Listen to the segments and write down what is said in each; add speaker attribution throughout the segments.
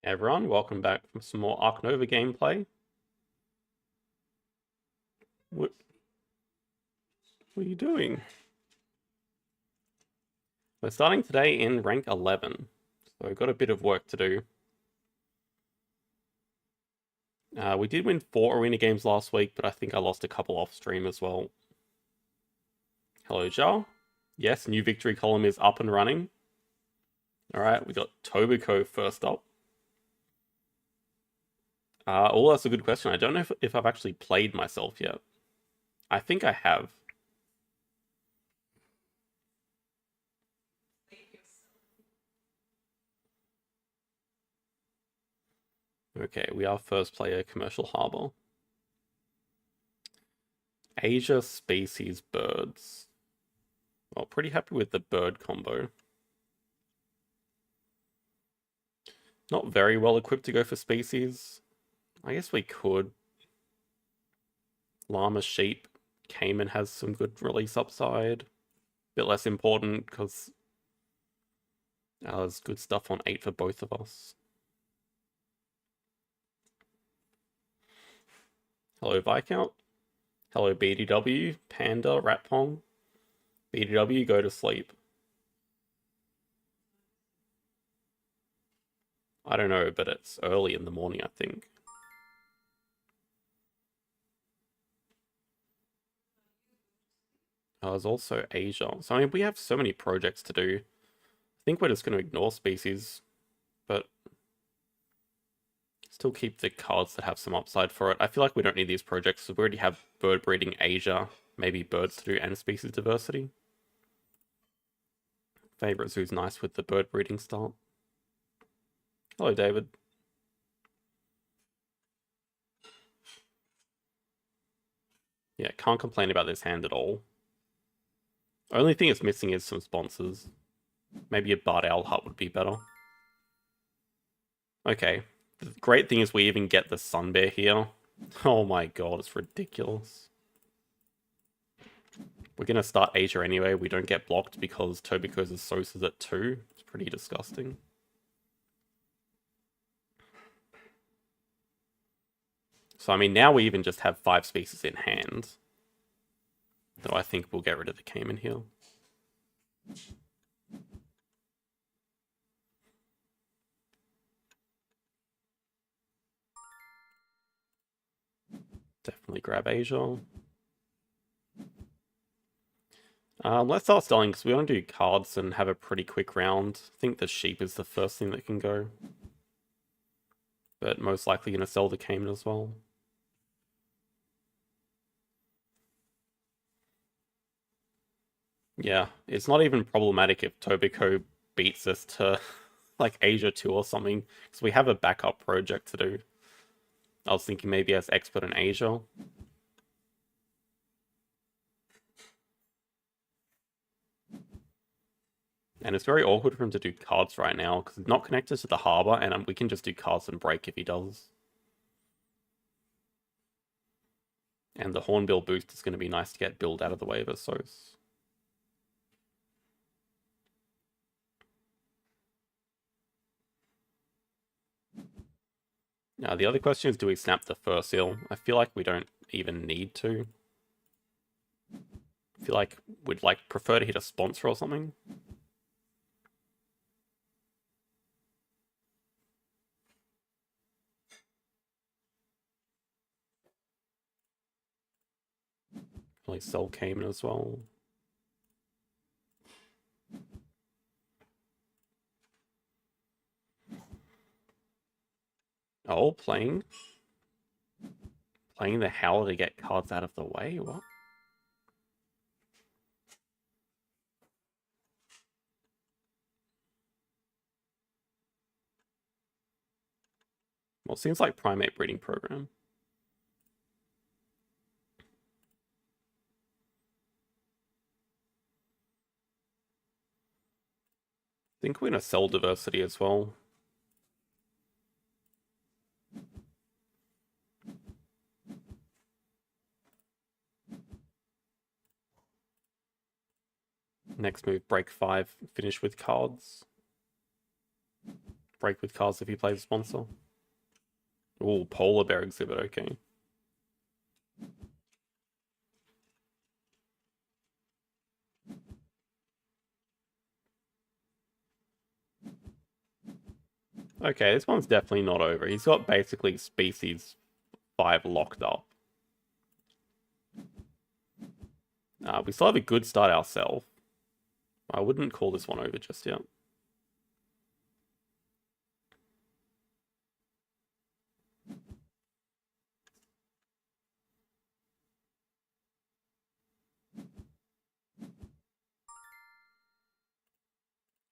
Speaker 1: Everyone, welcome back from some more Ark Nova gameplay. What, what are you doing? We're starting today in rank 11, so we've got a bit of work to do. We did win 4 arena games last week, but I think I lost a couple off stream as well. Hello, Jar. Yes, new victory column is up and running. Alright, we got Tobiko first up. Oh, that's a good question. I don't know if I've actually played myself yet. I think I have. Okay, we are first player Commercial Harbor. Asia species birds. Well, pretty happy with the bird combo. Not very well equipped to go for species. I guess we could. Llama, sheep, caiman has some good release upside. Bit less important because there's good stuff on 8 for both of us. Hello, Viscount. Hello, BDW, Panda, Ratpong. BDW, go to sleep. I don't know, but it's early in the morning, I think. There's also Asia. So, I mean, we have so many projects to do. I think we're just going to ignore species, but still keep the cards that have some upside for it. I feel like we don't need these projects, so we already have bird breeding Asia, maybe birds to do, and species diversity. Favorite zoo's nice with the bird breeding start. Hello, David. Yeah, can't complain about this hand at all. Only thing it's missing is some sponsors. Maybe a Bard Owl hut would be better. Okay. The great thing is we even get the Sun Bear here. Oh my god, it's ridiculous. We're gonna start Asia anyway. We don't get blocked because Tobiko's Sosa's at 2. It's pretty disgusting. So, I mean, now we even just have 5 species in hand. Though I think we'll get rid of the caiman here. Definitely grab Asia. Let's start selling because we want to do cards and have a pretty quick round. I think the sheep is the first thing that can go. But most likely going to sell the caiman as well. Yeah, it's not even problematic if Tobiko beats us to like Asia 2 or something, because we have a backup project to do. I was thinking maybe as expert in Asia. And it's very awkward for him to do cards right now, because he's not connected to the harbor, and we can just do cards and break if he does. And the Hornbill boost is going to be nice to get build out of the way of Asos. Now, the other question is, do we snap the first seal? I feel like we don't even need to. I feel like we'd prefer to hit a sponsor or something. Probably sell Cayman as well. Oh, playing the Howler to get cards out of the way? What? Well, it seems like primate breeding program. I think we're going to sell diversity as well. Next move, break 5, finish with cards. break with cards if he plays a sponsor. Ooh, polar bear exhibit, okay. Okay, this one's definitely not over. He's got basically species 5 locked up. We still have a good start ourselves. I wouldn't call this one over just yet.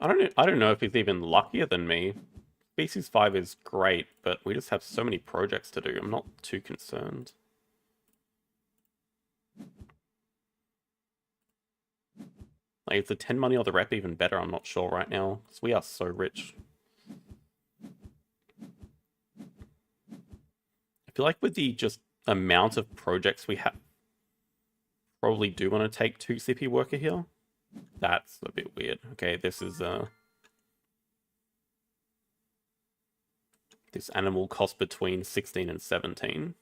Speaker 1: I don't know if he's even luckier than me. Species 5 is great, but we just have so many projects to do. I'm not too concerned. Like, is the 10 money or the rep even better? I'm not sure right now, because we are so rich. I feel like with the just amount of projects we have, probably do want to take 2 CP worker here. That's a bit weird. Okay, this is this animal cost between 16 and 17.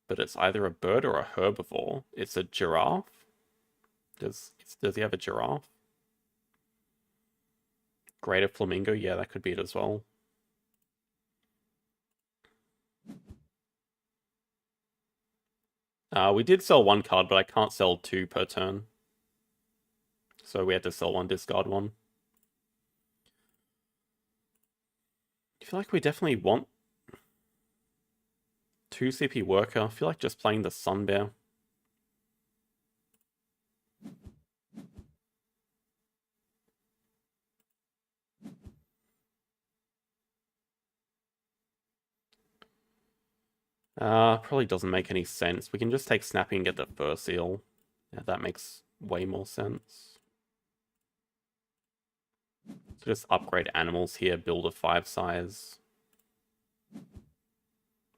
Speaker 1: But it's either a bird or a herbivore. It's a giraffe. Does he have a giraffe? Greater flamingo? Yeah, that could be it as well. We did sell 1 card, but I can't sell 2 per turn. So we had to sell 1, discard 1. I feel like we definitely want 2 CP worker. I feel like just playing the Sun Bear. Probably doesn't make any sense. We can just take Snappy and get the Fur Seal. Yeah, that makes way more sense. So just upgrade animals here, build a 5 size.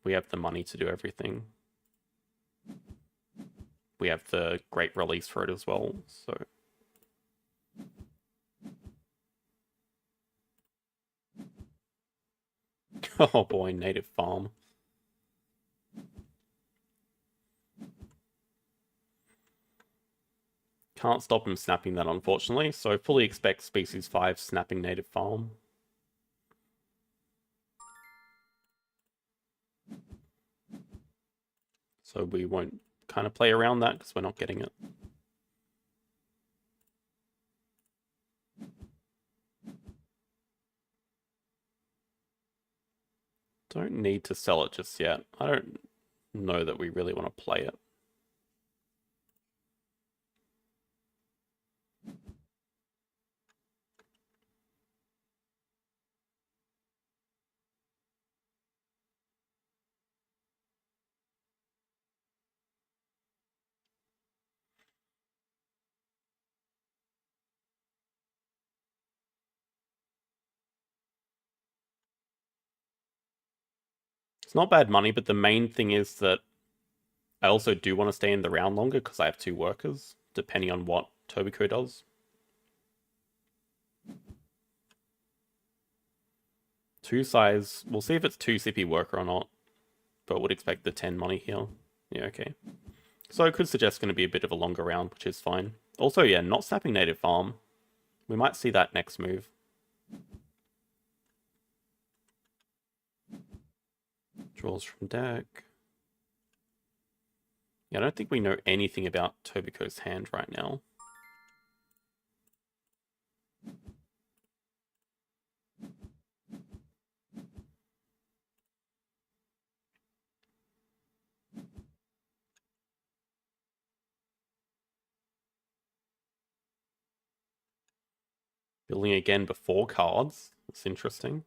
Speaker 1: We have the money to do everything. We have the great release for it as well, so... Oh boy, native farm. Can't stop him snapping that, unfortunately, so fully expect species 5 snapping native farm. So we won't kind of play around that because we're not getting it. Don't need to sell it just yet. I don't know that we really want to play it. It's not bad money, but the main thing is that I also do want to stay in the round longer because I have 2 workers, depending on what Tobiko does. 2 size, we'll see if it's 2 CP worker or not, but would expect the 10 money here. Yeah, okay. So it could suggest going to be a bit of a longer round, which is fine. Also, yeah, not snapping native farm. We might see that next move. Draws from deck. Yeah, I don't think we know anything about Tobiko's hand right now. Building again before cards. It's interesting.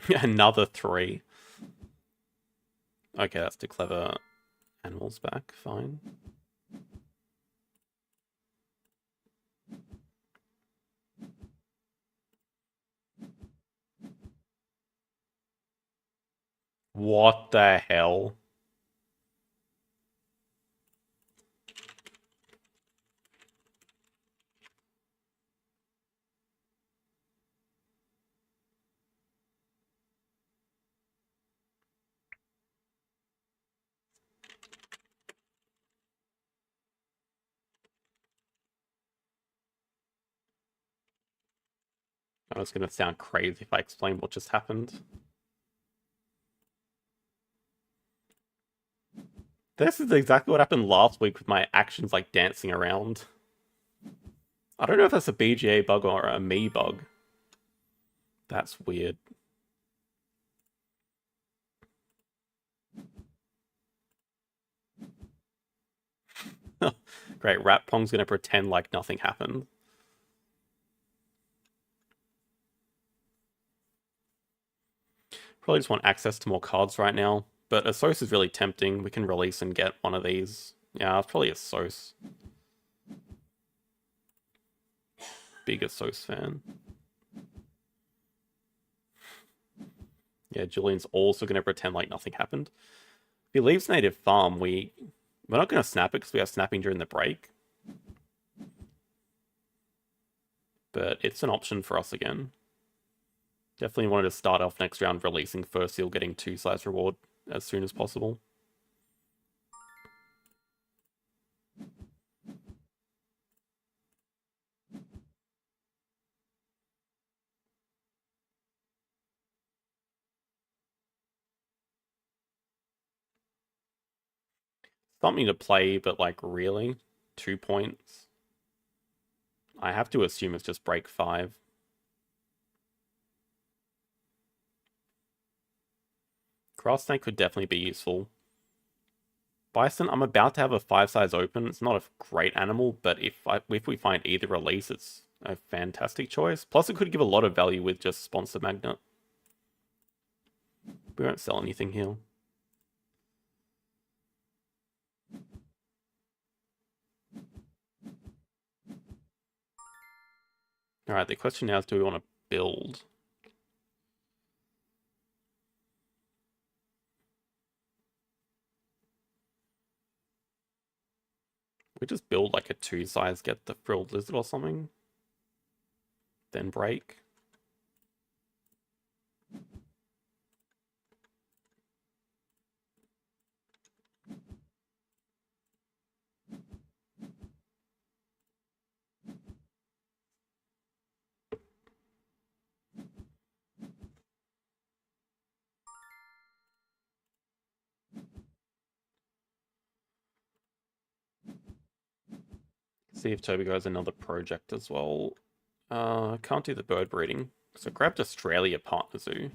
Speaker 1: Another 3. Okay, that's to clever animals back. Fine. What the hell? Oh, it's going to sound crazy if I explain what just happened. This is exactly what happened last week with my actions like dancing around. I don't know if that's a BGA bug or a me bug. That's weird. Great, Rat Pong's going to pretend like nothing happened. Probably just want access to more cards right now. But a Sos is really tempting. We can release and get one of these. Yeah, it's probably a Sos. Bigger Sos fan. Yeah, Julian's also going to pretend like nothing happened. If he leaves native farm, we're not going to snap it because we are snapping during the break. But it's an option for us again. Definitely wanted to start off next round releasing first seal, getting 2 size reward as soon as possible. Something to play, but like really? 2 points? I have to assume it's just break 5. Grass Snake could definitely be useful. Bison, I'm about to have a 5 size open. It's not a great animal, but if we find either release, it's a fantastic choice. Plus, it could give a lot of value with just Sponsor Magnet. We won't sell anything here. Alright, the question now is, do we want to build? We just build like a 2 size, get the Frilled Lizard or something. Then break. See if Toby goes another project as well. I can't do the bird breeding. So grabbed Australia Partner Zoo.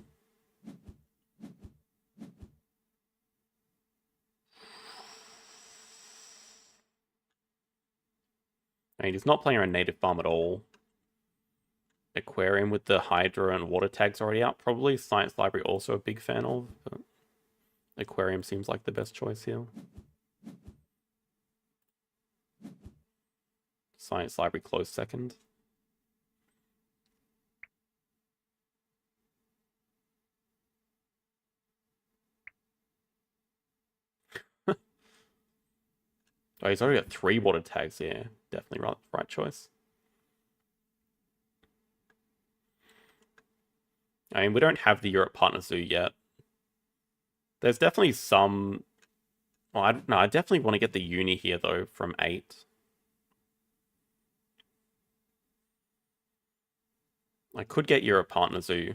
Speaker 1: I mean, he's not playing around native farm at all. Aquarium with the Hydra and water tags already out, probably. Science Library also a big fan of, but Aquarium seems like the best choice here. Science Library close second. Oh, he's already got 3 water tags. Yeah, definitely right choice. I mean, we don't have the Europe Partner Zoo yet. There's definitely some... Well, I don't know. I definitely want to get the uni here, though, from 8. I could get Europe Partner Zoo.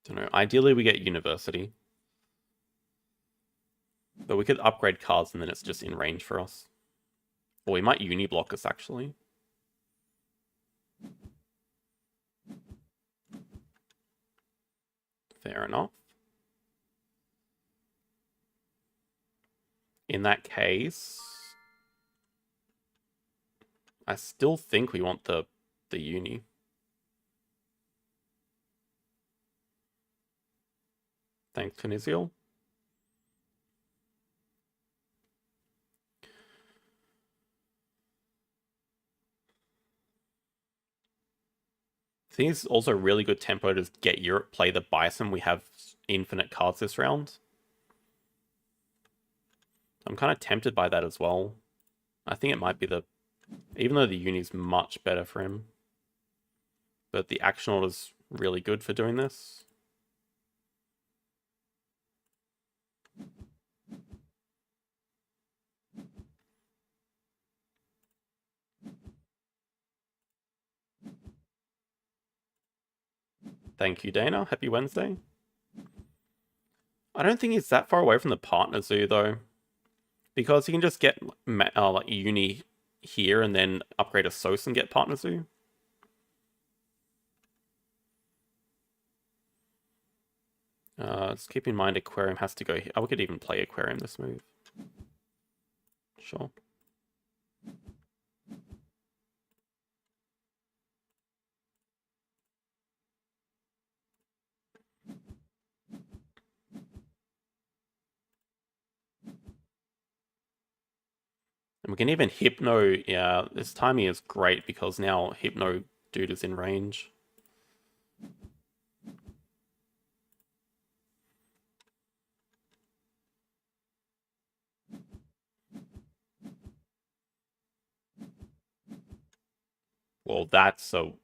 Speaker 1: Don't know. Ideally, we get University. But we could upgrade cards and then it's just in range for us. Or we might uni block us, actually. Fair enough. In that case... I still think we want the uni. Thanks, Kinesial. I think it's also really good tempo to get Europe play the Bison. We have infinite cards this round. I'm kind of tempted by that as well. I think it might be the... Even though the Uni's much better for him. But the action order's really good for doing this. Thank you, Dana. Happy Wednesday. I don't think he's that far away from the partner zoo, though. Because he can just get like Uni here and then upgrade a Sos and get partner zoo. Just keep in mind Aquarium has to go here. Oh, we could even play Aquarium this move. Sure. And we can even Hypno. Yeah, this timing is great because now Hypno dude is in range. Well, that's so...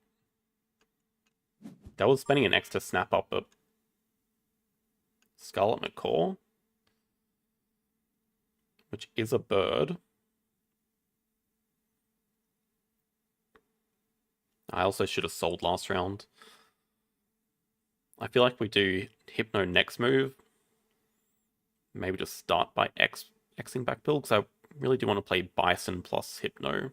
Speaker 1: That was spending an extra snap up a Scarlet Macaw, which is a bird. I also should have sold last round. I feel like we do Hypno next move. Maybe just start by Xing back build, because I really do want to play Bison plus Hypno.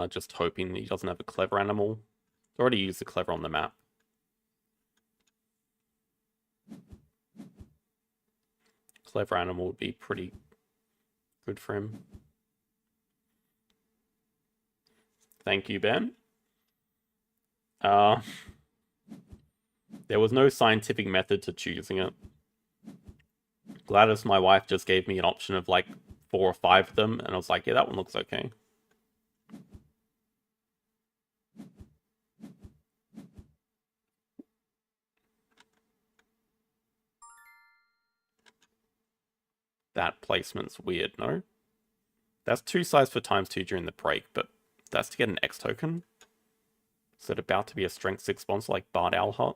Speaker 1: Just hoping he doesn't have a clever animal. Already used the clever on the map. Clever animal would be pretty good for him. Thank you, Ben. There was no scientific method to choosing it. Gladys, my wife, just gave me an option of like 4 or 5 of them, and I was like, yeah, that one looks okay. That placement's weird, no? That's 2 size for ×2 during the break, but that's to get an X token. Is it about to be a strength 6 sponsor like Bard Owlhot?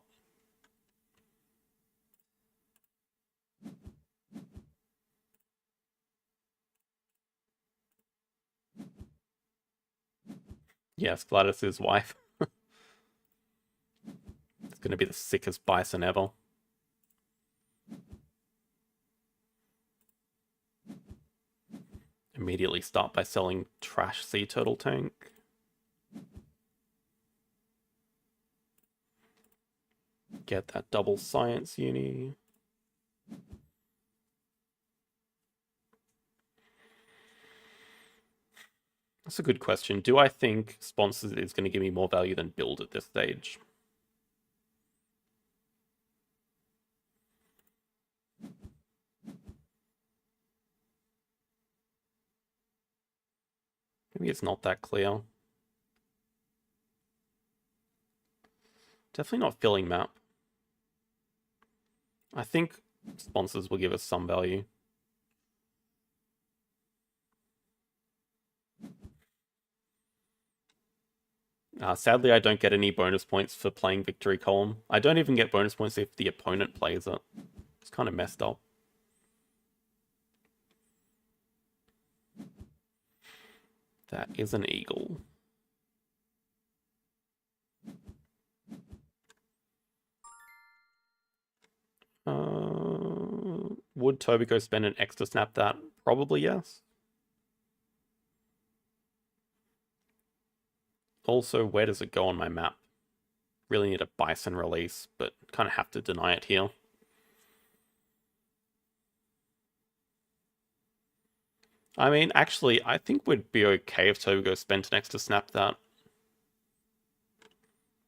Speaker 1: Yes, Gladys' wife. It's going to be the sickest Bison ever. Immediately start by selling trash sea turtle tank. Get that double science uni. That's a good question. Do I think sponsors is going to give me more value than build at this stage? Maybe it's not that clear. Definitely not filling map. I think sponsors will give us some value. Sadly, I don't get any bonus points for playing Victory Column. I don't even get bonus points if the opponent plays it. It's kind of messed up. That is an eagle. Would Tobiko spend an extra snap that? Probably yes. Also, where does it go on my map? Really need a Bison release, but kind of have to deny it here. I mean, actually, I think we'd be okay if Tobigo spent an extra snap that.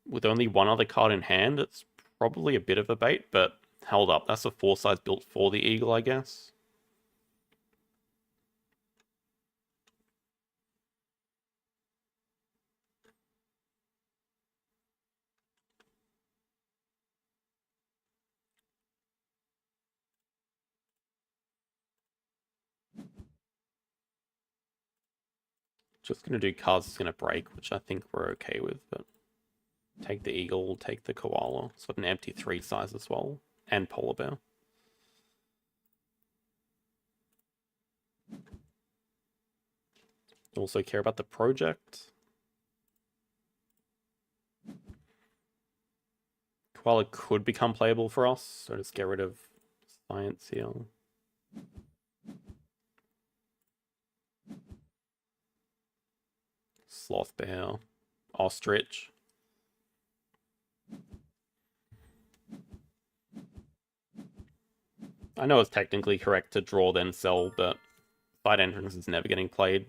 Speaker 1: With only one other card in hand, it's probably a bit of a bait, but Held up. That's a 4 size built for the eagle, I guess. Just going to do cards that's going to break, which I think we're okay with, but take the eagle, take the koala. It's got an empty 3 size as well, and polar bear. Also care about the project. Koala could become playable for us, so just get rid of science here. Sloth bear, ostrich. I know it's technically correct to draw then sell, but side entrance is never getting played.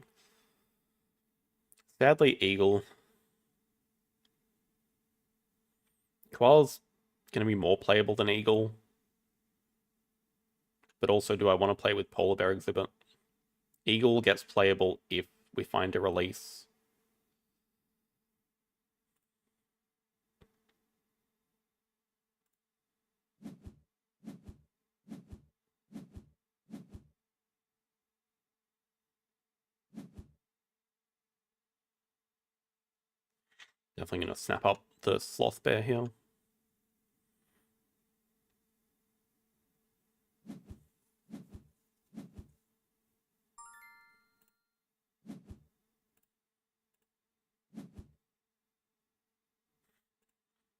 Speaker 1: Sadly, eagle. Koala's going to be more playable than eagle. But also, do I want to play with polar bear exhibit? Eagle gets playable if we find a release. Definitely going to snap up the sloth bear here.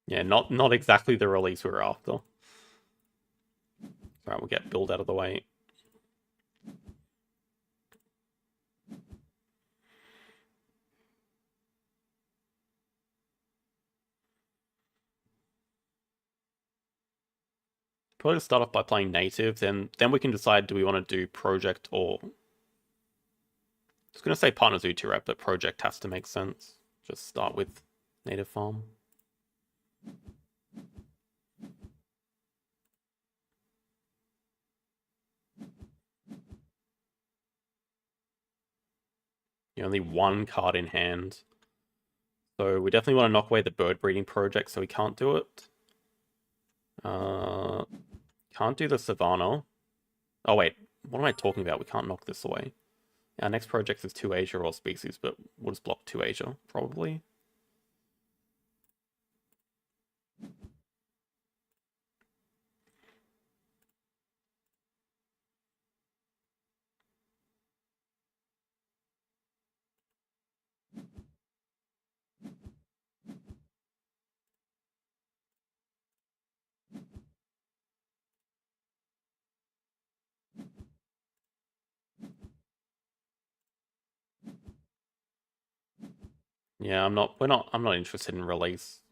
Speaker 1: Yeah, not exactly the release we were after. Alright, we'll get build out of the way. Probably just start off by playing native, then we can decide do we want to do project or... I was going to say partners do 2-rep, but project has to make sense. Just start with native farm. Only 1 card in hand. So we definitely want to knock away the bird breeding project, so we can't do it. Can't do the Savannah. Oh wait, what am I talking about? We can't knock this away. Our next project is 2 Asia or species, but we'll just block 2 Asia, probably. Yeah, I'm not interested in release.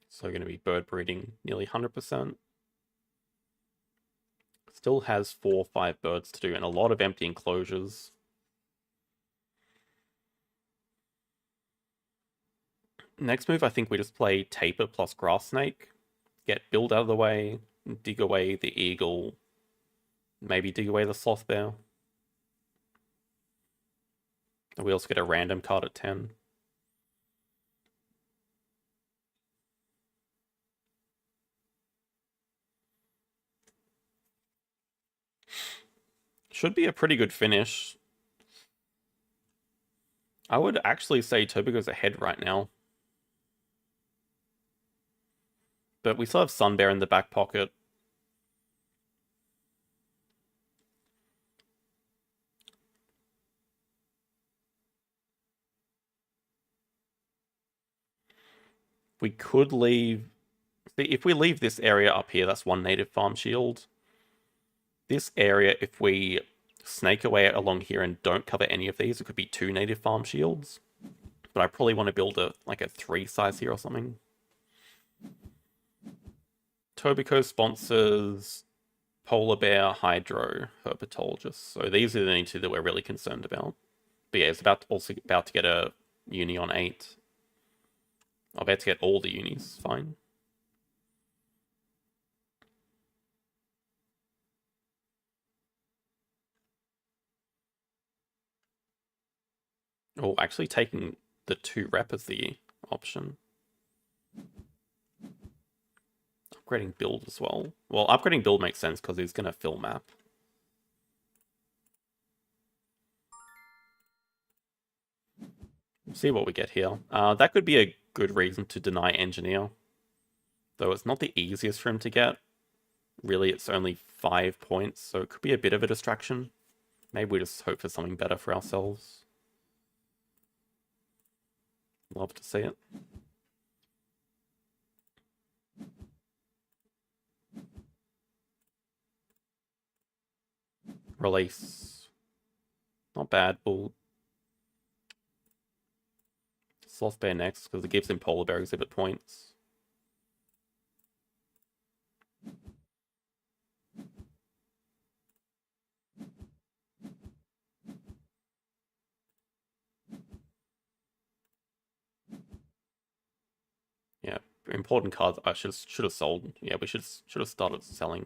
Speaker 1: So going to be bird breeding nearly 100%. Still has 4 or 5 birds to do and a lot of empty enclosures. Next move, I think we just play Taper plus Grass Snake. Get build out of the way, dig away the eagle, maybe dig away the sloth bear. And we also get a random card at 10. Should be a pretty good finish. I would actually say Tobago's ahead right now. But we still have Sun Bear in the back pocket. We could leave... See, if we leave this area up here, that's 1 native farm shield. This area, if we snake away along here and don't cover any of these, it could be 2 native farm shields. But I probably want to build a 3 size here or something. Tobacco sponsors Polar Bear, Hydro, Herpetologist. So these are the only 2 that we're really concerned about. But yeah, it's also about to get a uni on 8. I'll bet to get all the unis. Fine. Oh, actually taking the 2 rep as the option. Upgrading build as well. Well, upgrading build makes sense because he's going to fill map. We'll see what we get here. That could be a good reason to deny engineer. Though it's not the easiest for him to get. Really, it's only 5 points, so it could be a bit of a distraction. Maybe we just hope for something better for ourselves. Love to see it. Release. Not bad. We'll Sloth Bear next, because it gives him Polar Bear exhibit points. Yeah, important cards. I should have sold. Yeah, we should have started selling.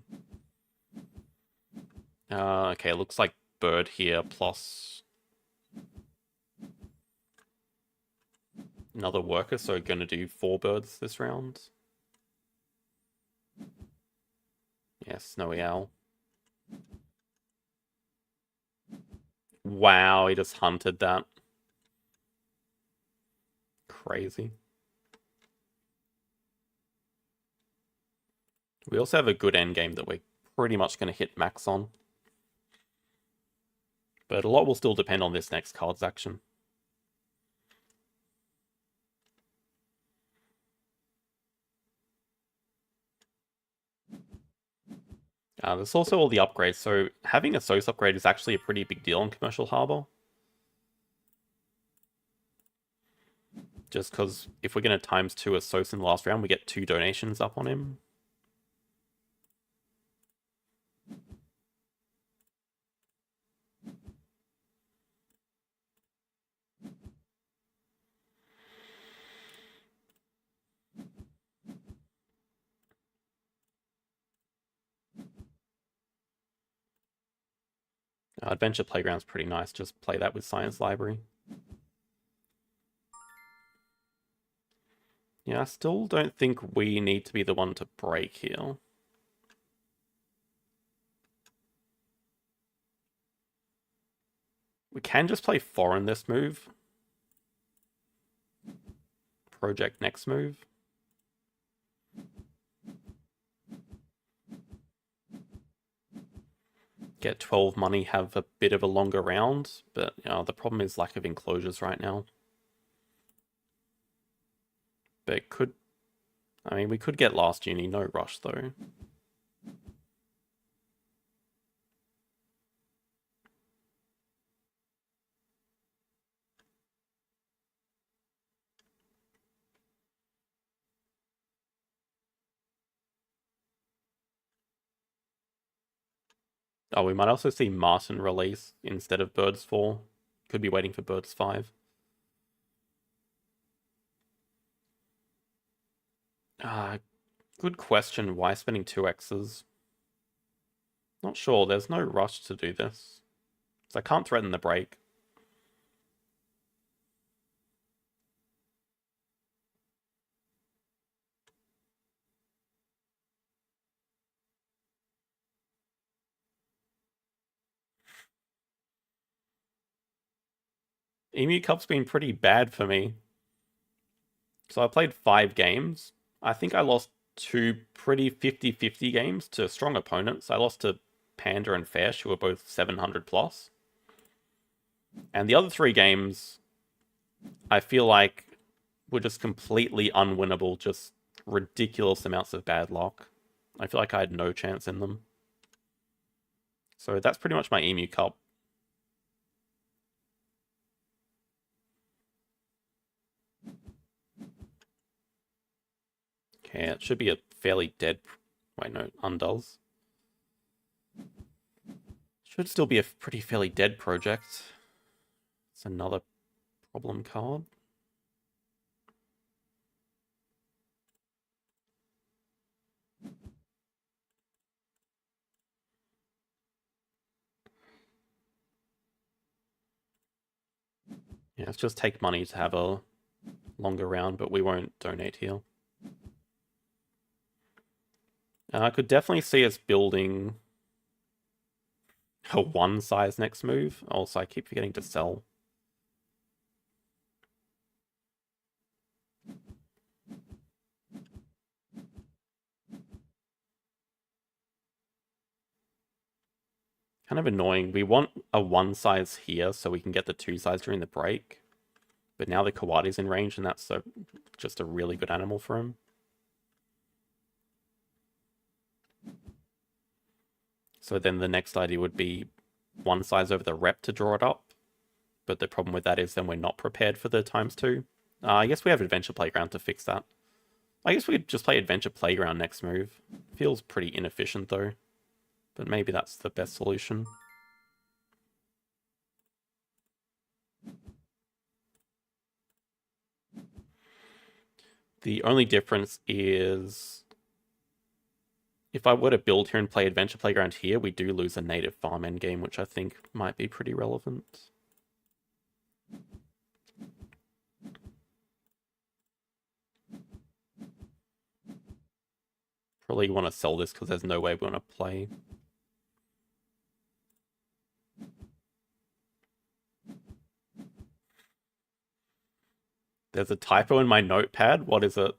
Speaker 1: Okay, looks like bird here plus another worker, so going to do 4 birds this round. Yeah, snowy owl. Wow, he just hunted that. Crazy. We also have a good end game that we're pretty much going to hit max on. But a lot will still depend on this next card's action. There's also all the upgrades, so having a SOS upgrade is actually a pretty big deal in Commercial Harbour. Just because if we're going to ×2 a SOS in the last round, we get 2 donations up on him. Adventure Playground's pretty nice. Just play that with Science Library. Yeah, I still don't think we need to be the one to break here. We can just play foreign this move. Project next move. Get 12 money, have a bit of a longer round, but the problem is lack of enclosures right now. But it could... I mean, we could get last uni, no rush though. Oh, we might also see Martin release instead of Birds 4. Could be waiting for Birds 5. Good question. Why spending 2 X's? Not sure. There's no rush to do this. So I can't threaten the break. Emu Cup's been pretty bad for me. So I played 5 games. I think I lost 2 pretty 50-50 games to strong opponents. I lost to Panda and Fash, who were both 700 plus. And the other 3 games, I feel like were just completely unwinnable, just ridiculous amounts of bad luck. I feel like I had no chance in them. So that's pretty much my Emu Cup. Okay, it should be a fairly dead... Wait, no, undoes. Should still be a pretty fairly dead project. It's another problem card. Yeah, let's just take money to have a longer round, but we won't donate here. I could definitely see us building a one size next move. Also, I keep forgetting to sell. Kind of annoying. We want a one size here so we can get the two size during the break. But now the Kawadi's in range and that's just a really good animal for him. So then the next idea would be one size over the rep to draw it up. But the problem with that is then we're not prepared for the ×2. I guess we have Adventure Playground to fix that. I guess we could just play Adventure Playground next move. Feels pretty inefficient though. But maybe that's the best solution. The only difference is if I were to build here and play Adventure Playground here, we do lose a native farm endgame, which I think might be pretty relevant. Probably want to sell this because there's no way we want to play. There's a typo in my notepad. What is it?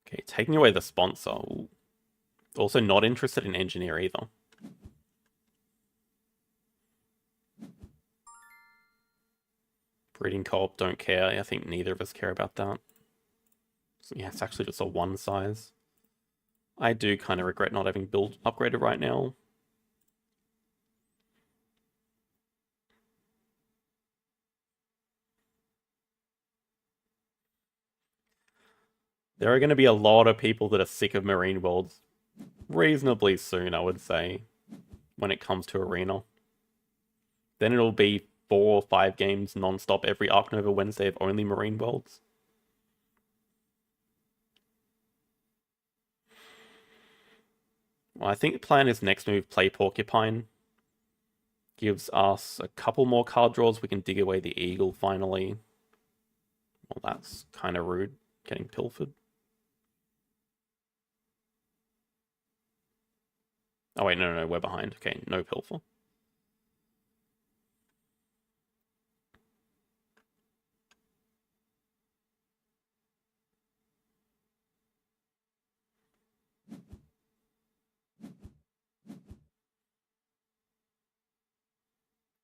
Speaker 1: Okay, taking away the sponsor. Ooh. Also not interested in engineer either. Breeding co-op, don't care. I think neither of us care about that. So yeah, it's actually just a one size. I do kind of regret not having build upgraded right now. There are going to be a lot of people that are sick of Marine Worlds reasonably soon, I would say, when it comes to Arena. Then it'll be 4 or 5 games non-stop every Ark Nova Wednesday of only Marine Worlds. Well, I think the plan is next move, play Porcupine. Gives us a couple more card draws. We can dig away the Eagle finally. Well, that's kind of rude, getting pilfered. Oh wait, no, we're behind. Okay, no pilfer.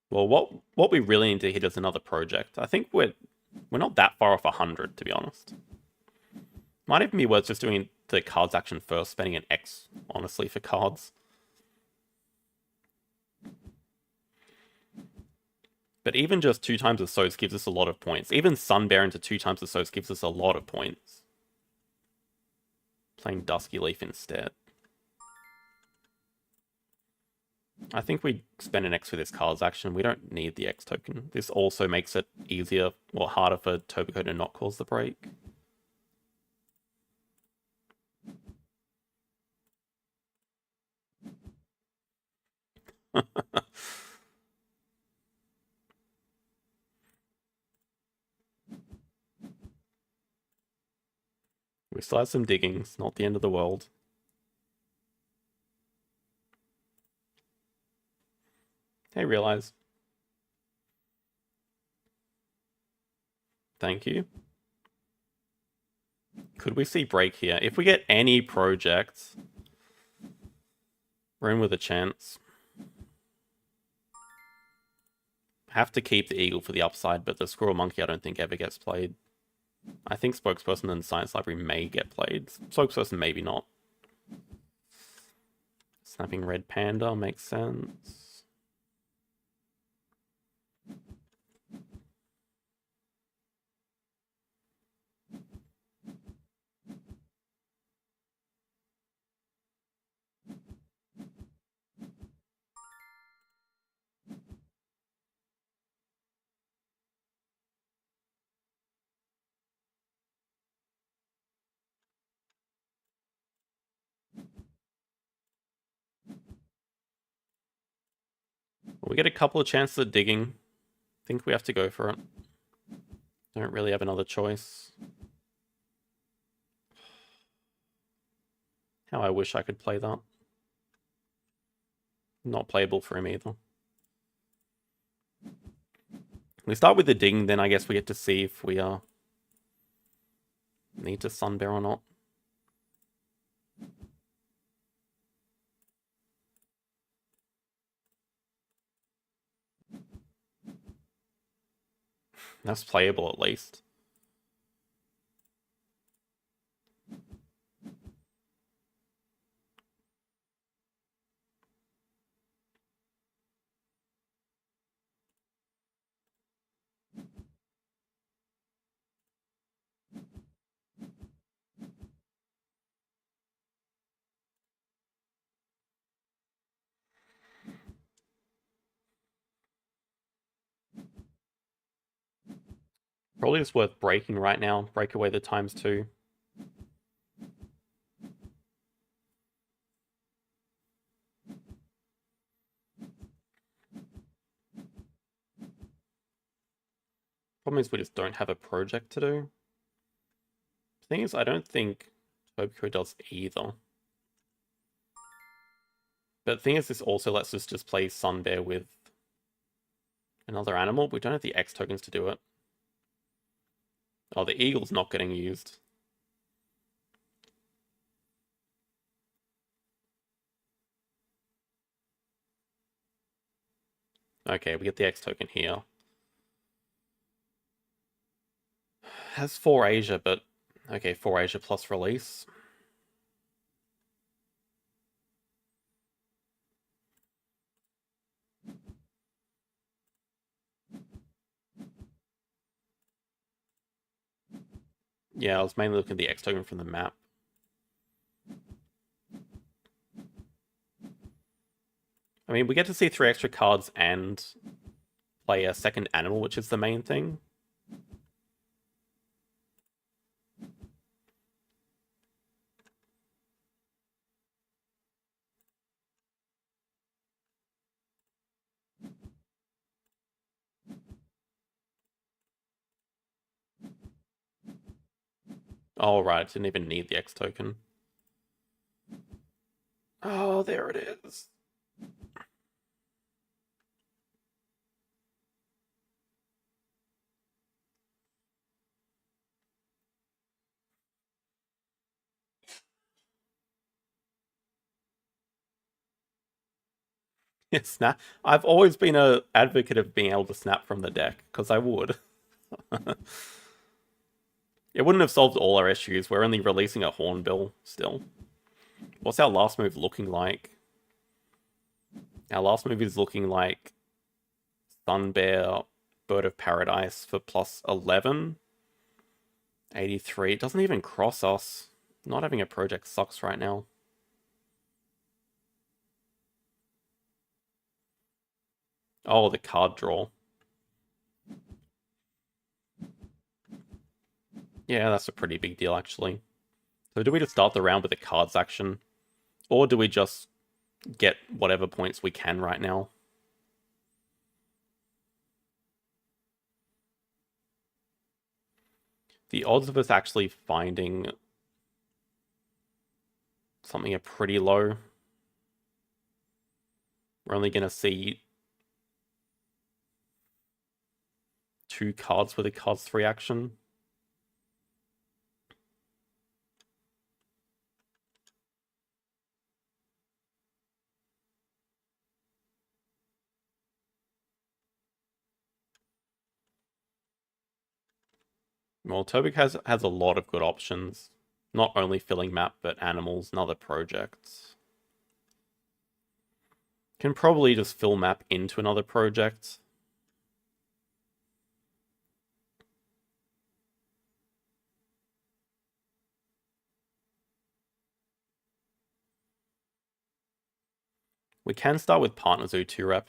Speaker 1: Well, what we really need to hit is another project. I think we're not that far off 100, to be honest. Might even be worth just doing the cards action first, spending an X, honestly, for cards. But even just 2 times the So's gives us a lot of points. Even Sunbear into 2 times the So's gives us a lot of points. Playing Dusky Leaf instead. I think we spend an X for this cards action. We don't need the X token. This also makes it easier or harder for Tobacco to not cause the break. We still have some digging. It's not the end of the world. Hey, realize. Thank you. Could we see break here? If we get any projects, we're in with a chance. Have to keep the Eagle for the upside, but the Squirrel Monkey I don't think ever gets played. I think Spokesperson and Science Library may get played. Spokesperson maybe not. Snapping Red Panda makes sense. We get a couple of chances at digging. I think we have to go for it. Don't really have another choice. How I wish I could play that. Not playable for him either. We start with the ding, then I guess we get to see if we need to Sunbear or not. That's playable at least. Probably just worth breaking right now. Break away the ×2. Problem is we just don't have a project to do. The thing is, I don't think Tobiko does either. But the thing is, this also lets us just play Sunbear with another animal. We don't have the X tokens to do it. Oh, the eagle's not getting used. Okay, we get the X token here. Has 4 Asia, but okay, 4 Asia plus release. Yeah, I was mainly looking at the X token from the map. I mean, we get to see 3 extra cards and play a second animal, which is the main thing. Oh, right, didn't even need the X token. Oh, there it is. Snap. I've always been an advocate of being able to snap from the deck, because I would. It wouldn't have solved all our issues. We're only releasing a Hornbill still. What's our last move looking like? Our last move is looking like Sunbear, Bird of Paradise for plus 11. 83. It doesn't even cross us. Not having a project sucks right now. Oh, the card draw. Yeah, that's a pretty big deal, actually. So do we just start the round with a cards action? Or do we just get whatever points we can right now? The odds of us actually finding something are pretty low. We're only going to see 2 cards with a cards 3 action. Well, Tobic has a lot of good options. Not only filling map, but animals and other projects. Can probably just fill map into another project. We can start with Partner Zoo 2 rep.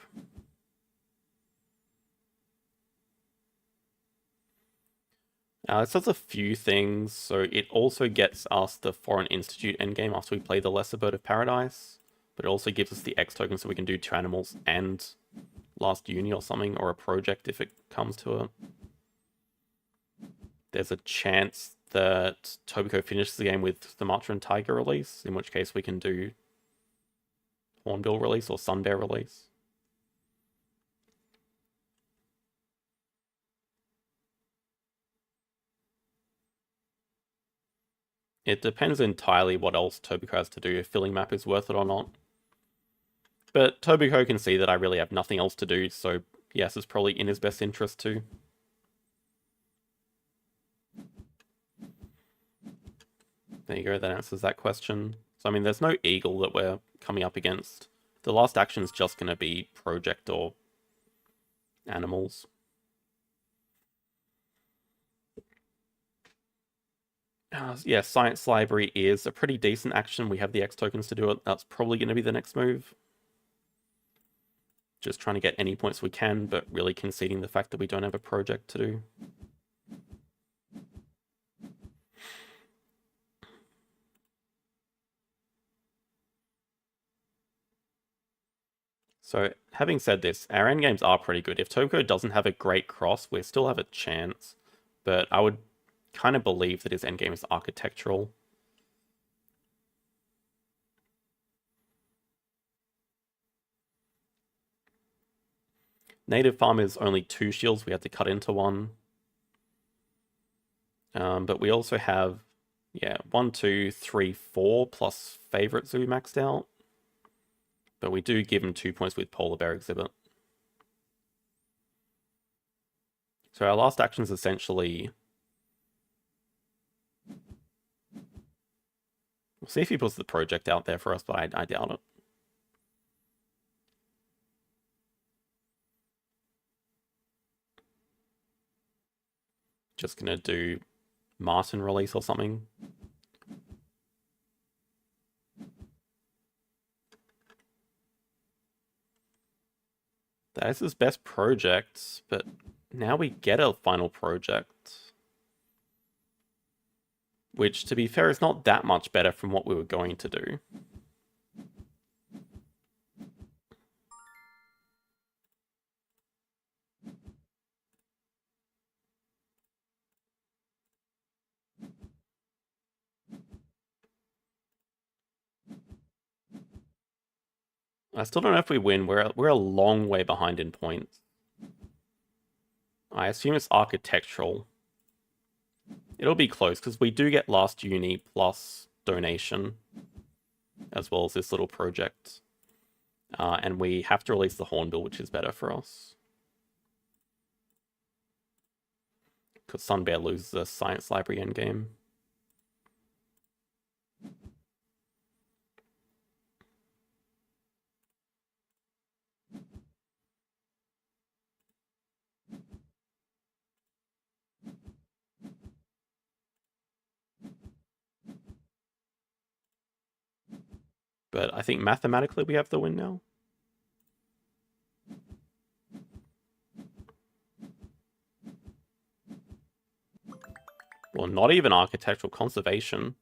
Speaker 1: This does a few things. So it also gets us the Foreign Institute endgame after we play the Lesser Bird of Paradise. But it also gives us the X token so we can do 2 animals and last uni or something, or a project if it comes to it. There's a chance that Tobiko finishes the game with Sumatra and Tiger release, in which case we can do Hornbill release or Sunbear release. It depends entirely what else Tobiko has to do, if filling map is worth it or not. But Tobiko can see that I really have nothing else to do, so yes, it's probably in his best interest too. There you go, that answers that question. So I mean, there's no eagle that we're coming up against. The last action is just going to be project or animals. Yeah, Science Library is a pretty decent action. We have the X tokens to do it. That's probably going to be the next move. Just trying to get any points we can, but really conceding the fact that we don't have a project to do. So, having said this, our endgames are pretty good. If Tobiko doesn't have a great cross, we still have a chance. But I would kind of believe that his endgame is architectural. Native farm is only 2 shields. We had to cut into 1. But we also have, 1, 2, 3, 4 plus favorite zoo maxed out. But we do give him 2 points with Polar Bear Exhibit. So our last action is essentially... We'll see if he puts the project out there for us, but I doubt it. Just gonna do Martin release or something. That is his best project, but now we get a final project. Which, to be fair, is not that much better from what we were going to do. I still don't know if we win. We're a long way behind in points. I assume it's architectural. It'll be close, because we do get last uni plus donation, as well as this little project. And we have to release the Hornbill, which is better for us. Because Sunbear loses the Science Library endgame. But I think mathematically we have the win now. Well, not even architectural conservation.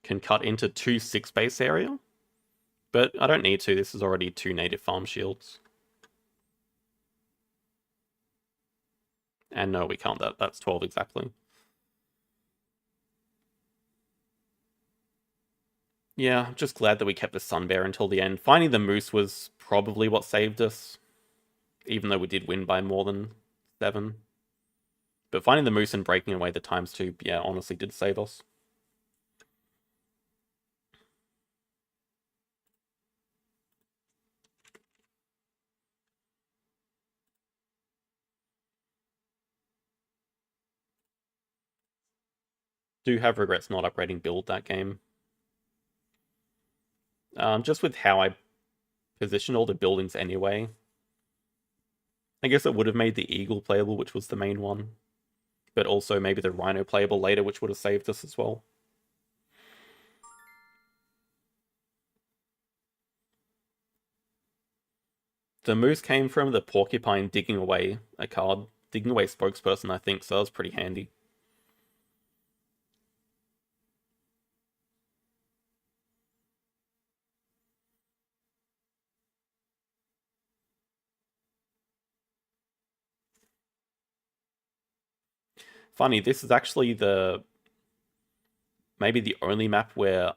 Speaker 1: Can cut into 2 6-base area. But I don't need to. This is already 2 native farm shields. And no, we can't. That's 12 exactly. Yeah, I'm just glad that we kept the Sunbear until the end. Finding the Moose was probably what saved us. Even though we did win by more than 7. But finding the Moose and breaking away the ×2, yeah, honestly did save us. Do have regrets not upgrading build that game. Just with how I positioned all the buildings anyway. I guess it would have made the Eagle playable, which was the main one. But also maybe the Rhino playable later, which would have saved us as well. The moose came from the porcupine digging away a card. Digging away spokesperson, I think, so that was pretty handy. Funny, this is actually maybe the only map where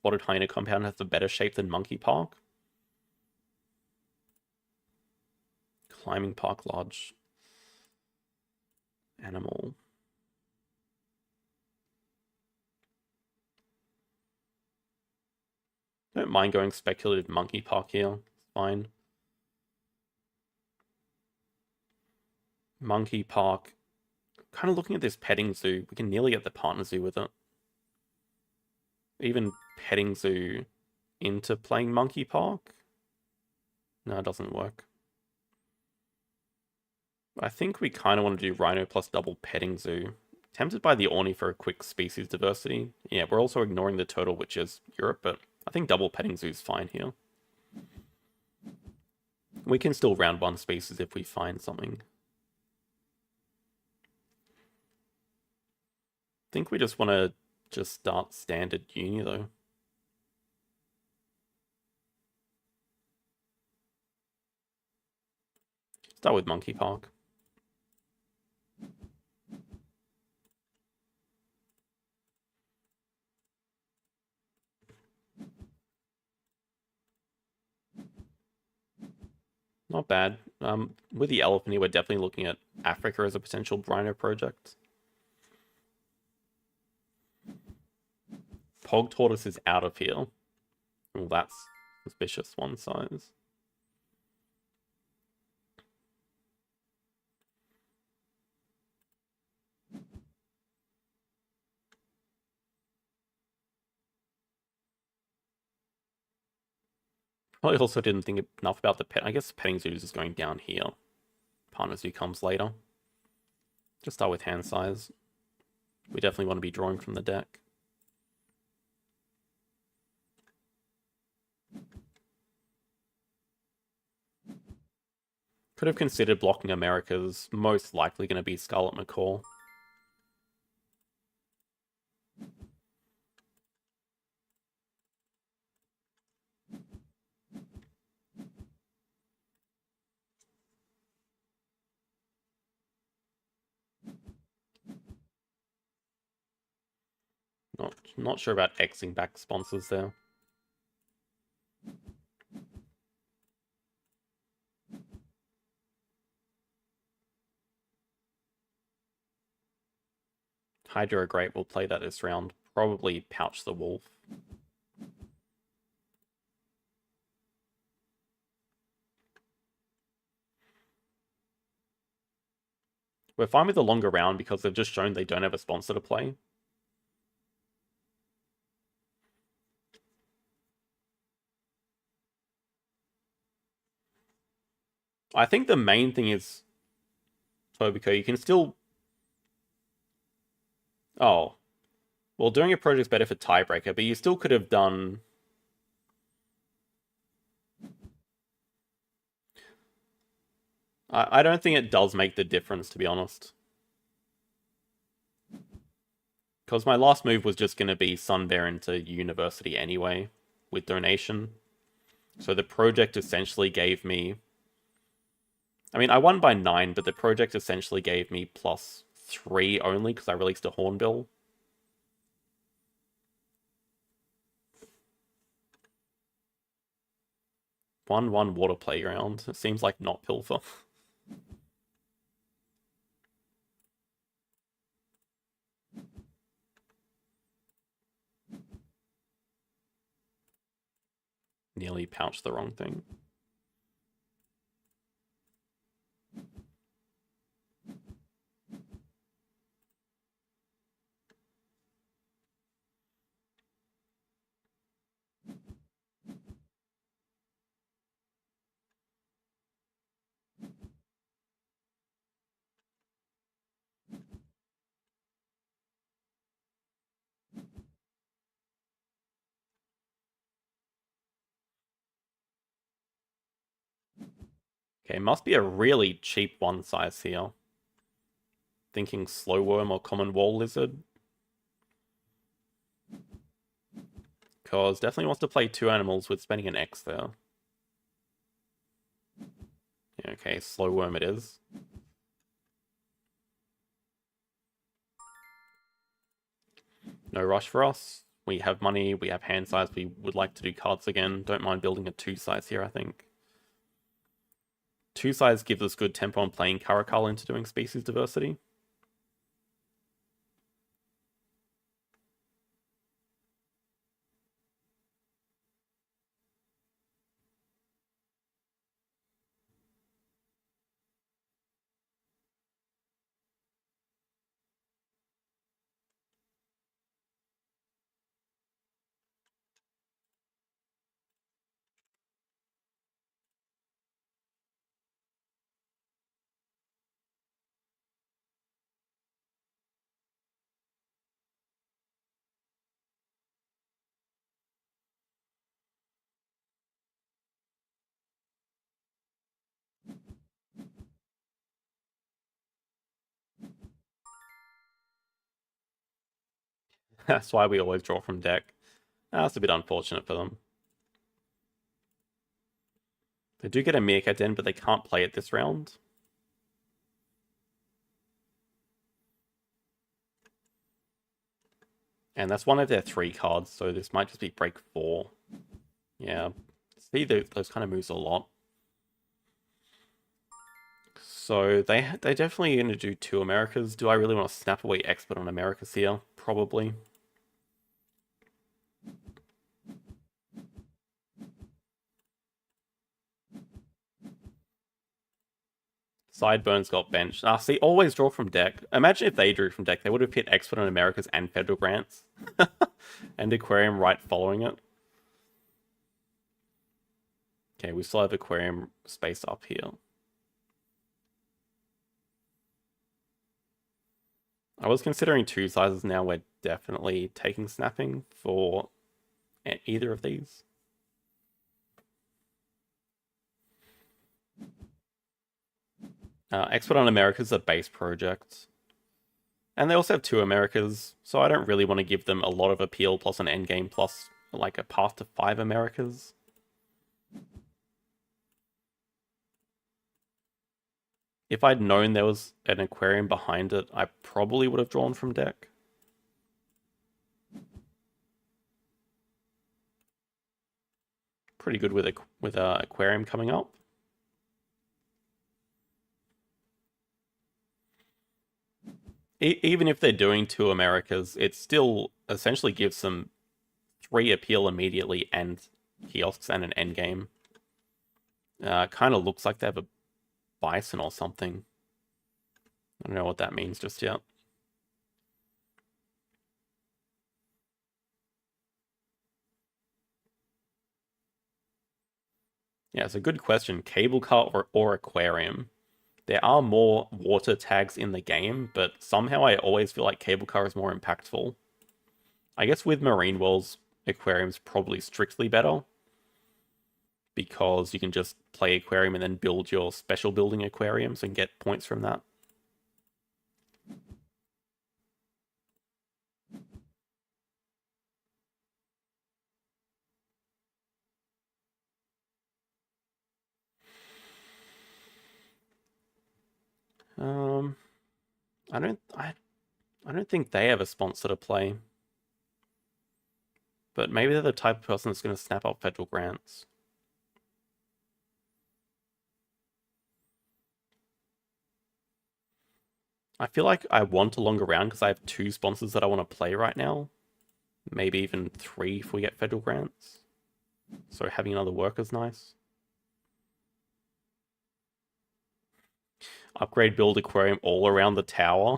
Speaker 1: Spotted Hyena Compound has a better shape than Monkey Park. Climbing Park Lodge. Animal. Don't mind going speculative Monkey Park here. It's fine. Monkey Park. Kind of looking at this petting zoo. We can nearly get the partner zoo with it. Even petting zoo into playing Monkey Park? No, it doesn't work. I think we kind of want to do Rhino plus double petting zoo. Tempted by the Orny for a quick species diversity. Yeah, we're also ignoring the turtle, which is Europe, but I think double petting zoo is fine here. We can still round one species if we find something. I think we just want to just start standard uni though. Start with Monkey Park. Not bad. With the elephant here, we're definitely looking at Africa as a potential rhino project. Pog Tortoise is out of here. Well, that's suspicious one size. Probably also didn't think enough about the pet. I guess petting zoos is going down here. Partner zoo comes later. Just start with hand size. We definitely want to be drawing from the deck. Could have considered blocking America's. Most likely going to be Scarlet Macaw. Not sure about Xing back sponsors there. Hydra Great will play that this round. Probably Pouch the Wolf. We're fine with the longer round because they've just shown they don't have a sponsor to play. I think the main thing is Tobiko, you can still... Oh. Well, doing a project's better for tiebreaker, but you still could have done... I don't think it does make the difference, to be honest. Because my last move was just going to be Sunbear into university anyway, with donation. So the project essentially gave me... I mean, I won by 9, but the project essentially gave me +3 only because I released a Hornbill. One water playground. It seems like not Pilfer. Nearly pouched the wrong thing. Okay, must be a really cheap one size here. Thinking slow worm or common wall lizard. Because definitely wants to play 2 animals with spending an X there. Yeah, okay, slow worm it is. No rush for us. We have money, we have hand size, we would like to do cards again. Don't mind building a 2 size here, I think. 2 size gives us good tempo on playing Caracal into doing species diversity. That's why we always draw from deck. That's a bit unfortunate for them. They do get a Meerkat in, but they can't play it this round. And that's one of their 3 cards, so this might just be break 4. Yeah, see those kind of moves a lot. So they're definitely going to do 2 Americas. Do I really want to snap away expert on Americas here? Probably. Sideburns got benched. See, always draw from deck. Imagine if they drew from deck. They would have hit expert on Americas and federal grants. And Aquarium right following it. Okay, we still have Aquarium space up here. I was considering 2 sizes. Now we're definitely taking snapping for either of these. Expert on Americas is a base project. And they also have 2 Americas, so I don't really want to give them a lot of appeal plus an endgame plus like a path to 5 Americas. If I'd known there was an aquarium behind it, I probably would have drawn from deck. Pretty good with aquarium coming up. Even if they're doing 2 Americas, it still essentially gives them 3 appeal immediately and kiosks and an endgame. Kind of looks like they have a bison or something. I don't know what that means just yet. Yeah, it's a good question. Cable car or aquarium? There are more water tags in the game, but somehow I always feel like cable car is more impactful. I guess with Marine Worlds, aquarium's probably strictly better, because you can just play aquarium and then build your special building aquariums and get points from that. I don't think they have a sponsor to play. But maybe they're the type of person that's going to snap up federal grants. I feel like I want a longer round because I have 2 sponsors that I want to play right now. Maybe even 3 if we get federal grants. So having another worker's nice. Upgrade build aquarium all around the tower.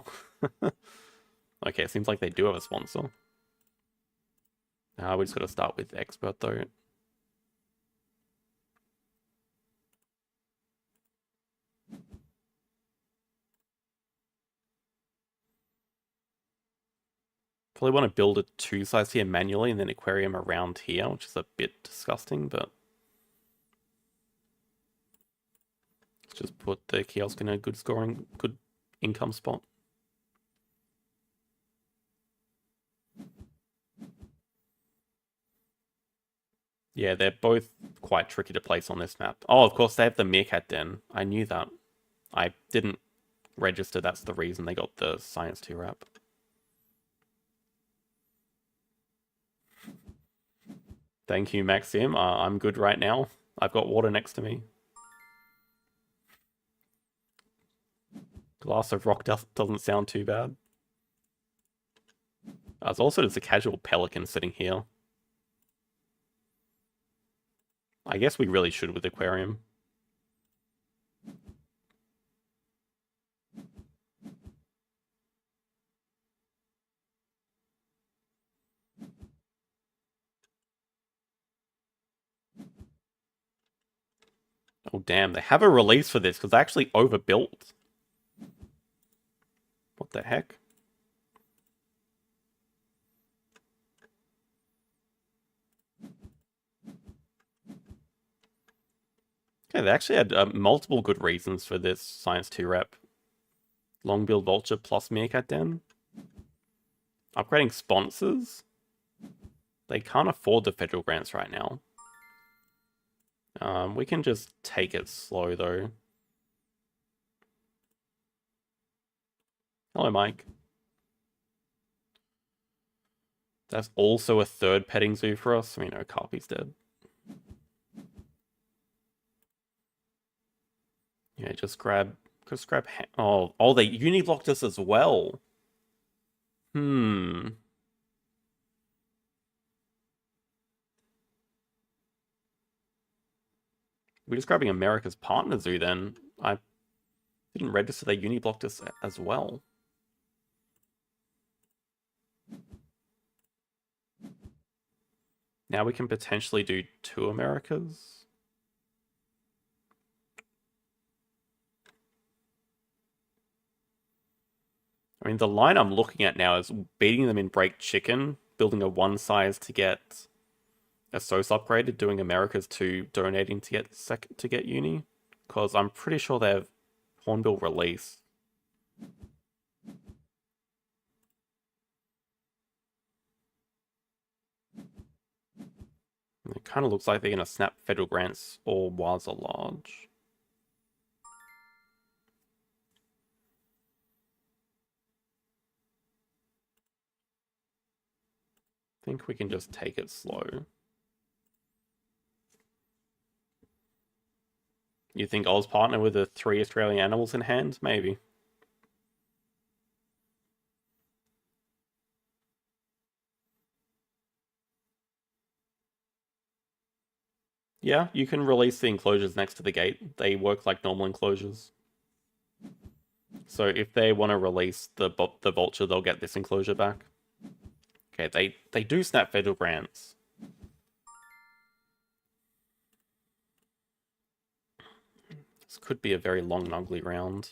Speaker 1: Okay, it seems like they do have a sponsor. We just got to start with expert though. Probably want to build a 2 size here manually and then aquarium around here, which is a bit disgusting, but Just put the kiosk in a good income spot. Yeah, they're both quite tricky to place on this map. Oh, of course, they have the meerkat den. I knew that. I didn't register that's the reason they got the Science 2 wrap. Thank you, Maxim. I'm good right now. I've got water next to me. Glass of rock doesn't sound too bad. There's also just a casual pelican sitting here. I guess we really should with aquarium. Oh damn, they have a release for this because they actually overbuilt. What the heck? Okay, they actually had multiple good reasons for this Science 2 rep. Long-billed vulture plus meerkat den. Upgrading sponsors. They can't afford the federal grants right now. We can just take it slow though. Hello, Mike. That's also a third petting zoo for us. We know Carpy's dead. Yeah, just grab. Oh, they uni-blocked us as well. We're just grabbing America's partner zoo then. I didn't register they uni-blocked us as well. Now we can potentially do 2 Americas. I mean, the line I'm looking at now is beating them in break chicken, building a 1 size to get a SOS upgraded, doing Americas 2, donating to get uni. Because I'm pretty sure they have Hornbill release. It kind of looks like they're going to snap federal grants or wilds are large. I think we can just take it slow. You think Oz partner with the 3 Australian animals in hand? Maybe. Yeah, you can release the enclosures next to the gate. They work like normal enclosures. So if they want to release the vulture, they'll get this enclosure back. Okay, they do snap federal grants. This could be a very long and ugly round.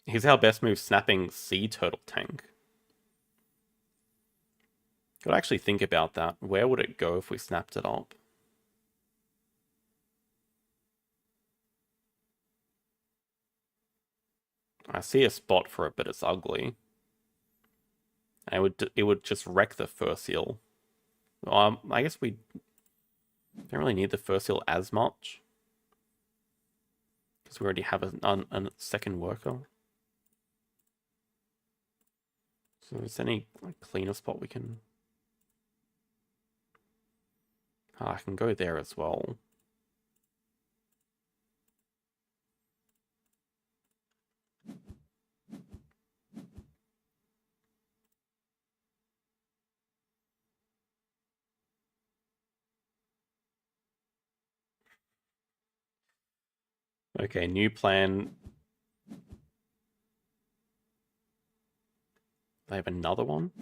Speaker 1: Here's our best move, snapping sea turtle tank. Gotta actually think about that. Where would it go if we snapped it up? I see a spot for it, but it's ugly. And it would just wreck the fur seal. I guess we don't really need the fur seal as much. Because we already have a second worker. So is there any cleaner spot we can... I can go there as well. Okay, new plan. They have another one?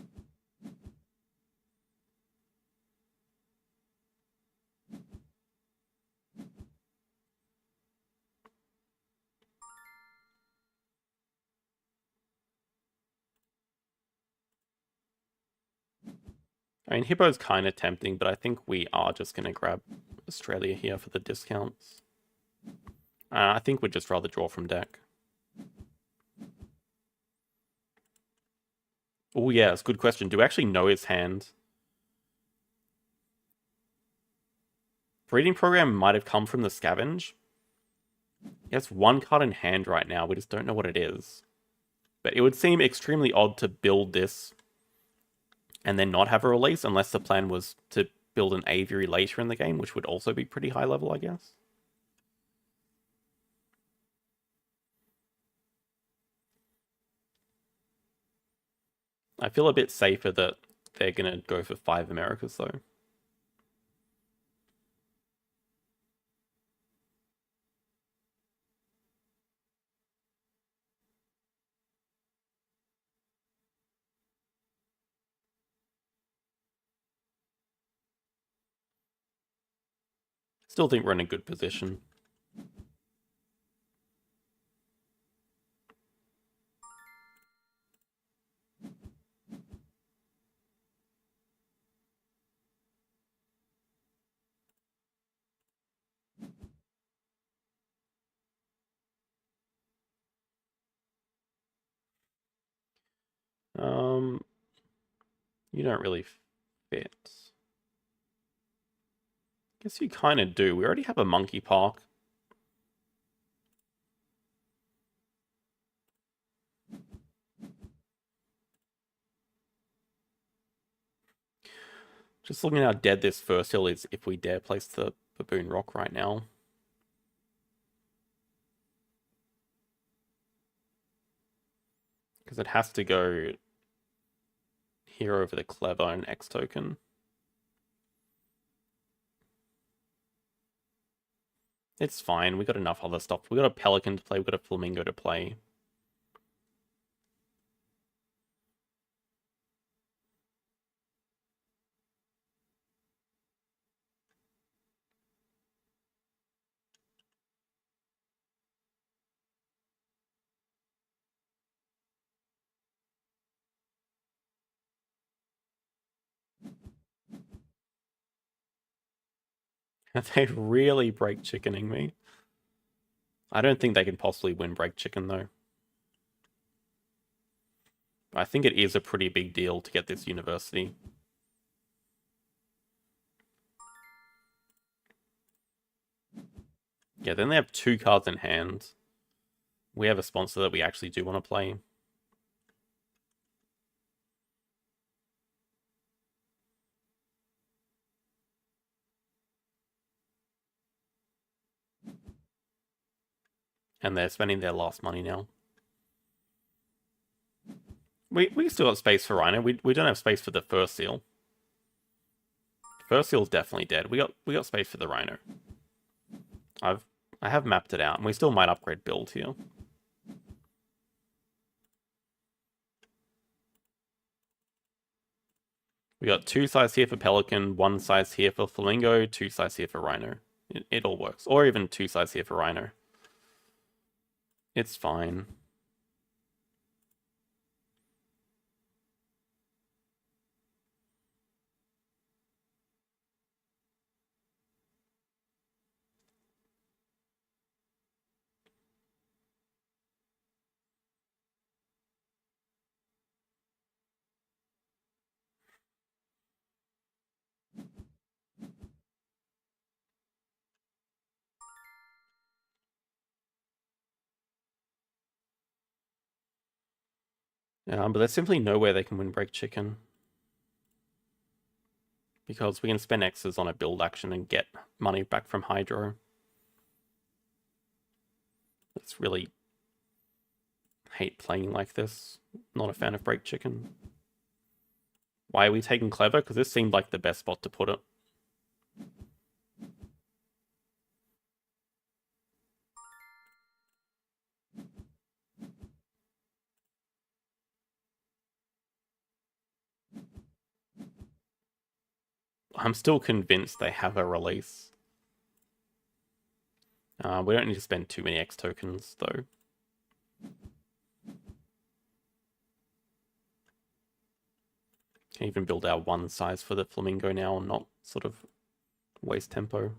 Speaker 1: I mean, Hippo's kind of tempting, but I think we are just going to grab Australia here for the discounts. I think we'd just rather draw from deck. Oh yeah, it's a good question. Do we actually know his hand? Breeding Program might have come from the Scavenge. He has one card in hand right now. We just don't know what it is. But it would seem extremely odd to build this and then not have a release unless the plan was to build an Aviary later in the game, which would also be pretty high level, I guess. I feel a bit safer that they're going to go for 5 Americas, though. Still think we're in a good position. You don't really fit. Guess you kind of do. We already have a Monkey Park. Just looking at how dead this first hill is if we dare place the Baboon Rock right now. Because it has to go here over the Clever and X token. It's fine. We got enough other stuff. We got a Pelican to play. We got a Flamingo to play. Are they really break chickening me? I don't think they can possibly win break chicken though. I think it is a pretty big deal to get this university. Yeah, then they have 2 cards in hand. We have a sponsor that we actually do want to play. And they're spending their last money now. We still got space for Rhino. We don't have space for the first seal. First seal's definitely dead. We got space for the Rhino. I have mapped it out, and we still might upgrade build here. We got 2 size here for Pelican, 1 size here for Flamingo, 2 size here for Rhino. It all works. Or even 2 size here for Rhino. It's fine. But there's simply no way they can win break chicken. Because we can spend X's on a build action and get money back from Hydro. It's really hate playing like this. Not a fan of break chicken. Why are we taking Clever? Because this seemed like the best spot to put it. I'm still convinced they have a release. We don't need to spend too many X tokens, though. Can even build our 1 size for the Flamingo now and not sort of waste tempo.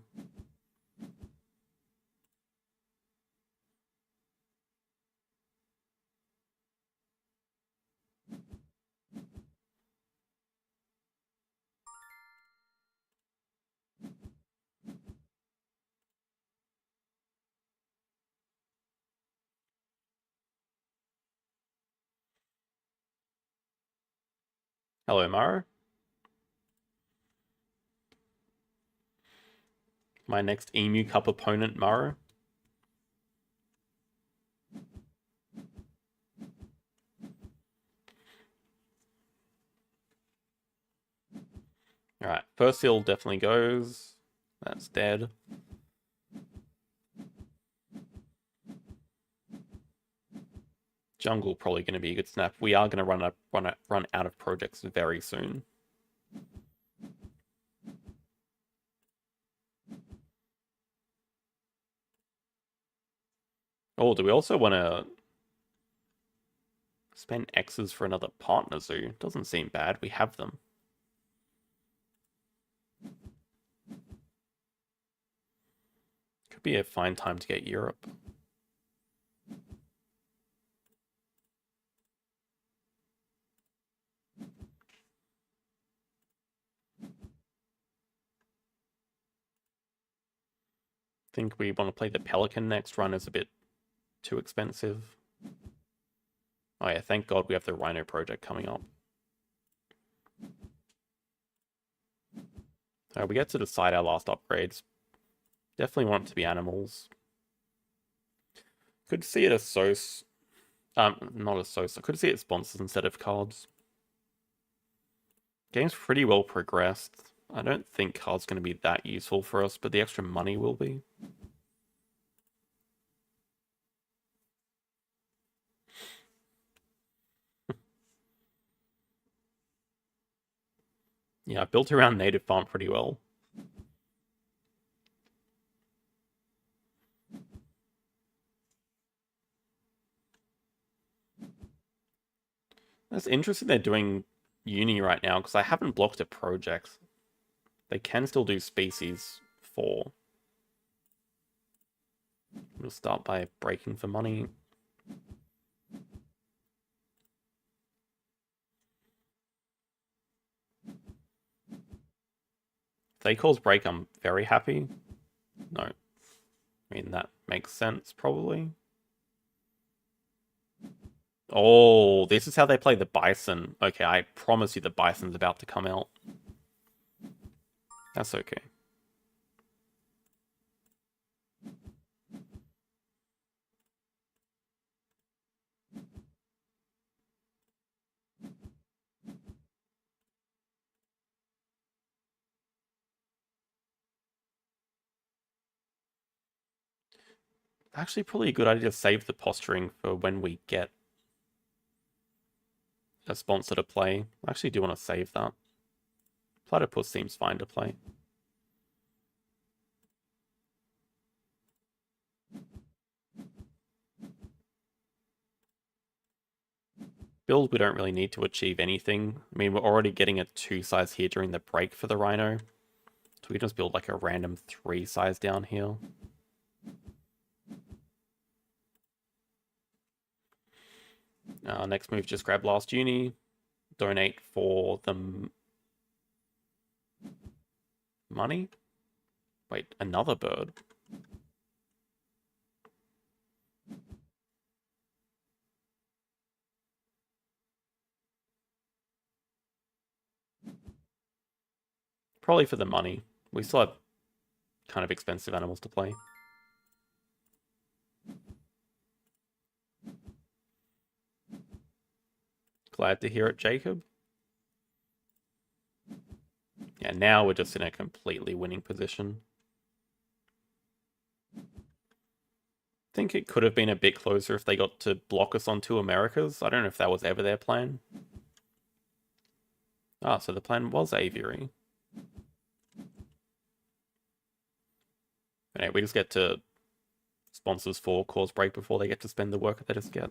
Speaker 1: Hello, Maro. My next Emu Cup opponent, Maro. Alright, first seal definitely goes. That's dead. Jungle probably going to be a good snap. We are going to run out of projects very soon. Oh, do we also want to spend X's for another partner zoo? Doesn't seem bad. We have them. Could be a fine time to get Europe. Think we want to play the Pelican next. Run is a bit too expensive. Oh yeah, thank God we have the Rhino project coming up. We get to decide our last upgrades. Definitely want it to be animals. Could see it as Sos. Not as Sos. I could see it sponsors instead of cards. Game's pretty well progressed. I don't think cards going to be that useful for us, but the extra money will be. Yeah, I built around native farm pretty well. That's interesting they're doing uni right now, because I haven't blocked a project. They can still do species 4. We'll start by breaking for money. If they cause break, I'm very happy. No. I mean, that makes sense, probably. Oh, this is how they play the bison. Okay, I promise you the bison's about to come out. That's okay. Actually, probably a good idea to save the posturing for when we get a sponsor to play. I actually do want to save that. Platypus seems fine to play. Build, we don't really need to achieve anything. I mean, we're already getting a 2 size here during the break for the Rhino. So we can just build like a random 3 size down here. Next move, just grab last uni. Donate for the money. Wait, another bird. Probably for the money. We still have kind of expensive animals to play. Glad to hear it, Jacob. Yeah, now we're just in a completely winning position. Think it could have been a bit closer if they got to block us on 2 Americas. I don't know if that was ever their plan. Ah, so the plan was aviary. Anyway, we just get to sponsors 4 cause break before they get to spend the work they just get.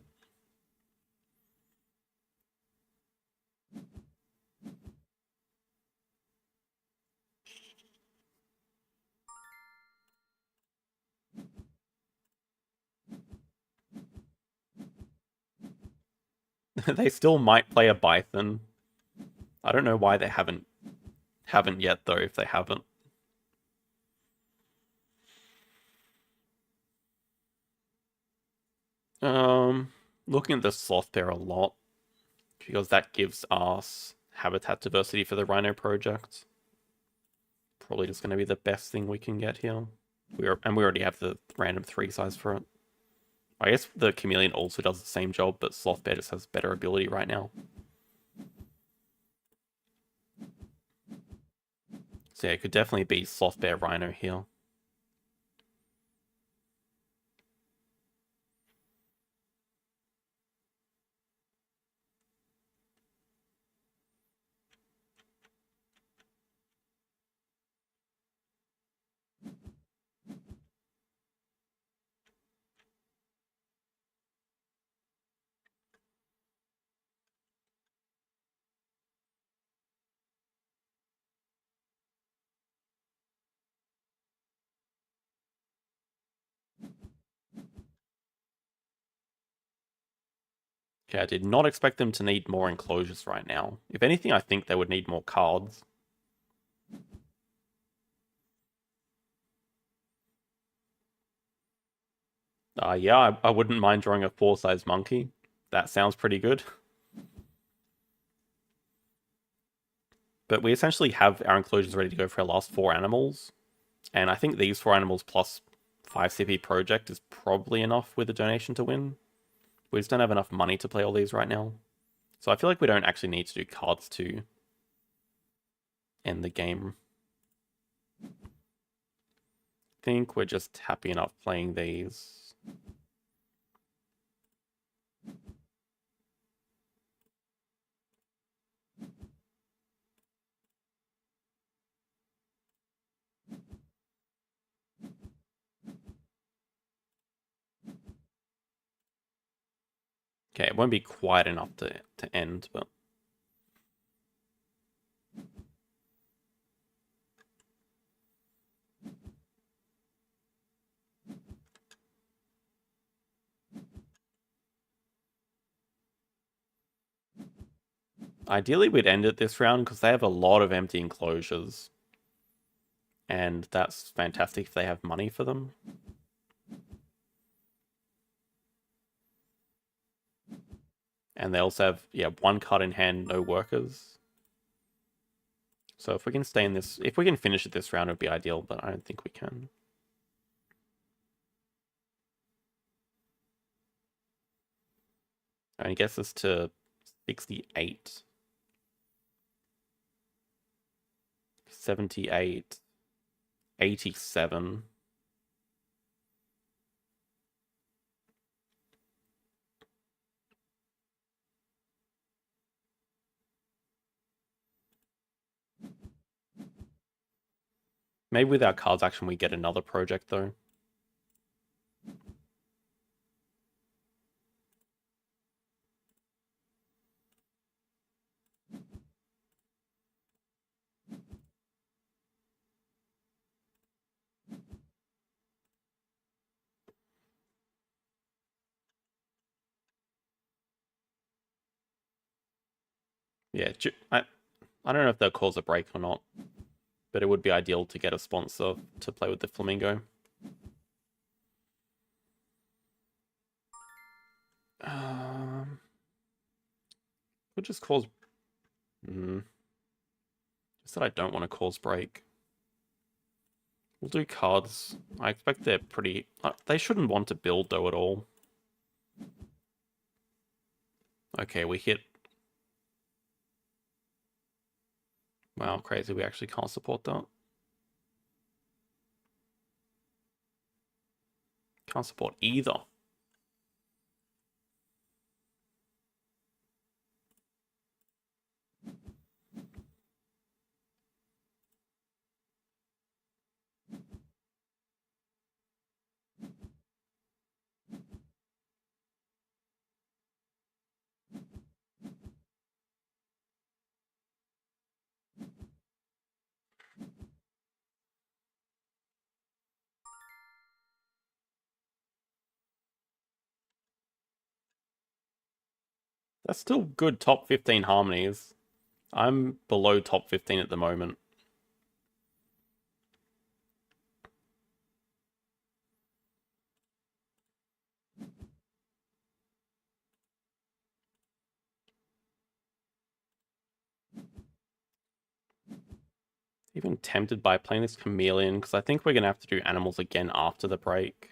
Speaker 1: They still might play a Bison. I don't know why they haven't yet though, if they haven't. Looking at the sloth bear a lot, because that gives us habitat diversity for the Rhino project. Probably just going to be the best thing we can get here. We already have the random 3 size for it. I guess the Chameleon also does the same job, but Sloth Bear just has better ability right now. So yeah, it could definitely be Sloth Bear Rhino here. Okay, I did not expect them to need more enclosures right now. If anything, I think they would need more cards. Yeah, I wouldn't mind drawing a 4-size monkey. That sounds pretty good. But we essentially have our enclosures ready to go for our last 4 animals. And I think these 4 animals plus 5 CP project is probably enough with a donation to win. We just don't have enough money to play all these right now. So I feel like we don't actually need to do cards to end the game. I think we're just happy enough playing these. Okay, it won't be quite enough to end, but... Ideally, we'd end it this round because they have a lot of empty enclosures. And that's fantastic if they have money for them. And they also have, yeah, 1 card in hand, no workers. So if we can stay in this, if we can finish it this round, it would be ideal, but I don't think we can. And it gets us to 68. 78. 87. Maybe with our cards action we get another project though. Yeah, I don't know if they'll cause a break or not, but it would be ideal to get a sponsor to play with the Flamingo. Would just cause... Just that I don't want to cause break. We'll do cards. I expect they're pretty... they shouldn't want to build though at all. Okay, we hit... Wow, crazy. We actually can't support that. Can't support either. That's still good top 15 harmonies. I'm below top 15 at the moment. Even tempted by playing this chameleon, because I think we're going to have to do animals again after the break.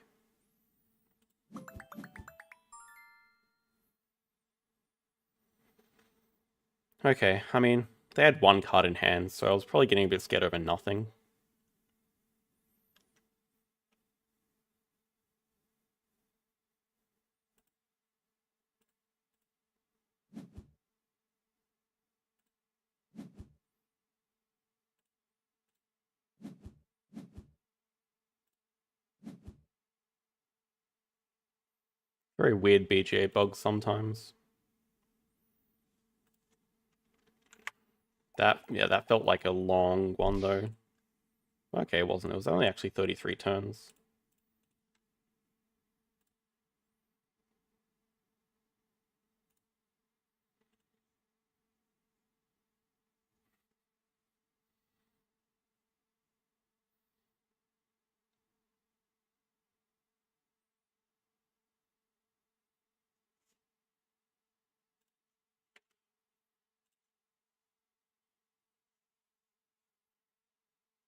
Speaker 1: Okay, I mean, they had one card in hand, so I was probably getting a bit scared over nothing. Very weird BGA bugs sometimes. That felt like a long one though. Okay, it wasn't. It was only actually 33 turns.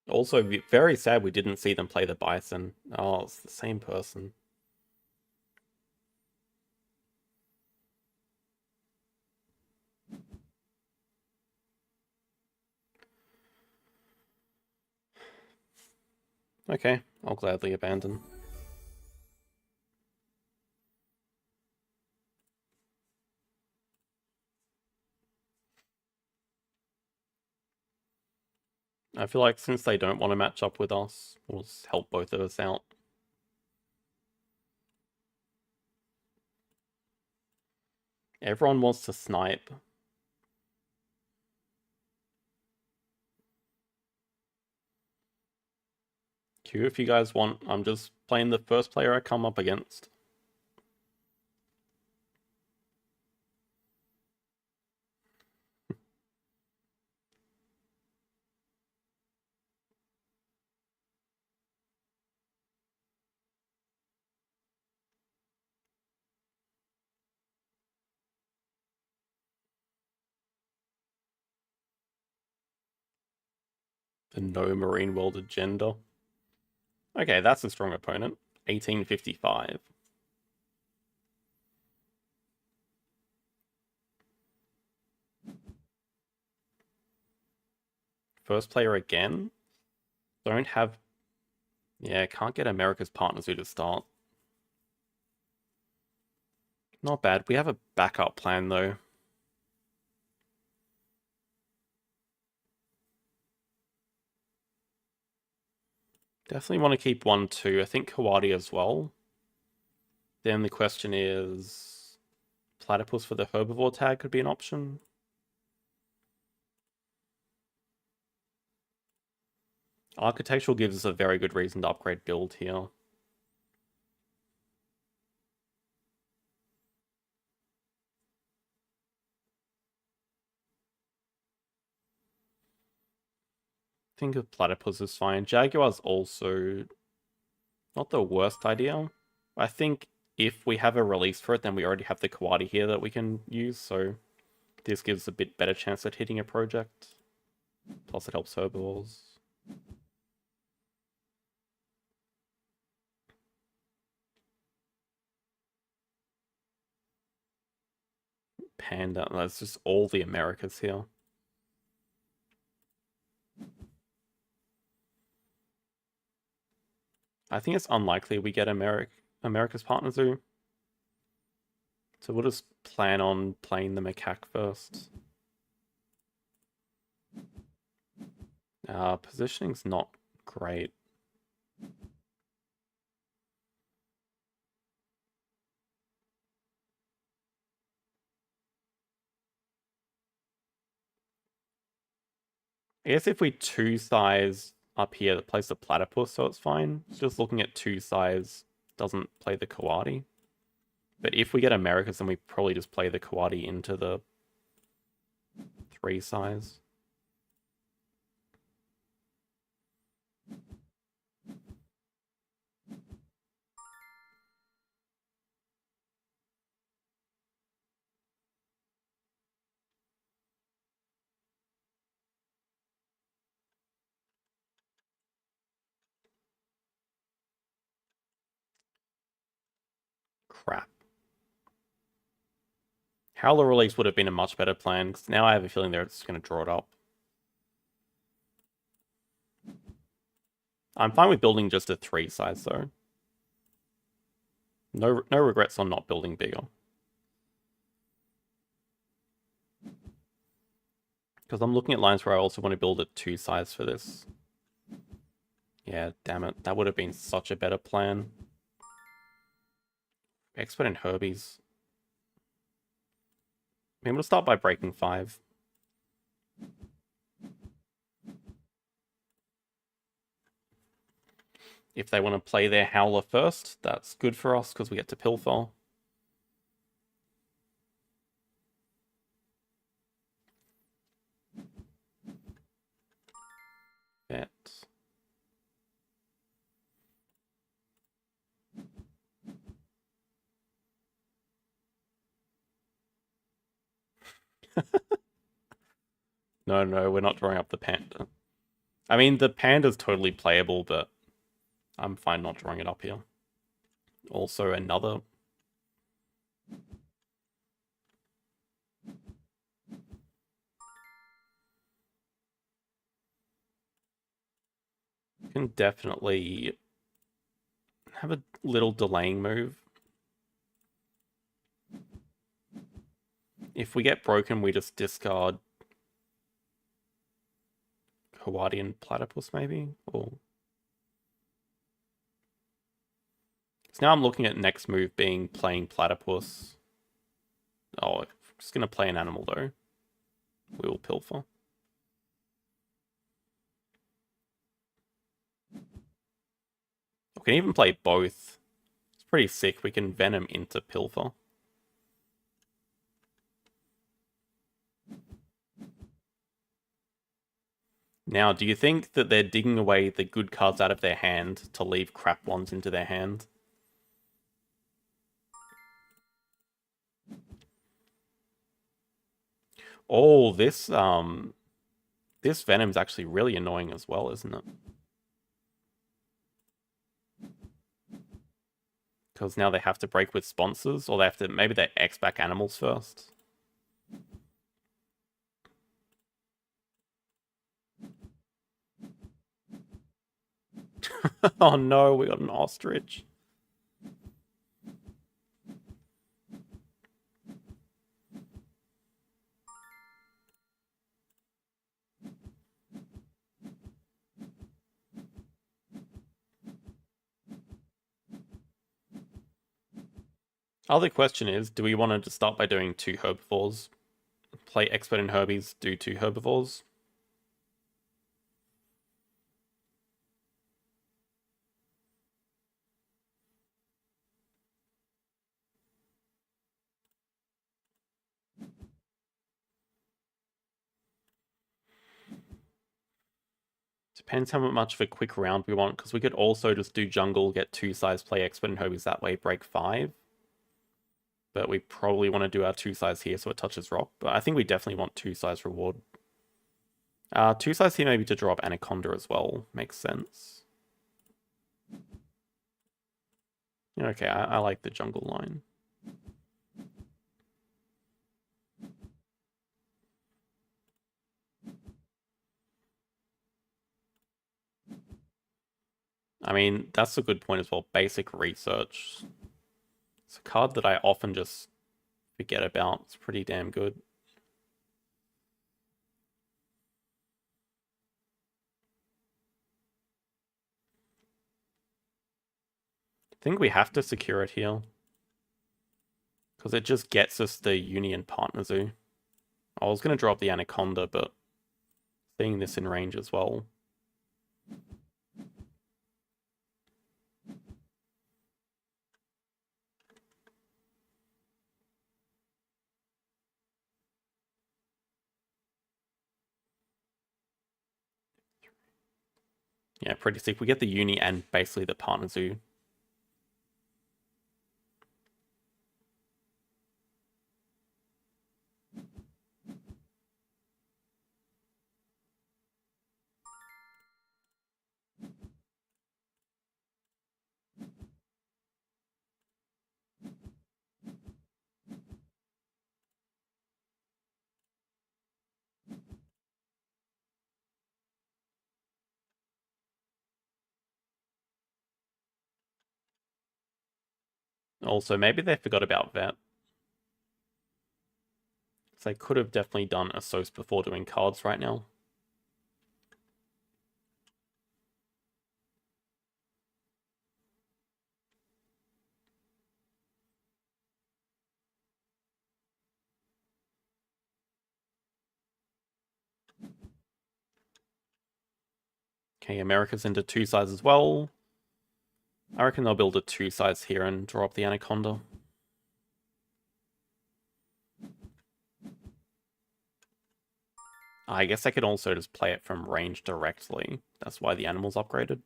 Speaker 1: Also, very sad we didn't see them play the Bison. Oh, it's the same person. Okay, I'll gladly abandon. I feel like since they don't want to match up with us, we'll just help both of us out. Everyone wants to snipe. Q if you guys want. I'm just playing the first player I come up against. The no marine world agenda. Okay, that's a strong opponent. 1855. First player again. Don't have... Yeah, can't get America's Partner Zoo to start. Not bad. We have a backup plan, though. Definitely want to keep 1-2. I think Kawadi as well. Then the question is... Platypus for the herbivore tag could be an option. Architectural gives us a very good reason to upgrade build here. Think of Platypus is fine. Jaguar's also not the worst idea. I think if we have a release for it, then we already have the Kawadi here that we can use, so this gives a bit better chance at hitting a project. Plus it helps herbivores. Panda, that's just all the Americas here. I think it's unlikely we get America's Partner Zoo. So we'll just plan on playing the macaque first. Positioning's not great. I guess if we two size up here that plays the platypus, so it's fine. Just looking at two size doesn't play the Kawadi. But if we get Americas, then we probably just play the Kawadi into the 3 size. Crap. Howler release would have been a much better plan, because now I have a feeling they're just going to draw it up. I'm fine with building just a 3 size, though. No regrets on not building bigger. Because I'm looking at lines where I also want to build a 2 size for this. Yeah, damn it. That would have been such a better plan. Expert and Herbies. I'm going to start by breaking 5. If they want to play their Howler first, that's good for us because we get to Pilfer. Bet. No, we're not drawing up the Panda. I mean, the Panda's totally playable, but I'm fine not drawing it up here. Also, another... You can definitely have a little delaying move. If we get broken, we just discard Hawaiian Platypus, maybe? Or... So now I'm looking at next move being playing Platypus. Oh, I'm just going to play an animal, though. We will Pilfer. We can even play both. It's pretty sick. We can Venom into Pilfer. Now, do you think that they're digging away the good cards out of their hand to leave crap ones into their hand? Oh, this Venom's actually really annoying as well, isn't it? Because now they have to break with sponsors, or they have to... Maybe they X back animals first. Oh no, we got an ostrich. Other question is, do we want to start by doing 2 herbivores? Play Expert and Herbies, do 2 herbivores? Depends how much of a quick round we want, because we could also just do jungle, get 2 size, play Expert and Herbies that way, break 5. But we probably want to do our 2 size here so it touches rock. But I think we definitely want 2 size reward. 2 size here maybe to drop Anaconda as well. Makes sense. Okay, I like the jungle line. I mean, that's a good point as well. Basic research. It's a card that I often just forget about. It's pretty damn good. I think we have to secure it here. Because it just gets us the Union Partner Zoo. I was going to drop the Anaconda, but seeing this in range as well. Yeah, pretty sick. We get the Uni and basically the Partner Zoo. Also, maybe they forgot about Vet. So they could have definitely done a Source before doing cards right now. Okay, America's into 2 sides as well. I reckon they'll build a 2 sides here and draw up the Anaconda. I guess I could also just play it from range directly. That's why the animal's upgraded.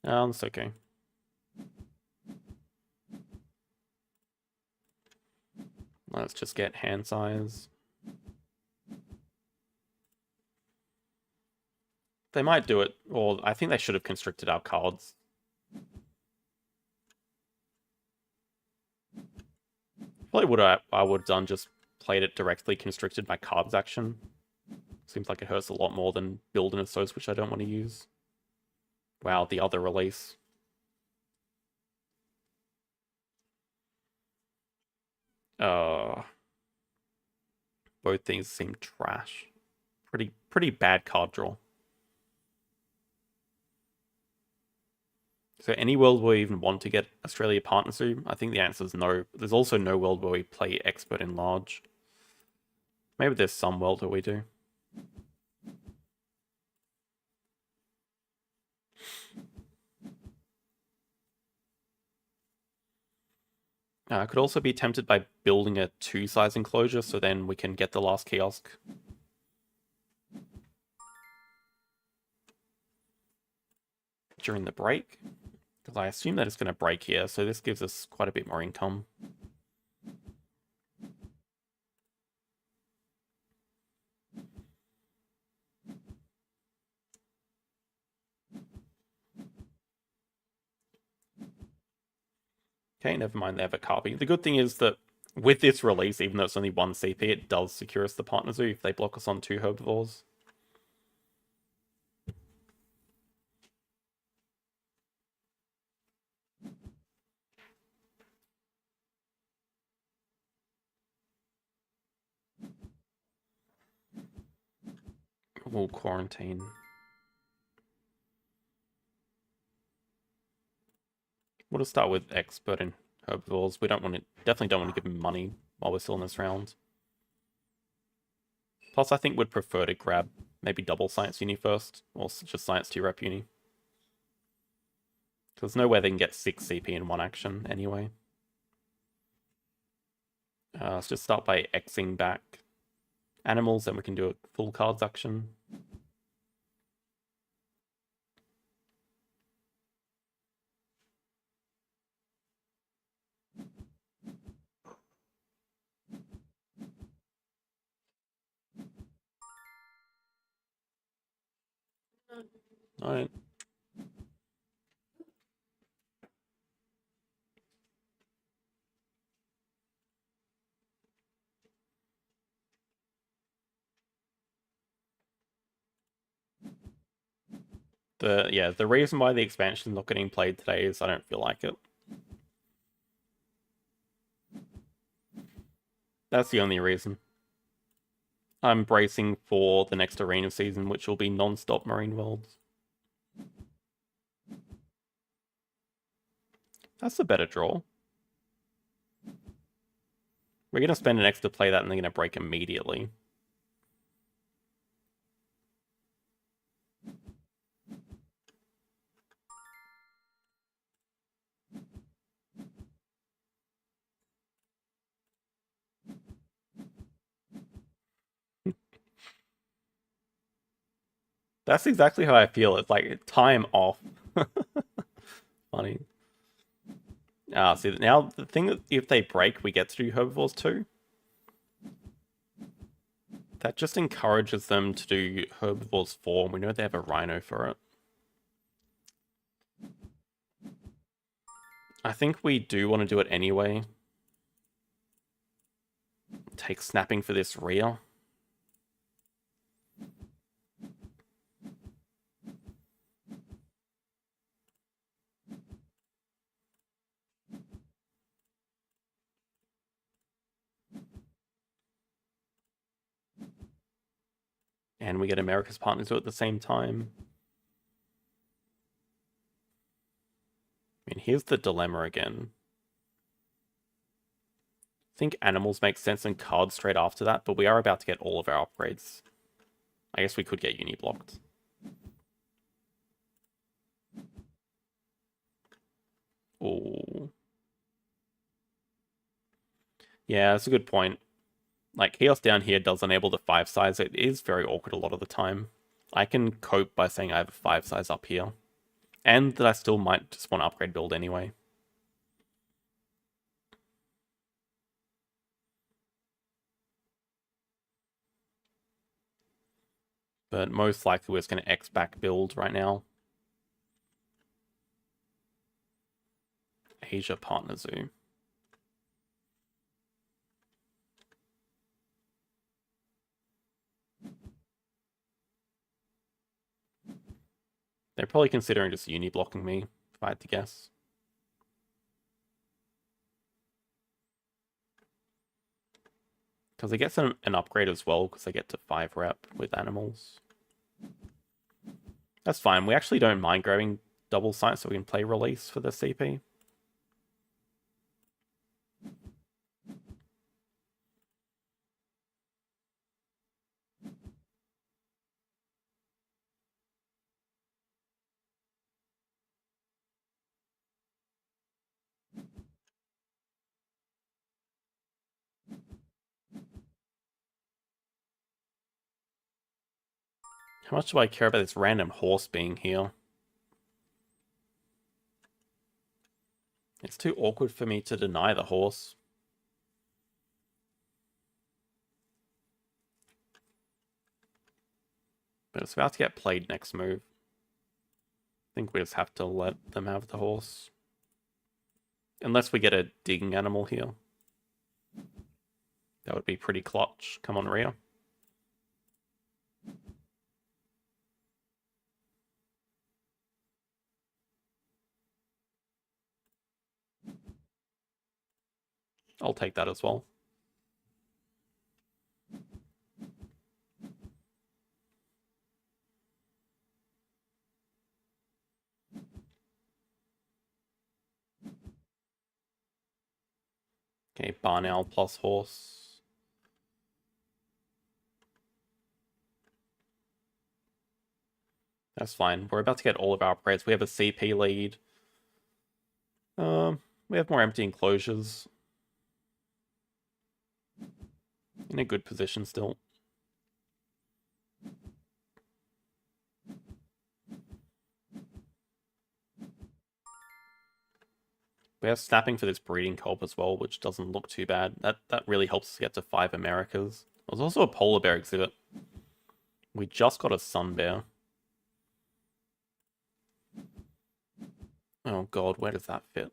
Speaker 1: That's okay. Let's just get hand size. They might do it, or I think they should have constricted our cards. Probably would I would have done just played it directly, constricted my cards action. Seems like it hurts a lot more than building a source, which I don't want to use. Wow, the other release. Both things seem trash. Pretty bad card draw. So any world where we even want to get Australia partner to, I think the answer is no. There's also no world where we play expert in large. Maybe there's some world where we do. I could also be tempted by building a 2-size enclosure, so then we can get the last kiosk. During the break. Because I assume that it's going to break here, so this gives us quite a bit more income. Okay, never mind, they have a copy. The good thing is that with this release, even though it's only 1 CP, it does secure us the partner zoo if they block us on 2 herbivores. We'll quarantine. We'll just start with expert in herbivores. We definitely don't want to give him money while we're still in this round. Plus, I think we'd prefer to grab maybe double Science Uni first, or just Science 2 Rep Uni. There's no way they can get 6 CP in 1 action anyway. Let's just start by Xing back animals, then we can do a full cards action. Alright. The reason why the expansion is not getting played today is I don't feel like it. That's the only reason. I'm bracing for the next arena season, which will be non-stop Marine Worlds. That's a better draw. We're going to spend an X to play that and they're going to break immediately. That's exactly how I feel. It's like time off. Funny. See, now the thing that if they break, we get to do herbivores too. That just encourages them to do herbivores 4, and we know they have a rhino for it. I think we do want to do it anyway. Take snapping for this rear. And we get America's Partner Zoo at the same time. I mean, here's the dilemma again. I think animals make sense and cards straight after that, but we are about to get all of our upgrades. I guess we could get uni blocked. Oh. Yeah, that's a good point. Like, Chaos down here does enable the 5 size. It is very awkward a lot of the time. I can cope by saying I have a 5 size up here. And that I still might just want to upgrade build anyway. But most likely we're just going to X back build right now. Asia Partner Zoo. They're probably considering just uni blocking me, if I had to guess. Because they get an upgrade as well, because they get to 5 rep with animals. That's fine. We actually don't mind grabbing double sight so we can play release for the CP. How much do I care about this random horse being here? It's too awkward for me to deny the horse. But it's about to get played next move. I think we just have to let them have the horse. Unless we get a digging animal here. That would be pretty clutch. Come on, Rhea. I'll take that as well. Okay, barn owl plus horse. That's fine. We're about to get all of our upgrades. We have a CP lead. We have more empty enclosures. In a good position still. We have snapping for this breeding cob as well, which doesn't look too bad. That really helps us get to 5 Americas. There's also a polar bear exhibit. We just got a sun bear. Oh god, where does that fit?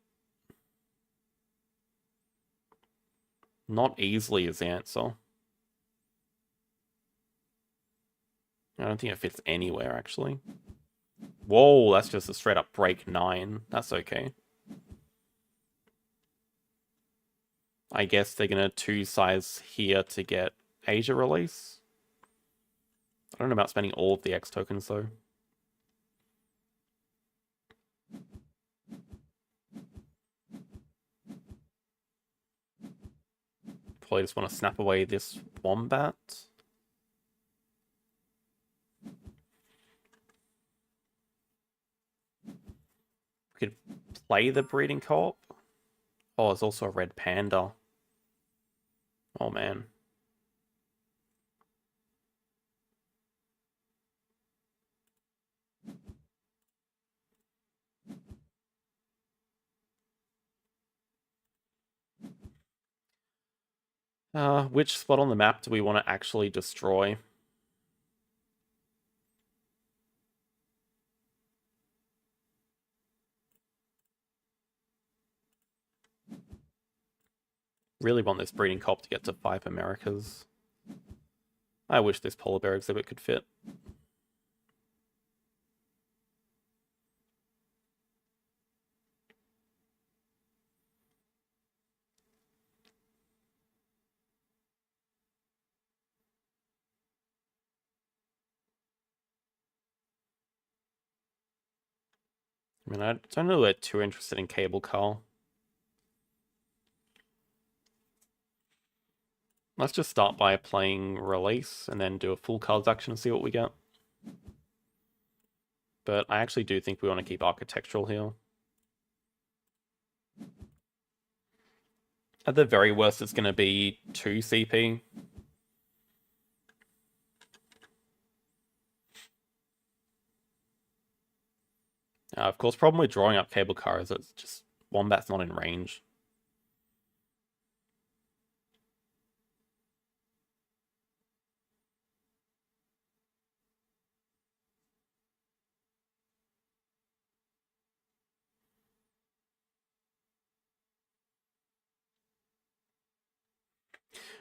Speaker 1: Not easily is the answer. I don't think it fits anywhere, actually. Whoa, that's just a straight up break 9. That's okay. I guess they're going to 2 size here to get Asia release. I don't know about spending all of the X tokens, though. Probably just want to snap away this wombat. We could play the breeding co-op. Oh, there's also a red panda. Oh, man. Which spot on the map do we want to actually destroy? Really want this breeding cop to get to 5 Americas. I wish this polar bear exhibit could fit. I mean, I don't know we're too interested in cable car. Let's just start by playing release and then do a full cards action and see what we get. But I actually do think we want to keep architectural here. At the very worst, it's going to be 2 CP. Of course, problem with drawing up cable car is it's just Wombat's not in range.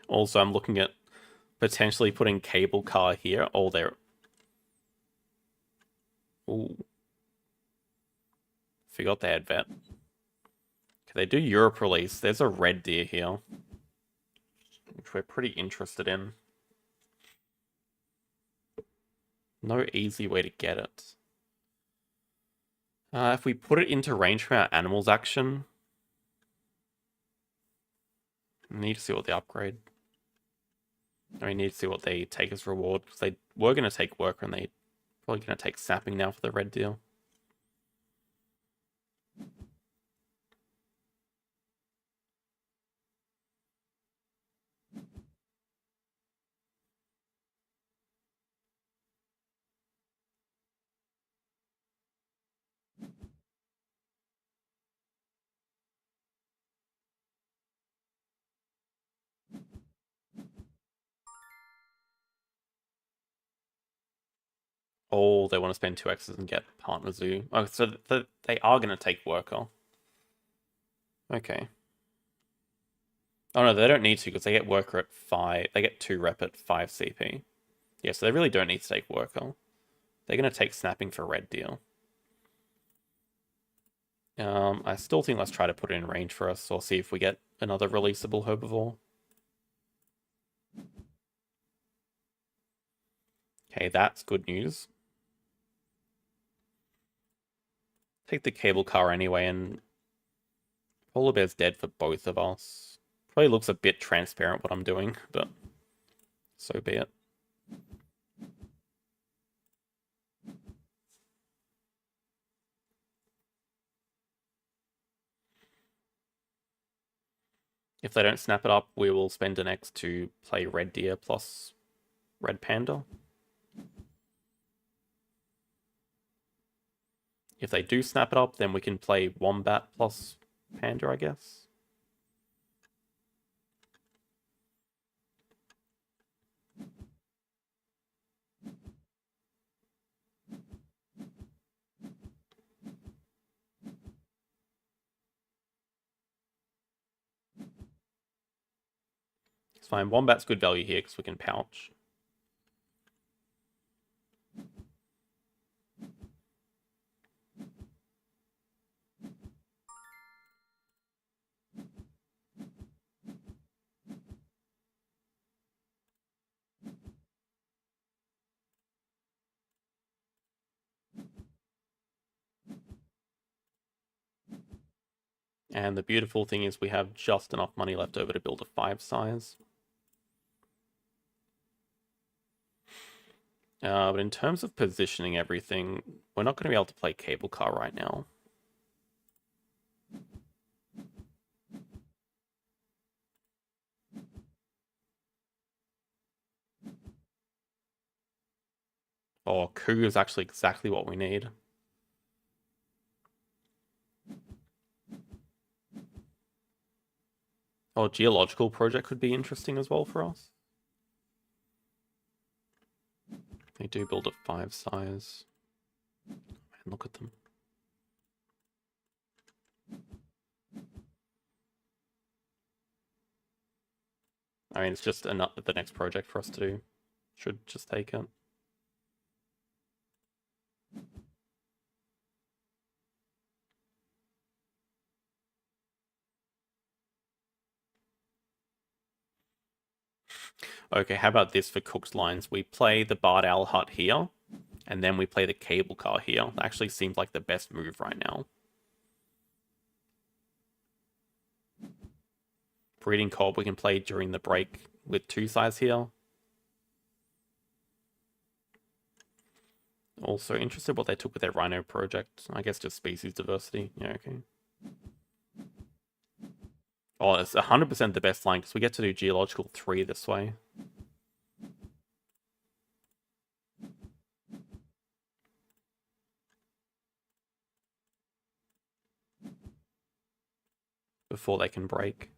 Speaker 1: Also, I'm looking at potentially putting cable car here. Oh, there. Ooh. Forgot they had vet. Okay, they do Europe release. There's a red deer here, which we're pretty interested in. No easy way to get it. If we put it into range from our animals action, we need to see what they upgrade. I need to see what they take as reward, because they were going to take worker and they probably going to take sapping now for the red deal. Oh, they want to spend 2 X's and get partner zoo. Oh, so they are going to take worker. Okay. Oh no, they don't need to because they get worker at 5. They get 2 rep at 5 CP. Yeah, so they really don't need to take worker. They're going to take snapping for red deal. I still think let's try to put it in range for us, or see if we get another releasable herbivore. Okay, that's good news. Take the cable car anyway, and polar bear's dead for both of us. Probably looks a bit transparent what I'm doing, but so be it. If they don't snap it up, we will spend an X to play red deer plus red panda. If they do snap it up, then we can play wombat plus panda, I guess. It's fine. Wombat's good value here because we can pouch. And the beautiful thing is we have just enough money left over to build a 5 size. But in terms of positioning everything, we're not going to be able to play cable car right now. Oh, coup is actually exactly what we need. Oh, geological project could be interesting as well for us. They do build a 5 size. Man, look at them. I mean, it's just the next project for us to do. Should just take it. Okay, how about this for cooked lines? We play the Bard Owl Hut here, And then we play the cable car here. That actually seems like the best move right now. Breeding Cob we can play during the break with 2 sides here. Also interested what they took with their Rhino project. I guess just species diversity. Yeah, okay. Oh, it's 100% the best line because we get to do Geological 3 this way. Before they can break.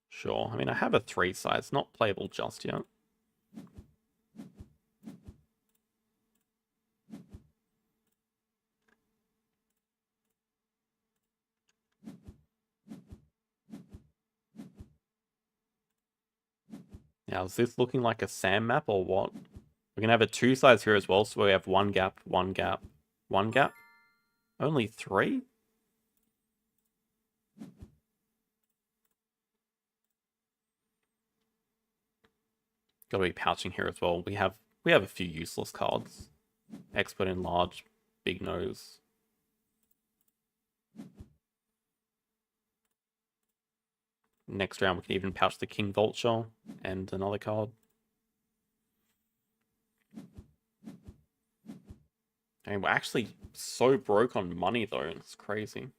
Speaker 1: Sure. I mean, I have a 3 side. It's not playable just yet. Now, is this looking like a SAM map or what? We're going to have a 2 sides here as well, so we have 1 gap, 1 gap, 1 gap. Only 3? Got to be pouching here as well. We have a few useless cards. Expert Enlarge, Big Nose. Next round we can even pouch the King Vulture and another card. And we're actually so broke on money though, it's crazy.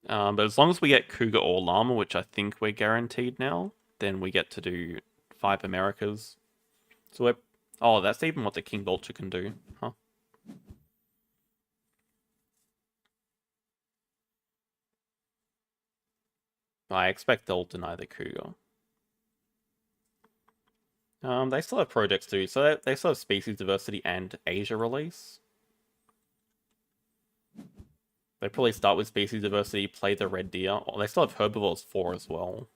Speaker 1: But as long as we get Cougar or Llama, which I think we're guaranteed now, then we get to do 5 Americas. So we're... Oh, that's even what the King Vulture can do, huh? I expect they'll deny the Cougar. They still have projects too, so they still have species diversity and Asia release. They probably start with species diversity, play the red deer. Oh, they still have herbivores 4 as well.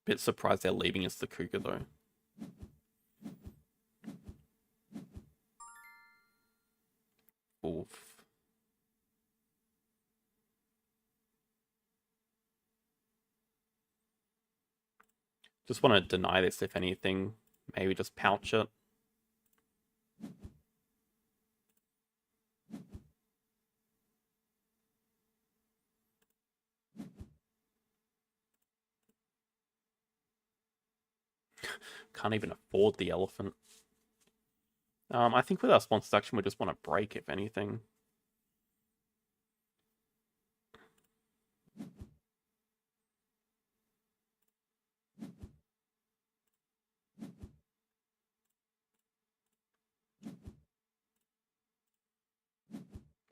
Speaker 1: Bit surprised they're leaving us the Cougar though. Oof. Just want to deny this if anything. Maybe just pouch it. Can't even afford the elephant. I think with our sponsored action, we just want to break, if anything.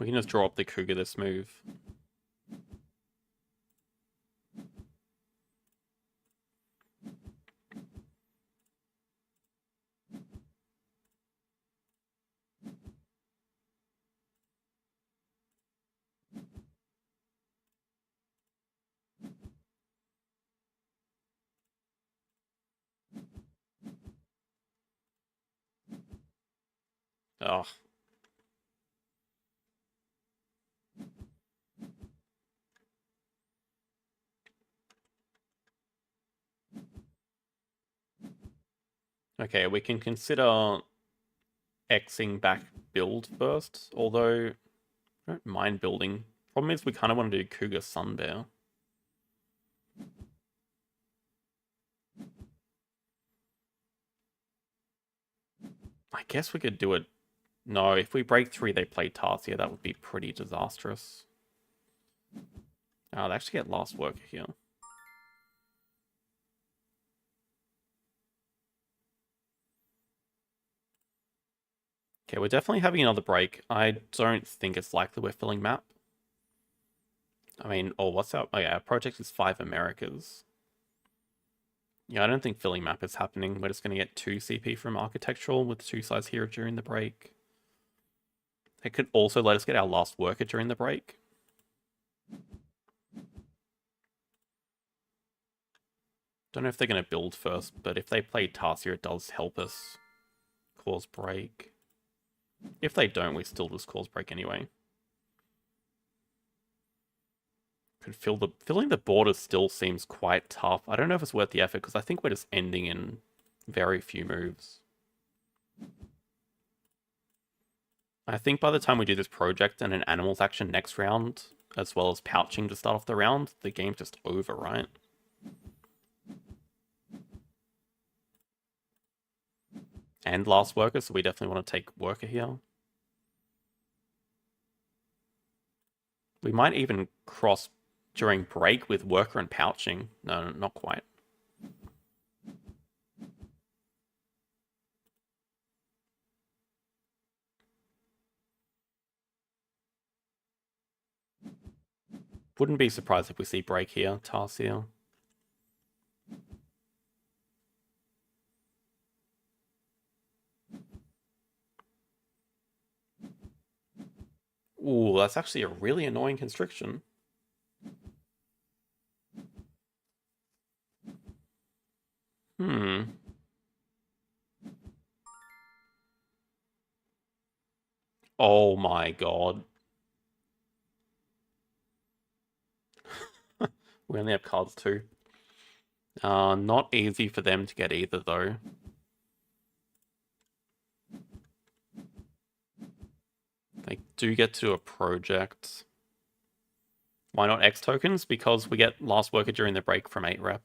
Speaker 1: We can just draw up the Cougar this move. Oh. Okay, we can consider Xing back build first, although I don't mind building. Problem is we kind of want to do Cougar Sun Bear. I guess we could do it. No, if we break 3, they play Tarsier. That would be pretty disastrous. Oh, they actually get Last Worker here. Okay, we're definitely having another break. I don't think it's likely we're filling map. I mean, oh, what's our... Oh yeah, our project is 5 Americas. Yeah, I don't think filling map is happening. We're just going to get 2 CP from Architectural with 2 sides here during the break. It could also let us get our Last Worker during the break. Don't know if they're going to build first, but if they play Tarsier, it does help us cause break. If they don't, we still just cause break anyway. Could filling the borders still seems quite tough. I don't know if it's worth the effort because I think we're just ending in very few moves. I think by the time we do this project and an animals action next round, as well as pouching to start off the round, the game's just over, right? And last worker, so we definitely want to take worker here. We might even cross during break with worker and pouching. No, not quite. Wouldn't be surprised if we see break here, Tarsier. Ooh, that's actually a really annoying constriction. Oh my god. We only have cards too. Not easy for them to get either, though. They do get to a project. Why not X tokens? Because we get last worker during the break from 8 rep.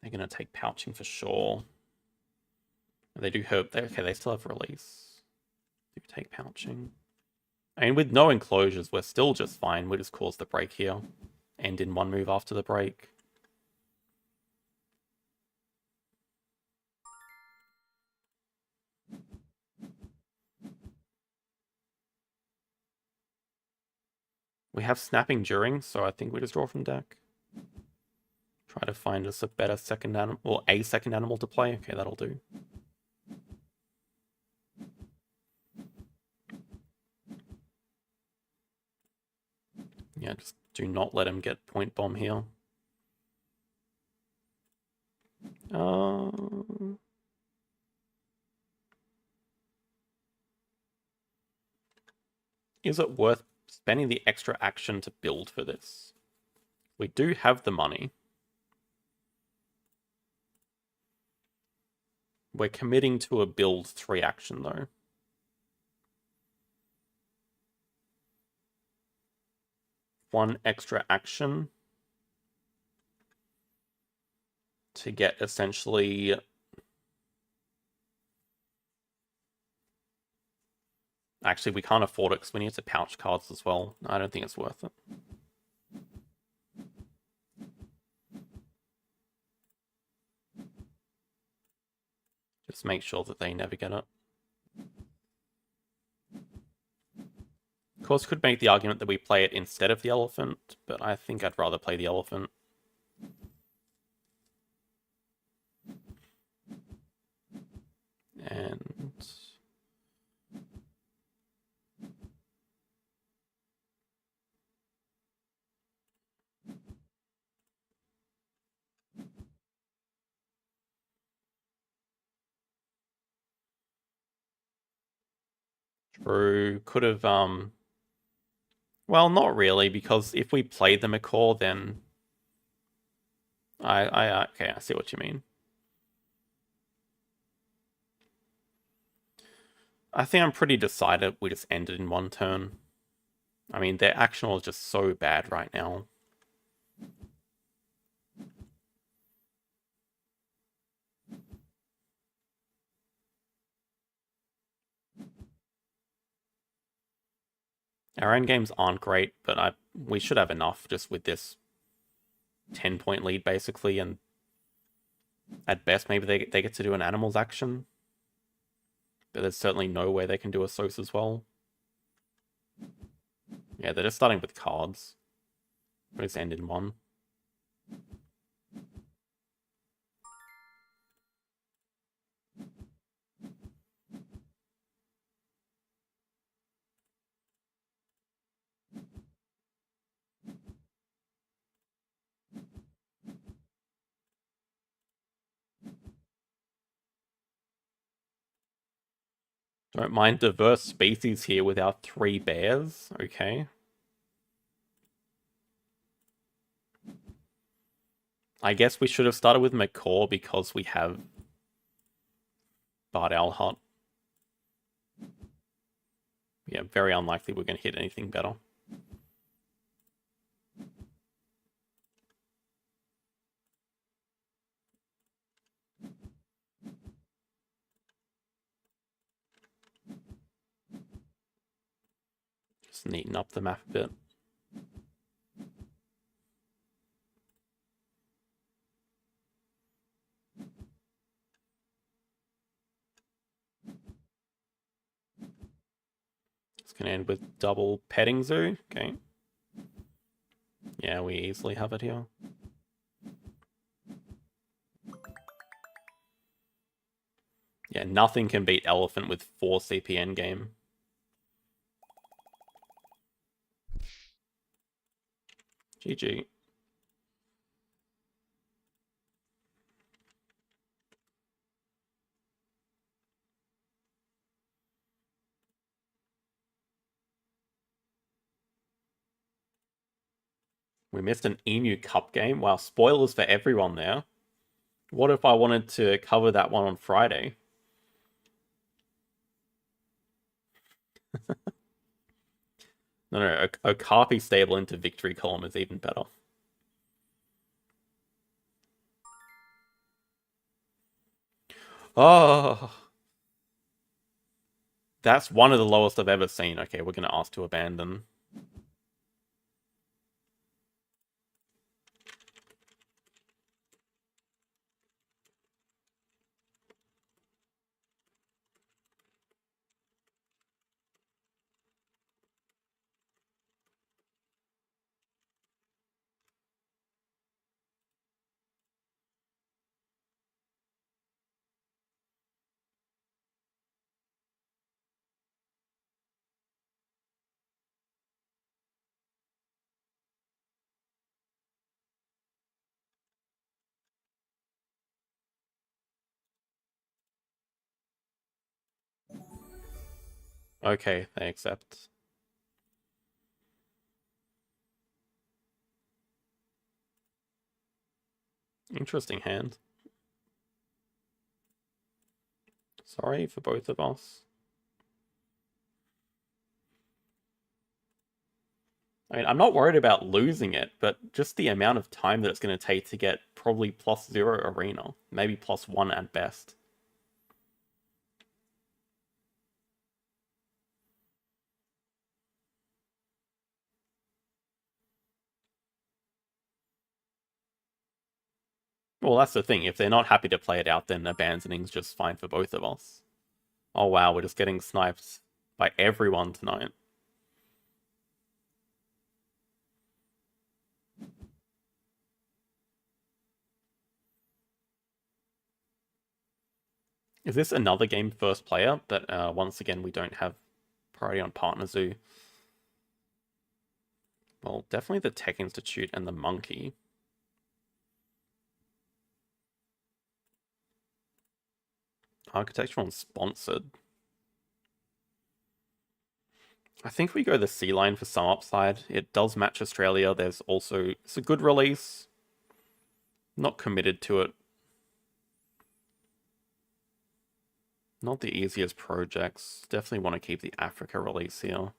Speaker 1: They're going to take pouching for sure. They do hope. Okay, they still have release. Do take pouching. I mean, with no enclosures, we're still just fine. We just cause the break here. End in one move after the break. We have snapping during, so I think we just draw from deck. Try to find us a better second animal, or a second animal to play. Okay, that'll do. Yeah, just do not let him get point bomb here. Is it worth spending the extra action to build for this? We do have the money. We're committing to a build 3 action, though. One extra action to get essentially... Actually, we can't afford it because we need to pouch cards as well. I don't think it's worth it. Just make sure that they never get it. Of course, could make the argument that we play it instead of the elephant, but I think I'd rather play the elephant. And... True. Could have, well, not really, because if we played the Macaw, then... Okay, I see what you mean. I think I'm pretty decided we just ended in one turn. I mean, their action was just so bad right now. Our end games aren't great, but we should have enough just with this 10-point lead, basically, and at best, maybe they get to do an animals action. But there's certainly no way they can do a Sos as well. Yeah, they're just starting with cards. We just end in one. Don't mind diverse species here with our 3 bears. Okay. I guess we should have started with Macaw because we have Bard Owl Hut. Yeah, very unlikely we're going to hit anything better. Just neaten up the map a bit. It's going to end with double petting zoo. Okay. Yeah, we easily have it here. Yeah, nothing can beat Elephant with 4 CPN game. GG. We missed an Emu Cup game. Wow, spoilers for everyone there. What if I wanted to cover that one on Friday? No, Okapi stable into victory column is even better. Oh, that's one of the lowest I've ever seen. Okay, we're going to ask to abandon. Okay, they accept. Interesting hand. Sorry for both of us. I mean, I'm not worried about losing it, but just the amount of time that it's going to take to get probably +0 arena. Maybe +1 at best. Well, that's the thing. If they're not happy to play it out, then abandoning's just fine for both of us. Oh wow, we're just getting sniped by everyone tonight. Is this another game first player? But once again, we don't have priority on Partner Zoo. Well, definitely the Tech Institute and the Monkey. Architectural and Sponsored. I think we go the Sea Line for some upside. It does match Australia. It's a good release. Not committed to it. Not the easiest projects. Definitely want to keep the Africa release here.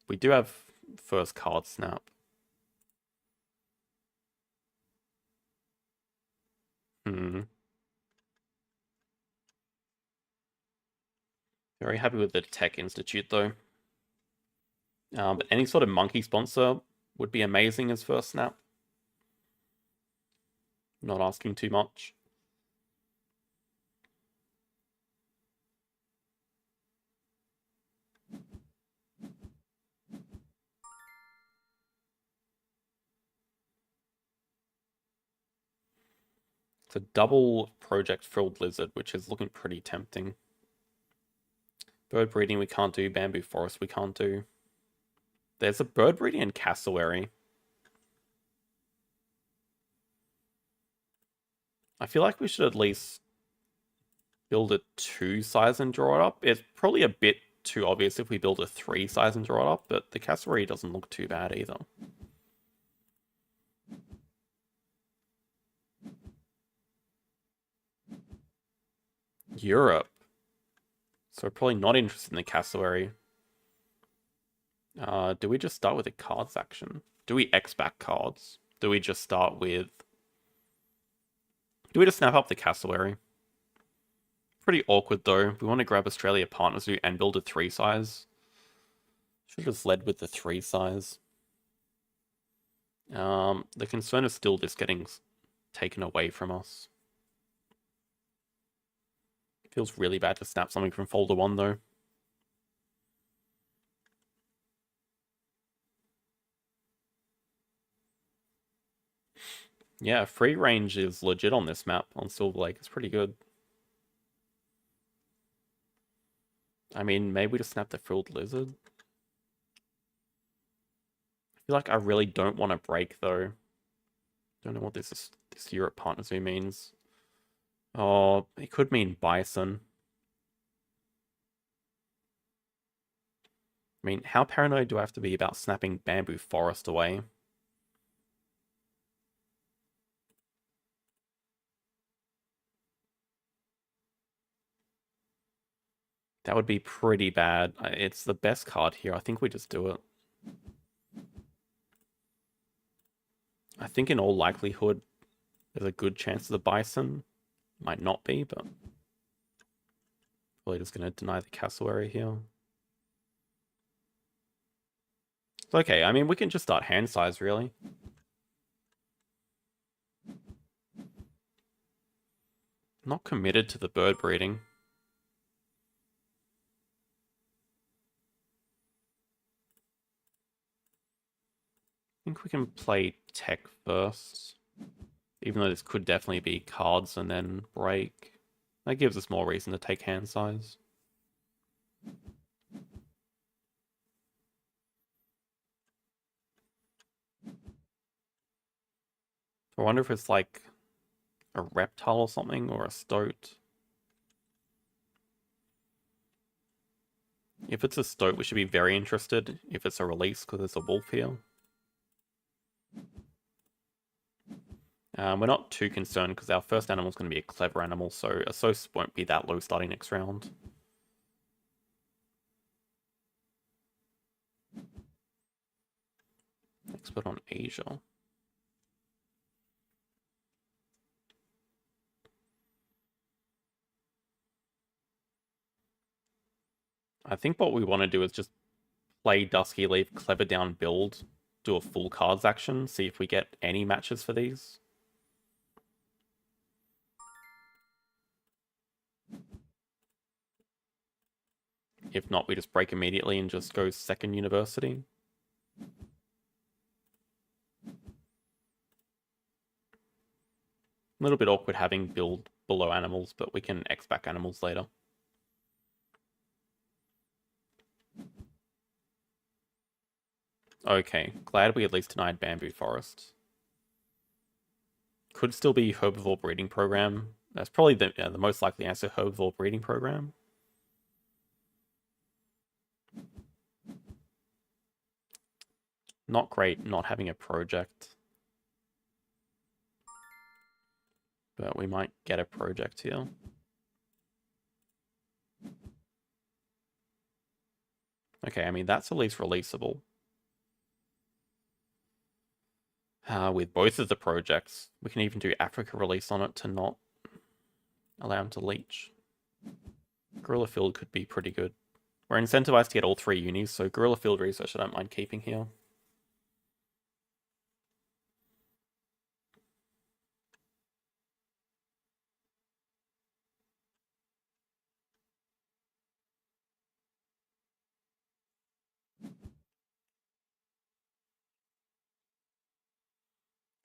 Speaker 1: We do have first card snap. Very happy with the Tech Institute though. But any sort of monkey sponsor would be amazing as first snap. Not asking too much. It's a double project frilled lizard, which is looking pretty tempting. Bird breeding we can't do, bamboo forest we can't do. There's a bird breeding in cassowary. I feel like we should at least build a 2 size and draw it up. It's probably a bit too obvious if we build a 3 size and draw it up, but the cassowary doesn't look too bad either. Europe. So we're probably not interested in the cassowary. Do we just start with a cards action? Do we X back cards? Do we just start with... Do we just snap up the cassowary? Pretty awkward though. We want to grab Australia Partner Zoo and build a 3 size. Should have just led with the 3 size. The concern is still this getting taken away from us. Feels really bad to snap something from folder 1 though. Yeah, free range is legit on this map on Silver Lake. It's pretty good. I mean, maybe we just snap the frilled lizard. I feel like I really don't want to break though. Don't know what this Europe Partner Zoo means. Oh, it could mean bison. I mean, how paranoid do I have to be about snapping bamboo forest away? That would be pretty bad. It's the best card here. I think we just do it. I think in all likelihood, there's a good chance of the bison. Might not be, but... Probably just going to deny the cassowary here. It's okay. I mean, we can just start hand size, really. Not committed to the bird breeding. I think we can play tech first. Even though this could definitely be cards and then break. That gives us more reason to take hand size. I wonder if it's like a reptile or something, or a stoat. If it's a stoat, we should be very interested. If it's a release, because there's a wolf here. We're not too concerned because our first animal is going to be a clever animal, so Assos won't be that low starting next round. Expert on Asia. I think what we want to do is just play Dusky Leaf, clever down build, do a full cards action, see if we get any matches for these. If not, we just break immediately and just go second university. A little bit awkward having build below animals, but we can X back animals later. Okay, glad we at least denied bamboo forest. Could still be herbivore breeding program. That's probably the most likely answer, herbivore breeding program. Not great not having a project. But we might get a project here. Okay, I mean, that's at least releasable. With both of the projects, we can even do Africa release on it to not allow him to leech. Gorilla Field could be pretty good. We're incentivized to get all 3 unis, so Gorilla Field Research I don't mind keeping here.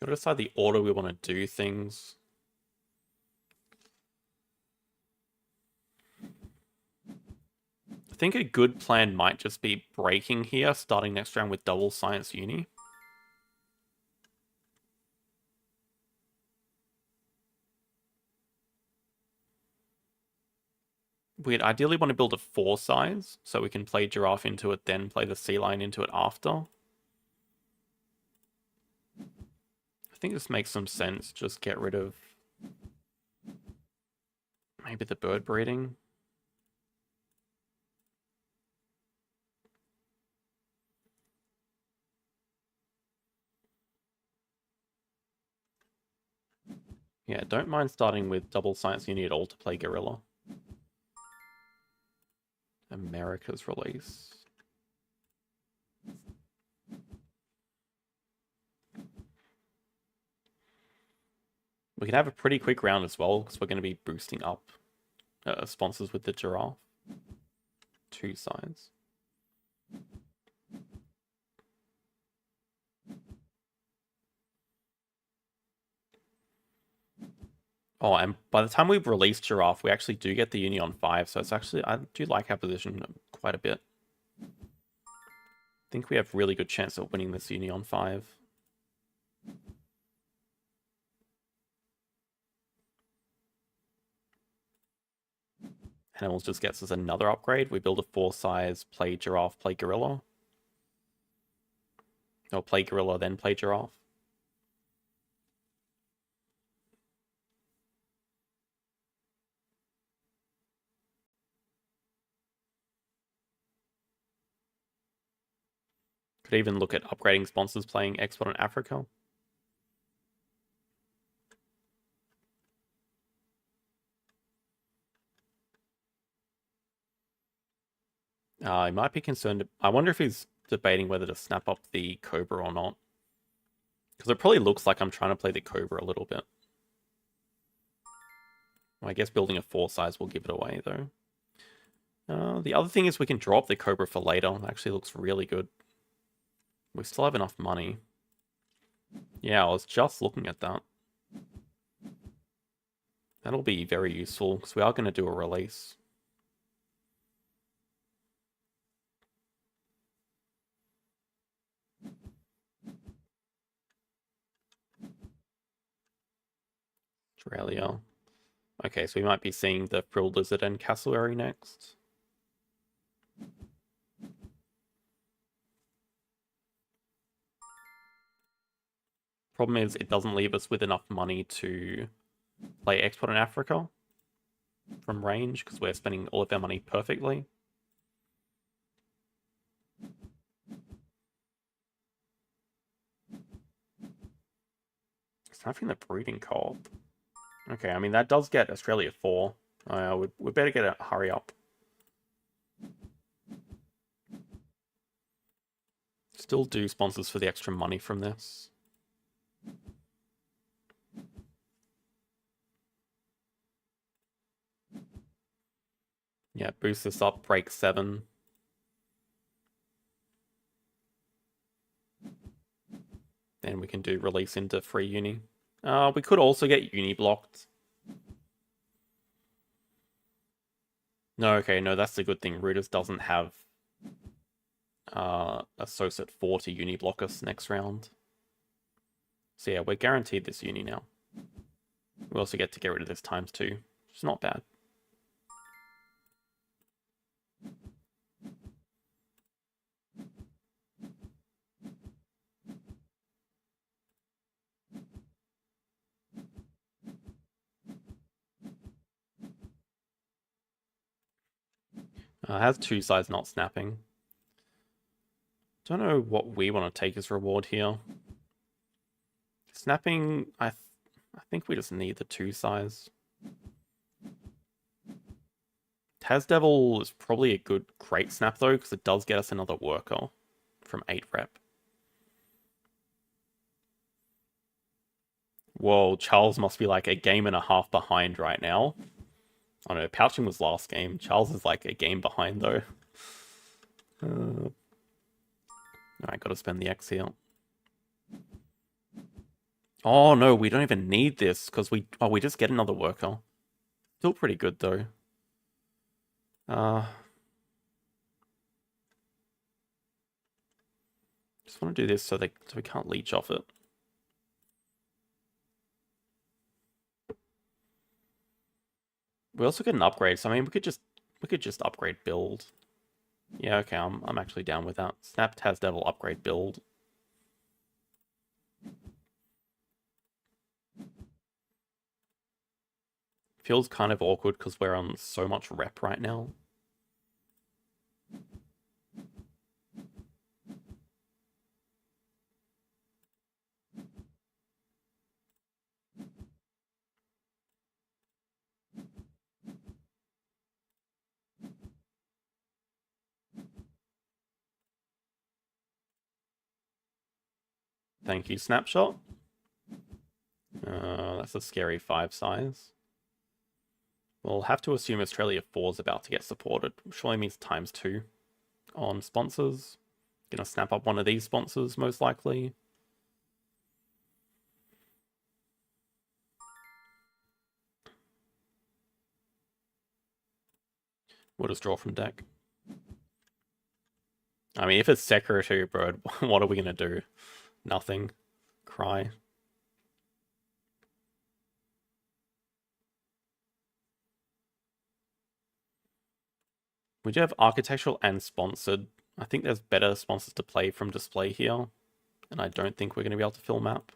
Speaker 1: Gotta decide the order we want to do things. I think a good plan might just be breaking here, starting next round with double science uni. We'd ideally want to build a 4 size, so we can play giraffe into it, then play the sea lion into it after. I think this makes some sense. Just get rid of maybe the bird breeding. Yeah, don't mind starting with double science unit all to play gorilla. America's release. We can have a pretty quick round as well, because we're going to be boosting up sponsors with the giraffe. 2 sides. Oh, and by the time we've released giraffe, we actually do get the uni on 5, so it's actually, I do like our position quite a bit. I think we have really good chance of winning this uni on 5. Animals just gets us another upgrade. We build a 4 size, play giraffe, play gorilla. Or play gorilla, then play giraffe. Could even look at upgrading sponsors playing export on Africa. He might be concerned. I wonder if he's debating whether to snap up the Cobra or not. Because it probably looks like I'm trying to play the Cobra a little bit. Well, I guess building a 4 size will give it away, though. The other thing is we can drop the Cobra for later. It actually looks really good. We still have enough money. Yeah, I was just looking at that. That'll be very useful, because we are going to do a release. Australia. Okay, so we might be seeing the Frilled Lizard and Cassowary next. Problem is, it doesn't leave us with enough money to play export in Africa from range, because we're spending all of our money perfectly. Snapping the breeding co-op. Okay, I mean, that does get Australia 4. We better get a hurry up. Still do sponsors for the extra money from this. Yeah, boost this up, break 7. Then we can do release into free uni. We could also get uni blocked. No, okay, no, that's the good thing. Rooters doesn't have Associate 4 to uni block us next round. So yeah, we're guaranteed this uni now. We also get to get rid of this times 2, which is not bad. Has 2 sides not snapping. Don't know what we want to take as reward here. Snapping, I think we just need the 2 size. Tasdevil is probably a good crate snap though, because it does get us another worker from 8 rep. Whoa, Charles must be like a game and a half behind right now. I don't know, Pouching was last game. Charles is like a game behind though. Alright, gotta spend the X here. Oh no, we don't even need this, because we just get another worker. Still pretty good though. Just want to do this so we can't leech off it. We also get an upgrade, so I mean we could just We could just upgrade build. Yeah, okay, I'm actually down with that. Snap Taz Devil upgrade build. Feels kind of awkward because we're on so much rep right now. Thank you, Snapshot. That's a scary 5 size. We'll have to assume Australia 4 is about to get supported, which surely means ×2 on sponsors. Gonna snap up one of these sponsors, most likely. We'll just draw from deck. I mean, if it's Secretary Bird, what are we gonna do? Nothing. Cry. We do have architectural and sponsored. I think there's better sponsors to play from display here, and I don't think we're going to be able to fill map.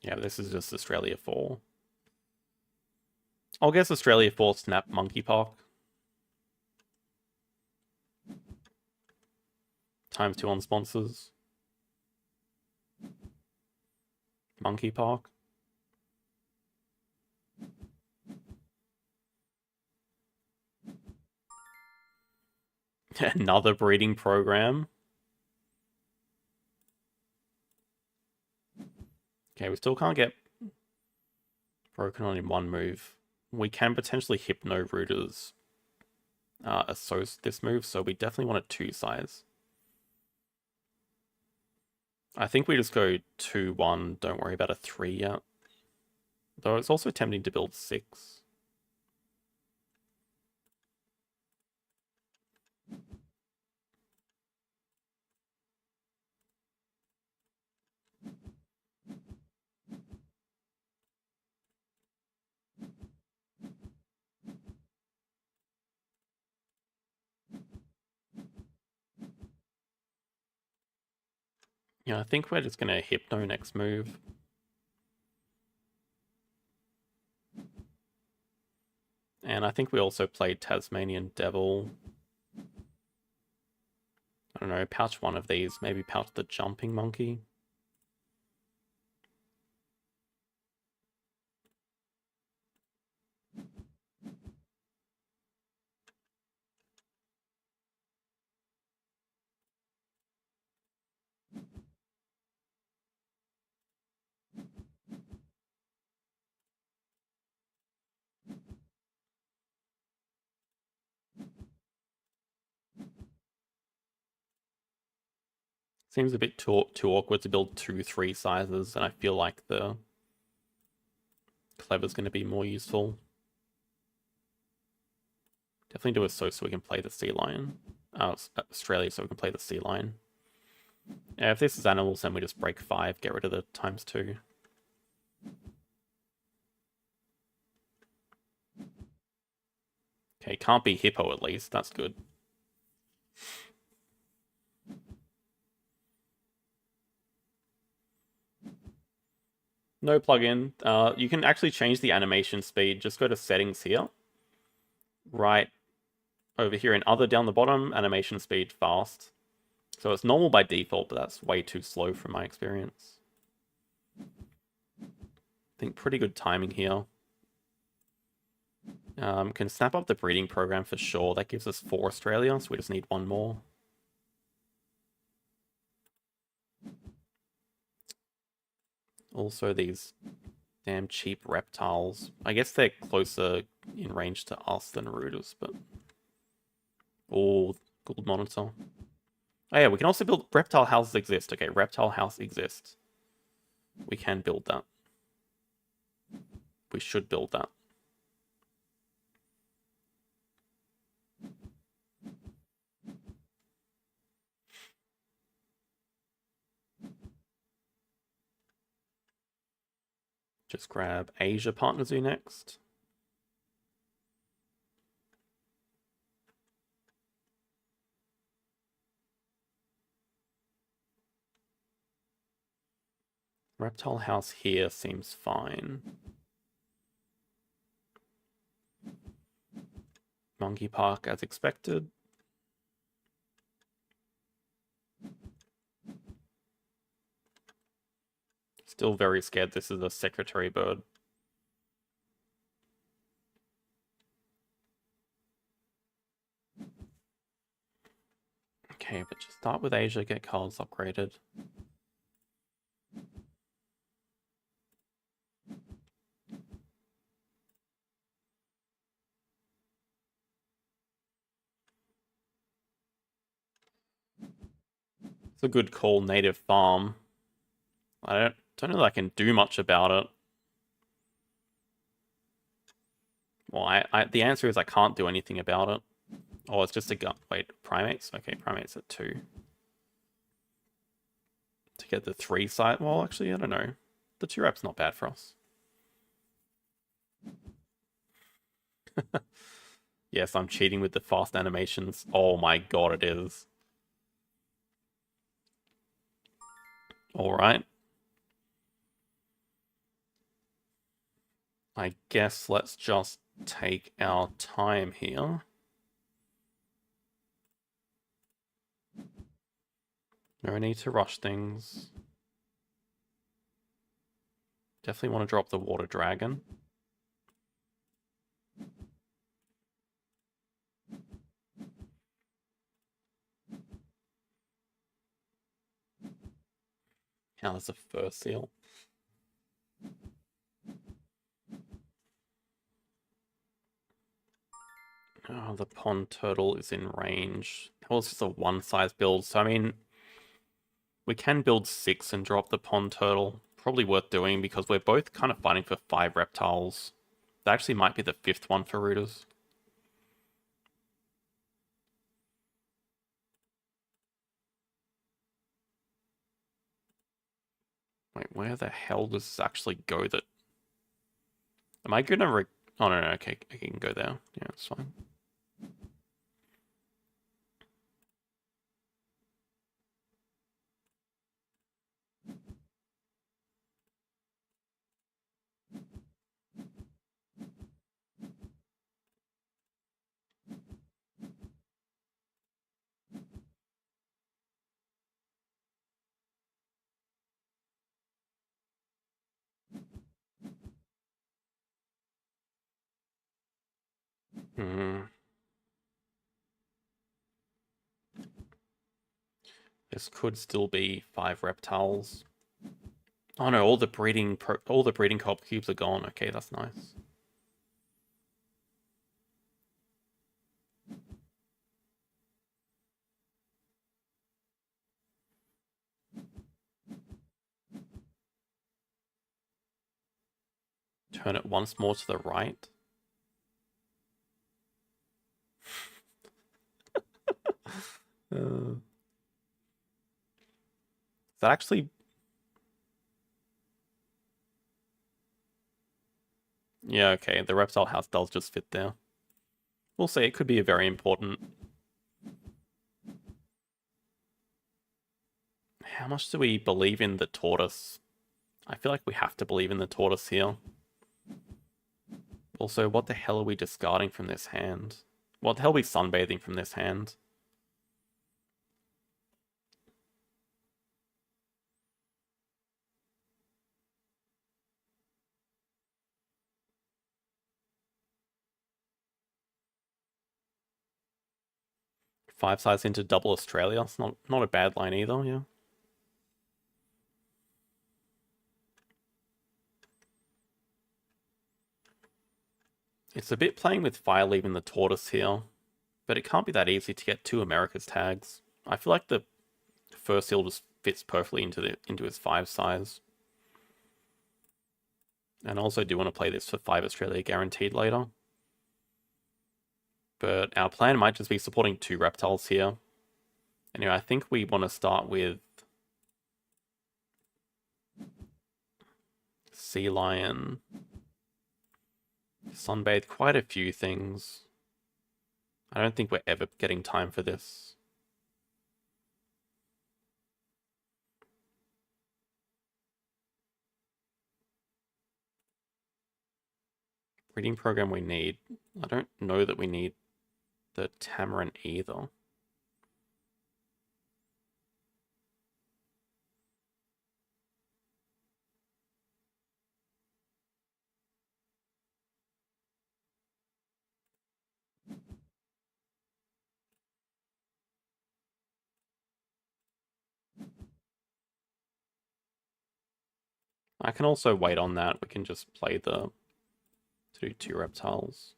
Speaker 1: Yeah, this is just Australia 4. I'll guess Australia 4 snap Monkey Park. ×2 on sponsors. Monkey Park. Another breeding program. Okay, we still can't get broken on in one move. We can potentially Hypno Rooters this move, so we definitely want a 2 size. I think we just go 2-1, don't worry about a 3 yet. Though it's also tempting to build 6. Yeah, I think we're just going to Hypno next move. And I think we also played Tasmanian Devil. I don't know, pouch one of these. Maybe pouch the Jumping Monkey. Seems a bit too awkward to build 2-3 sizes, and I feel like the Clever's going to be more useful. Definitely do a so we can play the Sea Lion. Australia so we can play the Sea Lion. Yeah, if this is animals, then we just break 5, get rid of the ×2. Okay, can't be Hippo at least, that's good. No plugin. You can actually change the animation speed. Just go to settings here. Right over here in other down the bottom, animation speed fast. So it's normal by default, but that's way too slow from my experience. I think pretty good timing here. Can snap up the breeding program for sure. That gives us 4 Australia, so we just need 1 more. Also, these damn cheap reptiles. I guess they're closer in range to us than Rooters, but... Oh, Gold Monitor. Oh yeah, we can also build... Reptile houses exist. Okay, reptile house exists. We can build that. We should build that. Just grab Asia Partner Zoo next. Reptile House here seems fine. Monkey Park as expected. Still very scared this is a secretary bird. Okay, but just start with Asia, get cards upgraded. It's a good call, native farm. I don't know that I can do much about it. Well, the answer is I can't do anything about it. Oh, it's just a gun. Wait, primates? Okay, primates at 2. To get the 3 side. Well, actually, I don't know. The 2 rep's not bad for us. Yes, I'm cheating with the fast animations. Oh my god, it is. Alright. I guess let's just take our time here. No need to rush things. Definitely want to drop the water dragon. Now there's a fur seal. Oh, the pond turtle is in range. Well, it's just a one-size build, so I mean, we can build 6 and drop the pond turtle. Probably worth doing because we're both kind of fighting for 5 reptiles. That actually might be the 5th one for rooters. Wait, where the hell does this actually go that... Am I gonna oh, no, okay, I can go there. Yeah, it's fine. This could still be 5 reptiles. Oh no, all the breeding cob cubes are gone. Okay, that's nice. Turn it once more to the right. Is that actually... Yeah, okay, the reptile house does just fit there. We'll see, it could be a very important... How much do we believe in the tortoise? I feel like we have to believe in the tortoise here. Also, what the hell are we discarding from this hand? What the hell are we sunbathing from this hand? Five sides into double Australia. It's not a bad line either, yeah. It's a bit playing with fire leaving the tortoise here, but it can't be that easy to get 2 America's tags. I feel like the fur seal just fits perfectly into his 5 size. And I also do want to play this for 5 Australia guaranteed later. But our plan might just be supporting 2 reptiles here. Anyway, I think we want to start with Sea lion. Sunbathe, quite a few things. I don't think we're ever getting time for this. Breeding program we need. I don't know that we need the Tamarin either. I can also wait on that. We can just play to do 2 reptiles.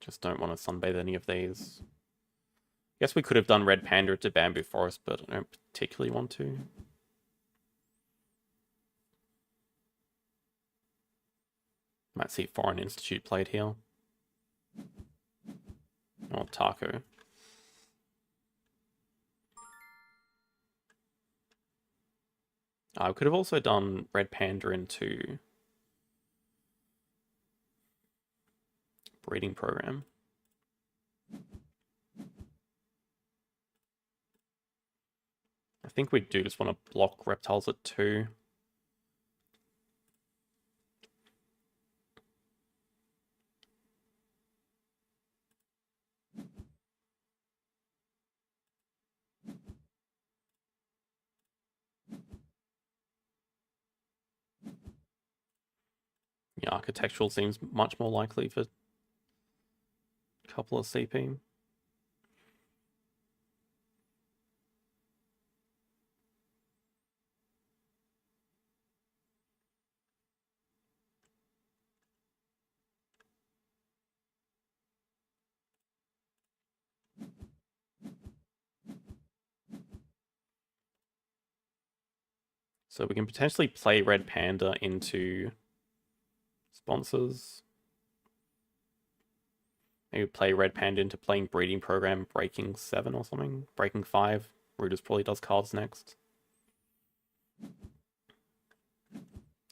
Speaker 1: Just don't want to sunbathe any of these. Guess we could have done Red Panda to Bamboo Forest, but I don't particularly want to. Might see Foreign Institute played here. Or Taco. I could have also done Red Panda into breeding program. I think we do just want to block reptiles at 2. Yeah, architectural seems much more likely for a couple of CP. So we can potentially play Red Panda into sponsors. Maybe play Red Panda into playing breeding program, breaking 7 or something. Breaking 5. Ruders probably does cards next.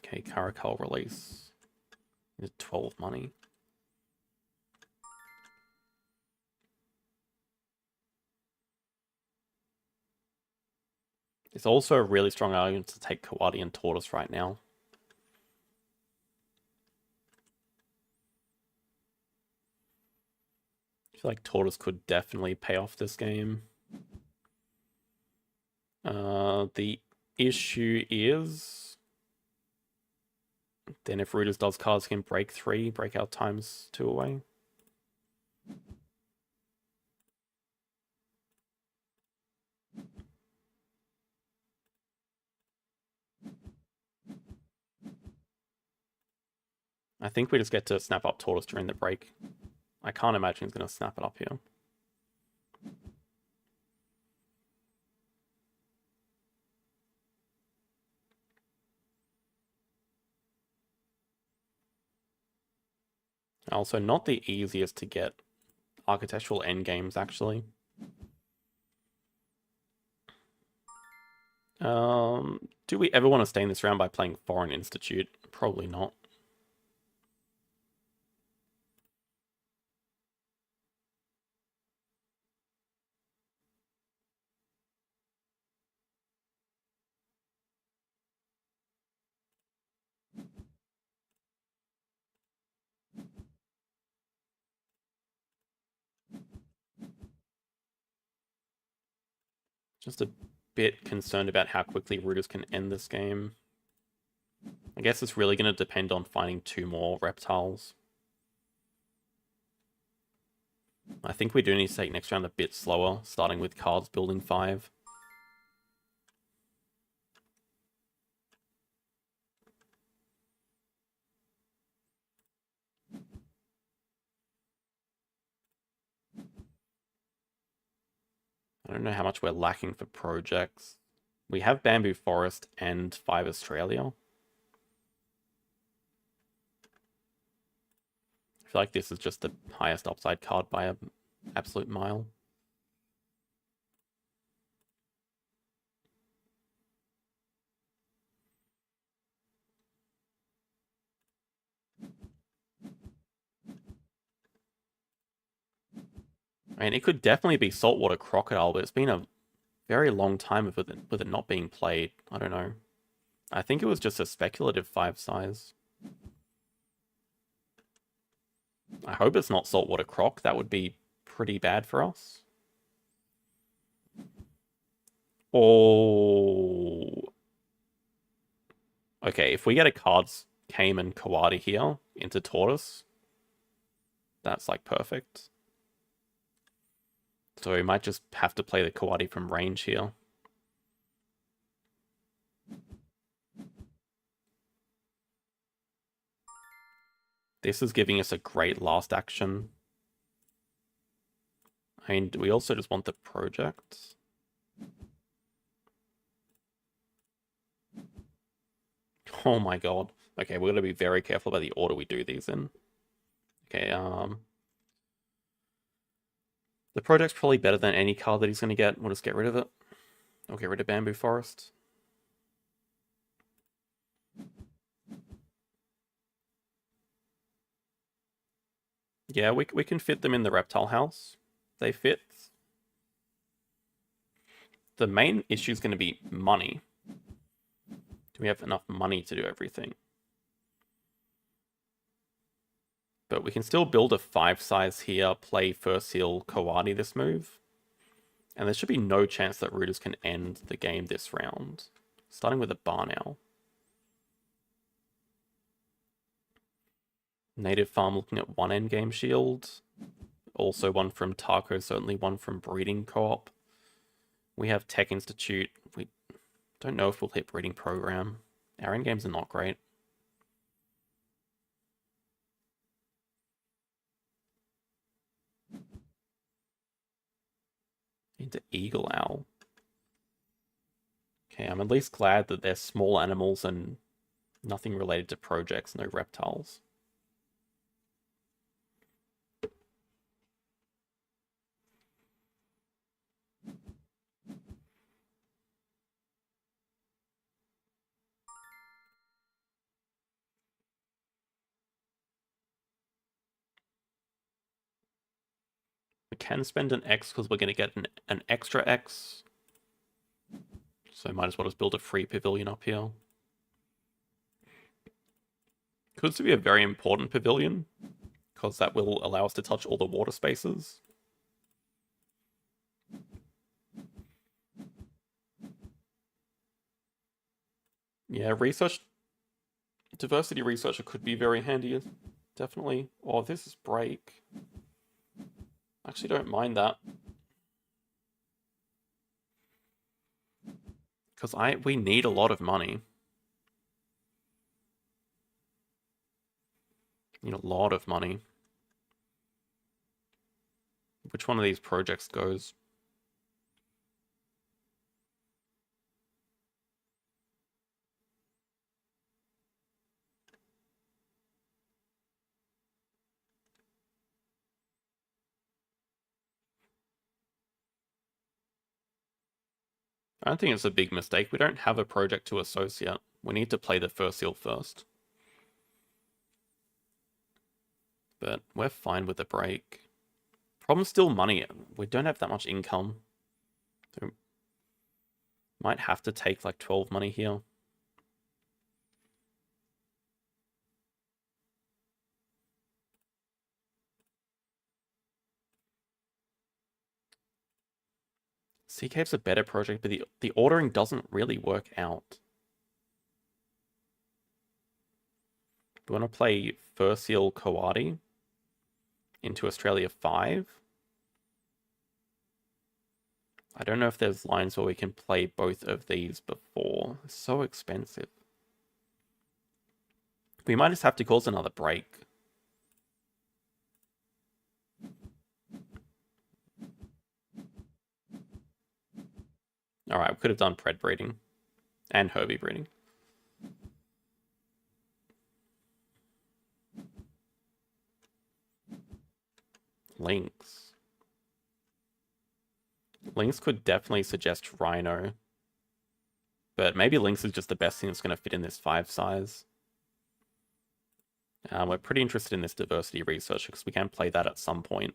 Speaker 1: Okay, Caracal release. 12 money. It's also a really strong argument to take Kawadi and Tortoise right now. I feel like Tortoise could definitely pay off this game. The issue is... Then if Ruders does cards, can break 3, break out times 2 away. I think we just get to snap up Tortoise during the break. I can't imagine he's going to snap it up here. Also, not the easiest to get architectural endgames, actually. Do we ever want to stay in this round by playing Foreign Institute? Probably not. Just a bit concerned about how quickly Ruders can end this game. I guess it's really going to depend on finding 2 more reptiles. I think we do need to take next round a bit slower, starting with cards building 5. I don't know how much we're lacking for projects. We have Bamboo Forest and 5 Australia. I feel like this is just the highest upside card by an absolute mile. I mean, it could definitely be saltwater crocodile, but it's been a very long time with it not being played. I don't know. I think it was just a speculative 5 size. I hope it's not saltwater croc. That would be pretty bad for us. Oh. Okay, if we get a cards Cayman Kawadi here into Tortoise, that's like perfect. So we might just have to play the Kawadi from range here. This is giving us a great last action. I mean, do we also just want the project? Oh my god. Okay, we're gonna be very careful about the order we do these in. Okay, the project's probably better than any card that he's gonna get. We'll just get rid of it. I'll get rid of Bamboo Forest. Yeah, we can fit them in the reptile house. They fit. The main issue is going to be money. Do we have enough money to do everything? But we can still build a 5 size here, play first seal Kawadi this move. And there should be no chance that Rooters can end the game this round. Starting with a Barn Owl. Native Farm looking at 1 endgame shield. Also 1 from Taco, certainly 1 from Breeding Co-op. We have Tech Institute. We don't know if we'll hit Breeding Program. Our endgames are not great. Into Eagle Owl. Okay, I'm at least glad that they're small animals and nothing related to projects, no reptiles. We can spend an X because we're going to get an extra X. So might as well just build a free pavilion up here. Could be a very important pavilion, because that will allow us to touch all the water spaces. Yeah, diversity researcher could be very handy, definitely. Oh, this is break. I actually don't mind that. Because we need a lot of money. Need a lot of money. Which one of these projects goes? I don't think it's a big mistake. We don't have a project to associate. We need to play the first seal first. But we're fine with the break. Problem's still money. We don't have that much income. So might have to take like 12 money here. Sea Cave's a better project, but the ordering doesn't really work out. We want to play First Seal Kawadi into Australia 5. I don't know if there's lines where we can play both of these before. It's so expensive. We might just have to cause another break. Alright, we could have done pred breeding. And Herbie breeding. Lynx. Lynx could definitely suggest Rhino. But maybe Lynx is just the best thing that's going to fit in this 5 size. We're pretty interested in this diversity research because we can play that at some point.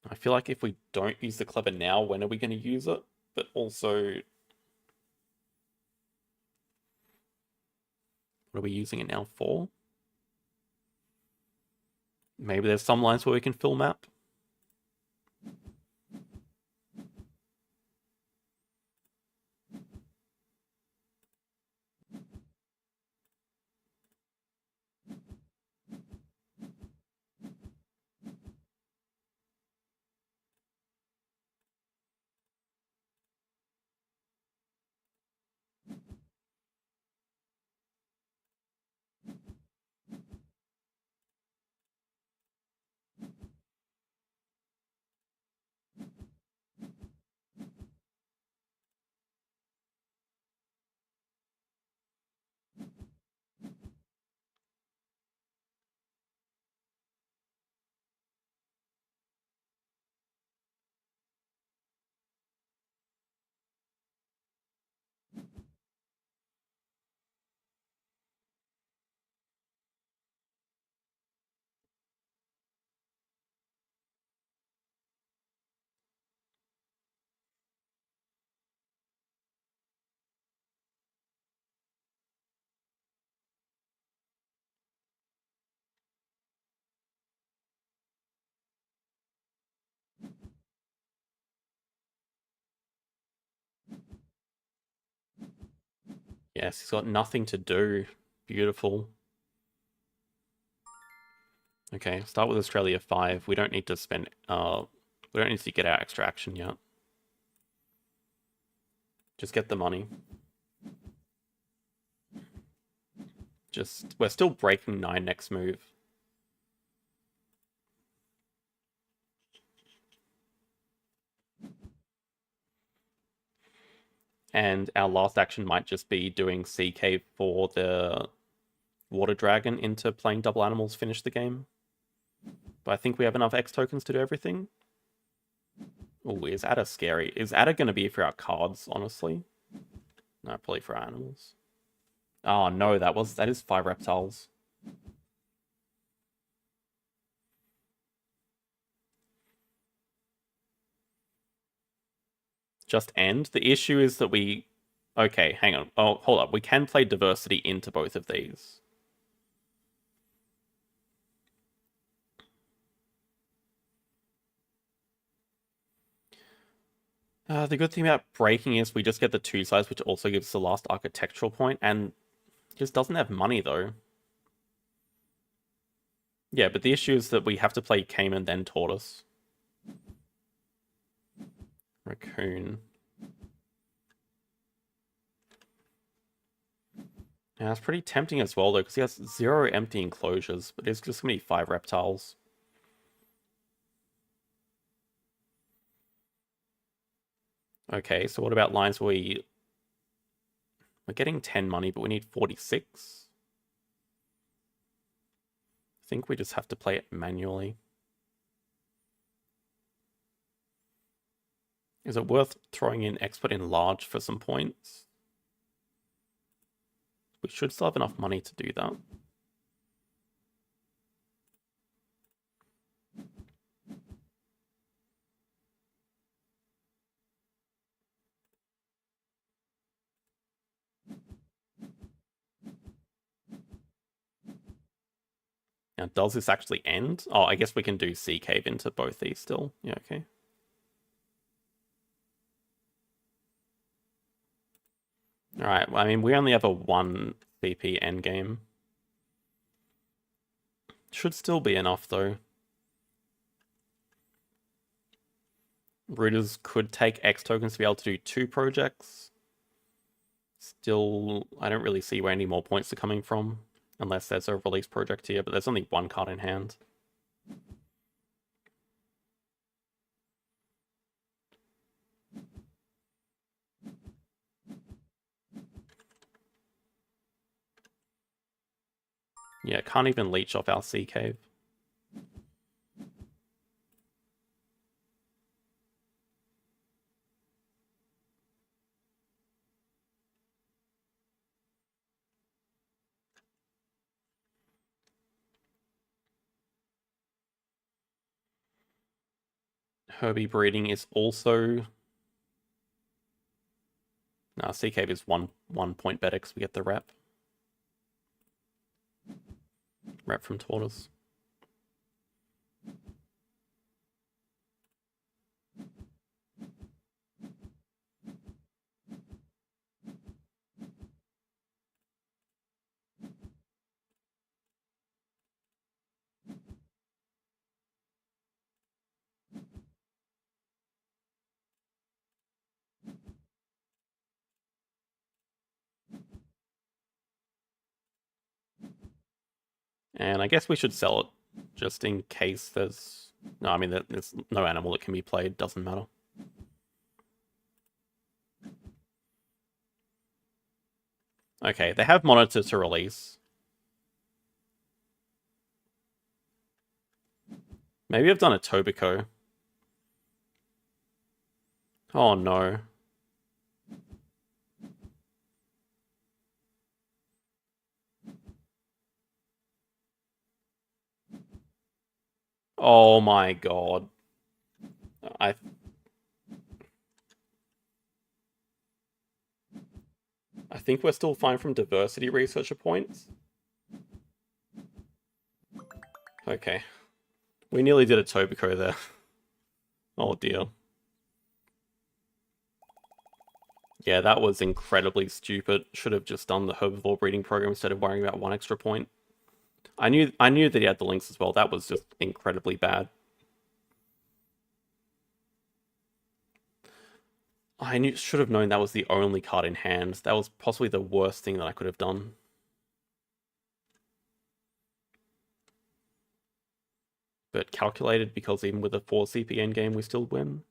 Speaker 1: I feel like if we don't use the clever now, when are we going to use it? But also, what are we using it now for? Maybe there's some lines where we can fill map. Yes, he's got nothing to do. Beautiful. Okay, start with Australia 5. We don't need to spend, we don't need to get our extra action yet. Just get the money. We're still breaking 9 next move. And our last action might just be doing CK for the Water Dragon into playing double animals, finish the game. But I think we have enough X tokens to do everything. Oh, is Ada scary? Is Ada going to be for our cards, honestly? No, probably for our animals. Oh no, that is 5 reptiles. Just end. The issue is that we... Okay, hang on. Oh, hold up. We can play diversity into both of these. The good thing about breaking is we just get the 2 sides, which also gives the last architectural point, and just doesn't have money, though. Yeah, but the issue is that we have to play Cayman, then Tortoise. Raccoon. Yeah, it's pretty tempting as well, though, because he has 0 empty enclosures, but it's just going to be 5 reptiles. Okay, so what about lines where we're getting 10 money, but we need 46? I think we just have to play it manually. Is it worth throwing in expert in large for some points? We should still have enough money to do that. Now, does this actually end? Oh, I guess we can do Sea Cave into both these still. Yeah, okay. Alright, well, I mean, we only have a 1 CP endgame. Should still be enough, though. Rooters could take X tokens to be able to do 2 projects. Still, I don't really see where any more points are coming from. Unless there's a release project here, but there's only 1 card in hand. Yeah, can't even leech off our Sea Cave. Herbie breeding is also... Nah, Sea Cave is one point better because we get the rep. Rep from Tortoise. And I guess we should sell it, just in case there's... No, I mean, there's no animal that can be played, doesn't matter. Okay, they have monitor to release. Maybe I've done a Tobacco. Oh no. Oh my god. I think we're still fine from diversity researcher points. Okay. We nearly did a Tobacco there. Oh dear. Yeah, that was incredibly stupid. Should have just done the herbivore breeding program instead of worrying about 1 extra point. I knew that he had the links as well. That was just incredibly bad. Should have known that was the only card in hand. That was possibly the worst thing that I could have done. But calculated, because even with a 4 CP endgame, we still win.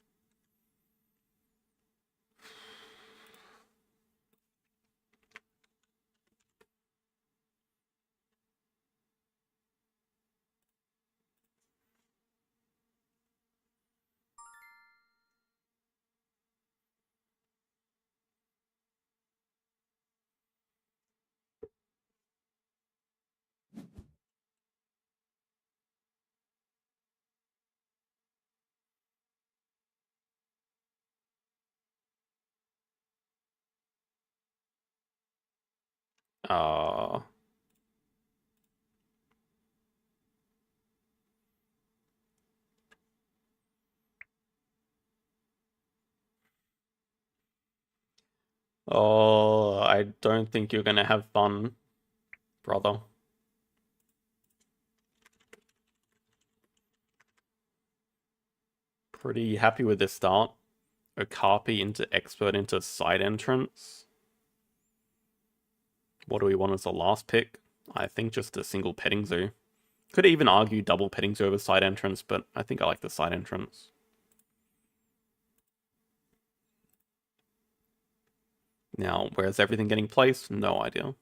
Speaker 1: Oh, I don't think you're gonna have fun, brother. Pretty happy with this start. Okapi into expert into side entrance. What do we want as the last pick? I think just a single petting zoo. Could even argue double petting zoo over side entrance, but I think I like the side entrance. Now, where's everything getting placed? No idea.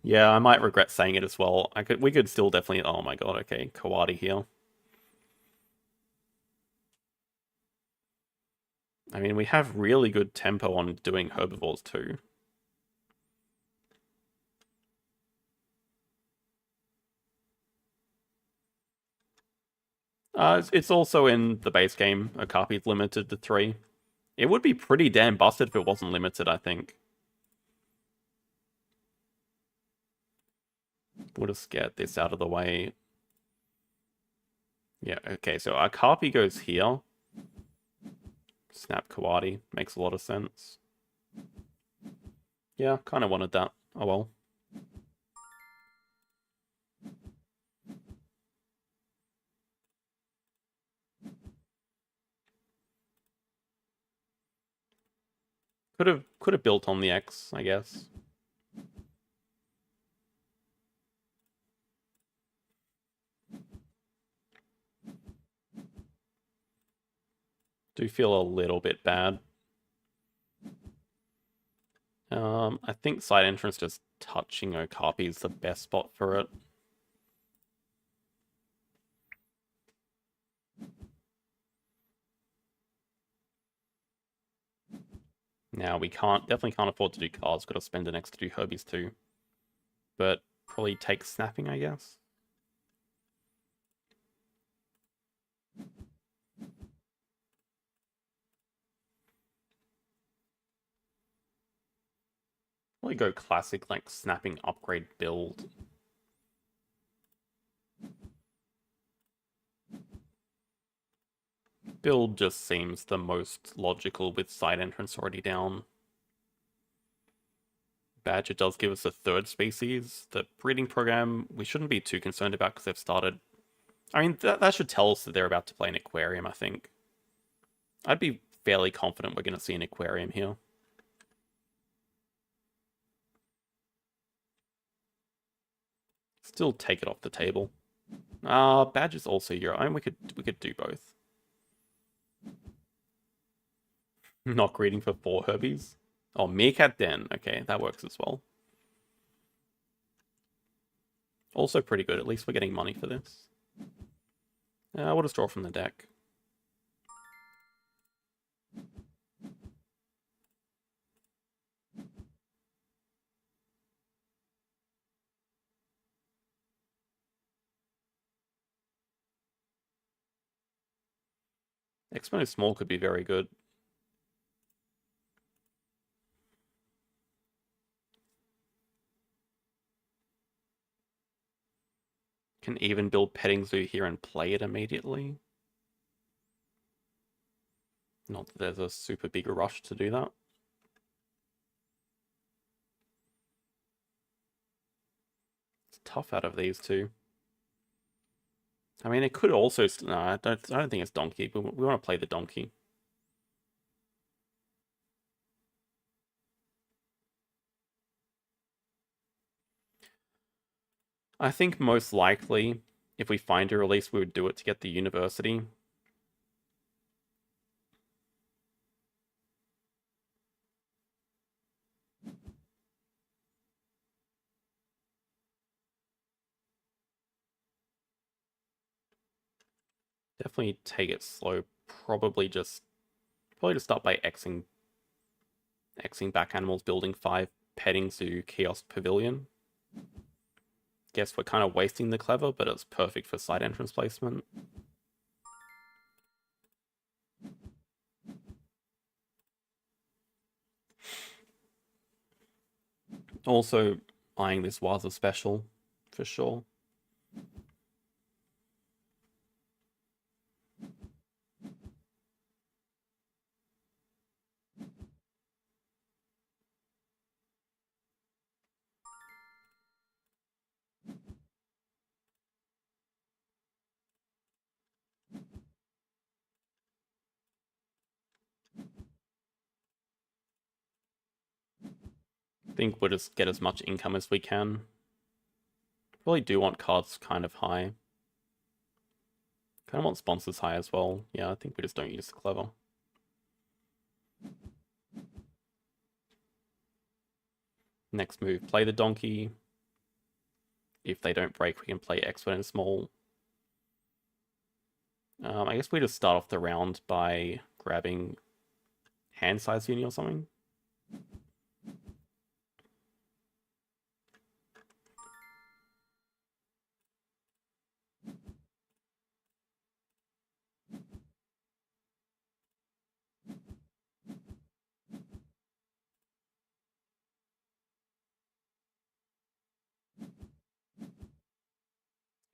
Speaker 1: Yeah, I might regret saying it as well. We could still definitely... Oh my god, okay. Kawadi here. I mean, we have really good tempo on doing herbivores too. It's also in the base game. Okapi's limited to 3. It would be pretty damn busted if it wasn't limited, I think. We'll just get this out of the way. Yeah, okay, so Okapi goes here. Snap Kawadi. Makes a lot of sense. Yeah, kind of wanted that. Oh well. Could have built on the X, I guess. Do feel a little bit bad. I think side entrance just touching Okapi is the best spot for it. Now, we definitely can't afford to do cards. Got to spend an extra 2 Herbies too. But probably take snapping, I guess. Probably go classic, like snapping upgrade build. Build just seems the most logical with side entrance already down. Badger does give us a third species. The breeding program, we shouldn't be too concerned about because they've started. I mean, that should tell us that they're about to play an aquarium, I think. I'd be fairly confident we're going to see an aquarium here. Still take it off the table. Badger's also Euro. I mean, we could do both. Not greeting for 4 Herbies. Oh, Meerkat Den. Okay, that works as well. Also pretty good. At least we're getting money for this. We'll just draw from the deck. Expo Small could be very good. Can even build Petting Zoo here and play it immediately. Not that there's a super big rush to do that. It's tough out of these two. I mean, it could also... No, I don't think it's Donkey, but we want to play the Donkey. I think most likely, if we find a release, we would do it to get the university. Definitely take it slow. Probably just start by Xing back animals, building 5 Petting Zoo Kiosk Pavilion. Guess we're kind of wasting the clever, but it's perfect for side entrance placement. Also, eyeing this was a special, for sure. I think we'll just get as much income as we can. Really do want cards kind of high. Kind of want sponsors high as well. Yeah, I think we just don't use clever. Next move, play the donkey. If they don't break, we can play Expert and Small. I guess we just start off the round by grabbing hand size uni or something.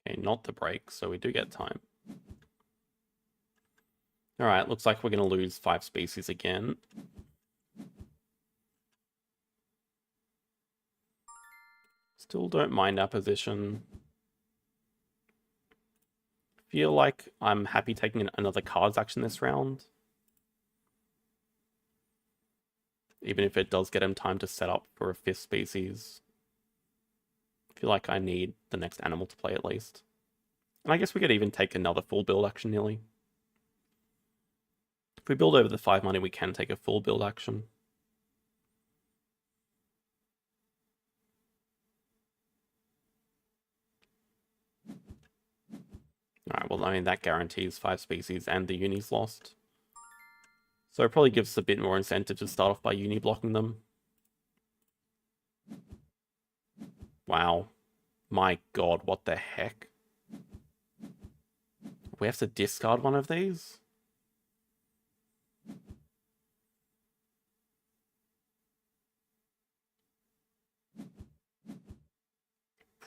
Speaker 1: Okay, not the break, so we do get time. Alright, looks like we're going to lose 5 species again. Still don't mind our position. Feel like I'm happy taking another cards action this round. Even if it does get him time to set up for a 5th species. I feel like I need the next animal to play at least. And I guess we could even take another full build action nearly. If we build over the 5 money, we can take a full build action. Alright, well, I mean, that guarantees 5 species and the uni's lost. So it probably gives us a bit more incentive to start off by uni blocking them. Wow. My god, what the heck? We have to discard one of these?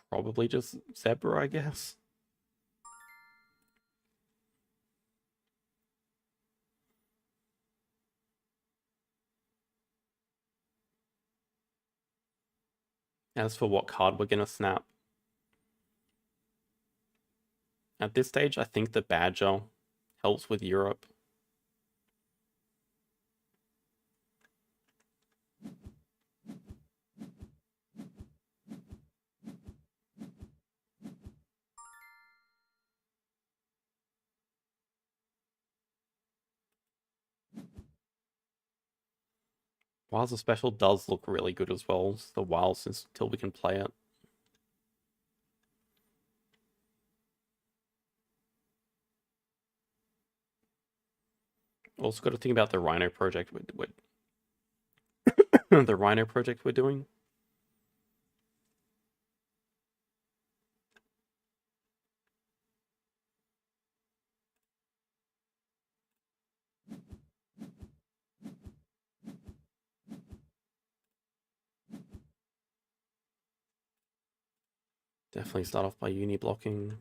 Speaker 1: Probably just Zebra, I guess. As for what card we're going to snap. At this stage, I think the Badger helps with Europe. Whilst the special does look really good as well. It's a while since till we can play it. Also got to think about the Rhino project the Rhino project we're doing. Definitely start off by uni blocking.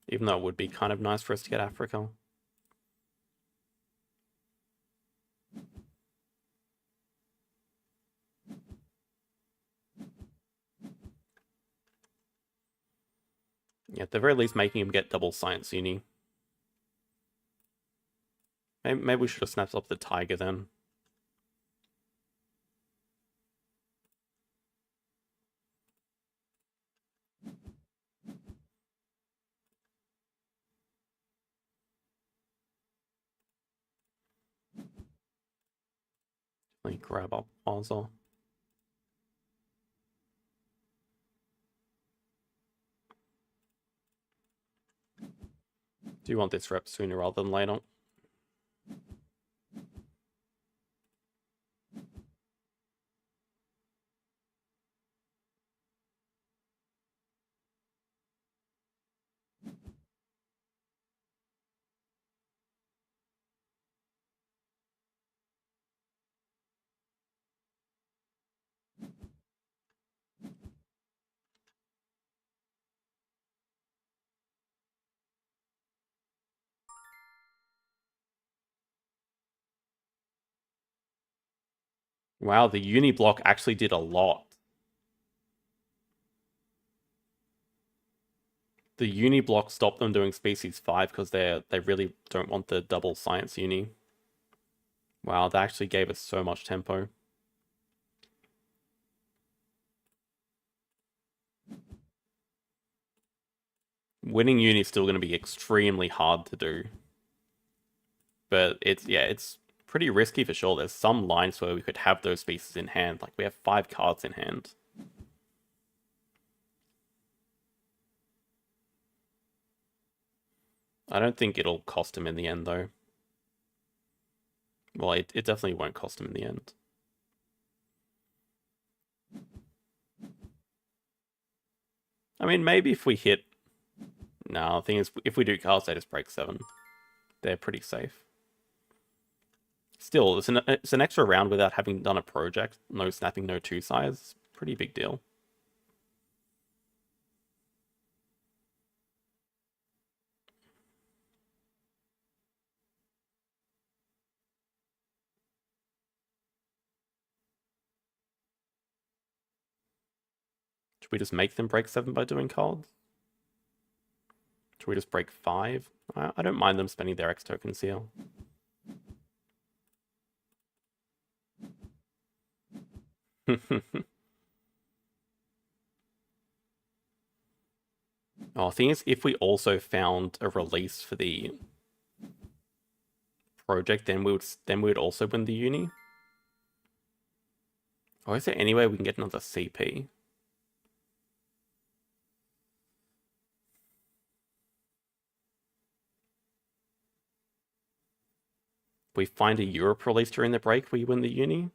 Speaker 1: Even though it would be kind of nice for us to get Africa. Yeah, at the very least making him get double science uni. Maybe we should have snapped up the Tiger then. Let me grab up Ozza. Do you want this rep sooner rather than later? Wow, the uni block actually did a lot. The uni block stopped them doing species 5 because they really don't want the double science uni. Wow, that actually gave us so much tempo. Winning uni is still going to be extremely hard to do. But it's pretty risky for sure. There's some lines where we could have those species in hand. Like we have 5 cards in hand. I don't think it'll cost him in the end though. Well, it definitely won't cost him in the end. I mean, maybe if we hit... No, the thing is, if we do cards, they just break 7. They're pretty safe. Still, it's an extra round without having done a project. No snapping, no 2-size. Pretty big deal. Should we just make them break 7 by doing cards? Should we just break 5? I don't mind them spending their X tokens here. Oh, thing is, if we also found a release for the project, then we would also win the uni. Or is there any way we can get another CP? we find a Europe release during the break, we win the uni.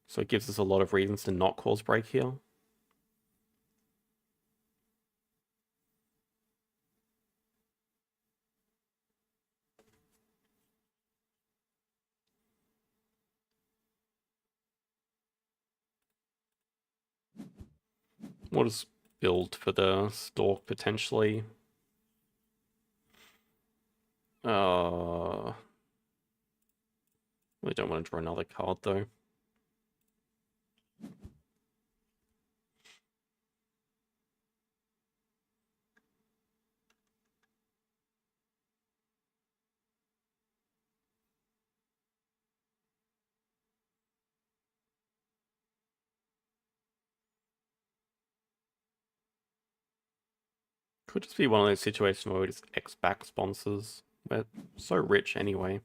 Speaker 1: So it gives us a lot of reasons to not cause break here. We'll just build for the Stork potentially. We don't want to draw another card though. Could just be one of those situations where we just X back sponsors. We're so rich anyway.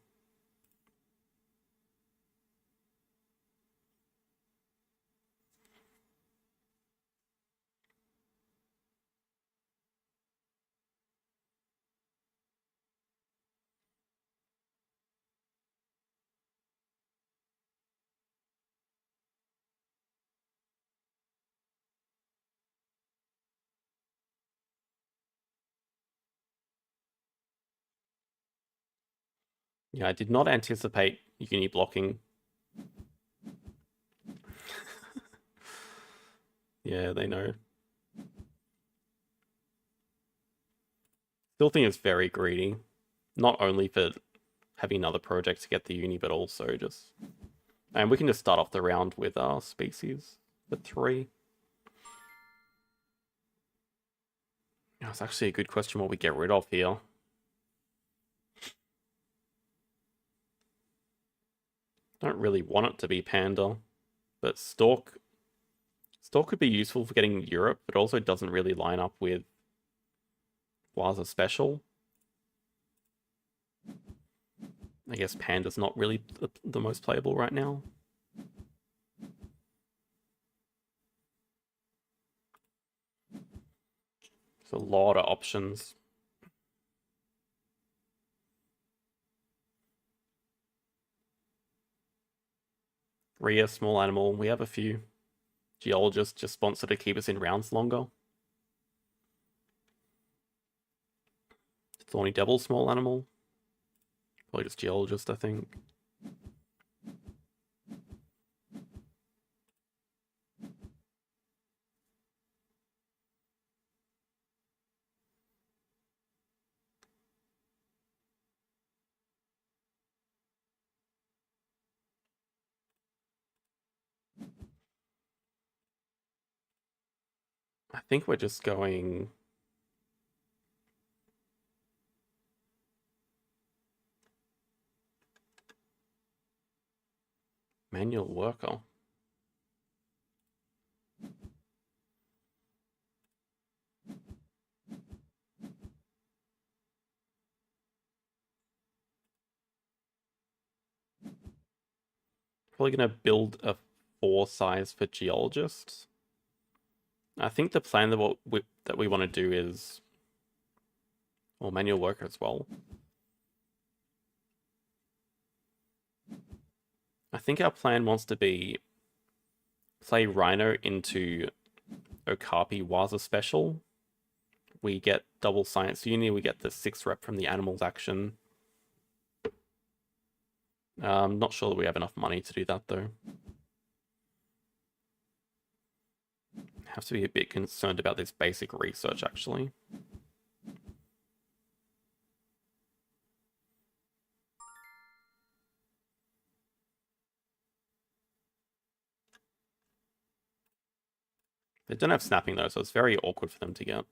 Speaker 1: Yeah, I did not anticipate uni blocking. Yeah, they know. Still think it's very greedy. Not only for having another project to get the uni, but also just... And we can just start off the round with our species for 3. That's actually a good question what we get rid of here. Don't really want it to be Panda, but Stork could be useful for getting Europe, but also doesn't really line up with Waza Special. I guess Panda's not really the most playable right now. There's a lot of options. Rhea, small animal. We have a few. Geologist just sponsor to keep us in rounds longer. Thorny Devil, small animal. Probably just Geologist, I think. I think we're just going... Manual worker. Probably going to build a 4 size for Geologists. I think the plan that we want to do is... Or manual worker as well. I think our plan wants to be play Rhino into Okapi Waza Special. We get double Science Uni, we get the 6 rep from the Animals action. Not sure that we have enough money to do that though. Have to be a bit concerned about this basic research actually. They don't have snapping though, so it's very awkward for them to get.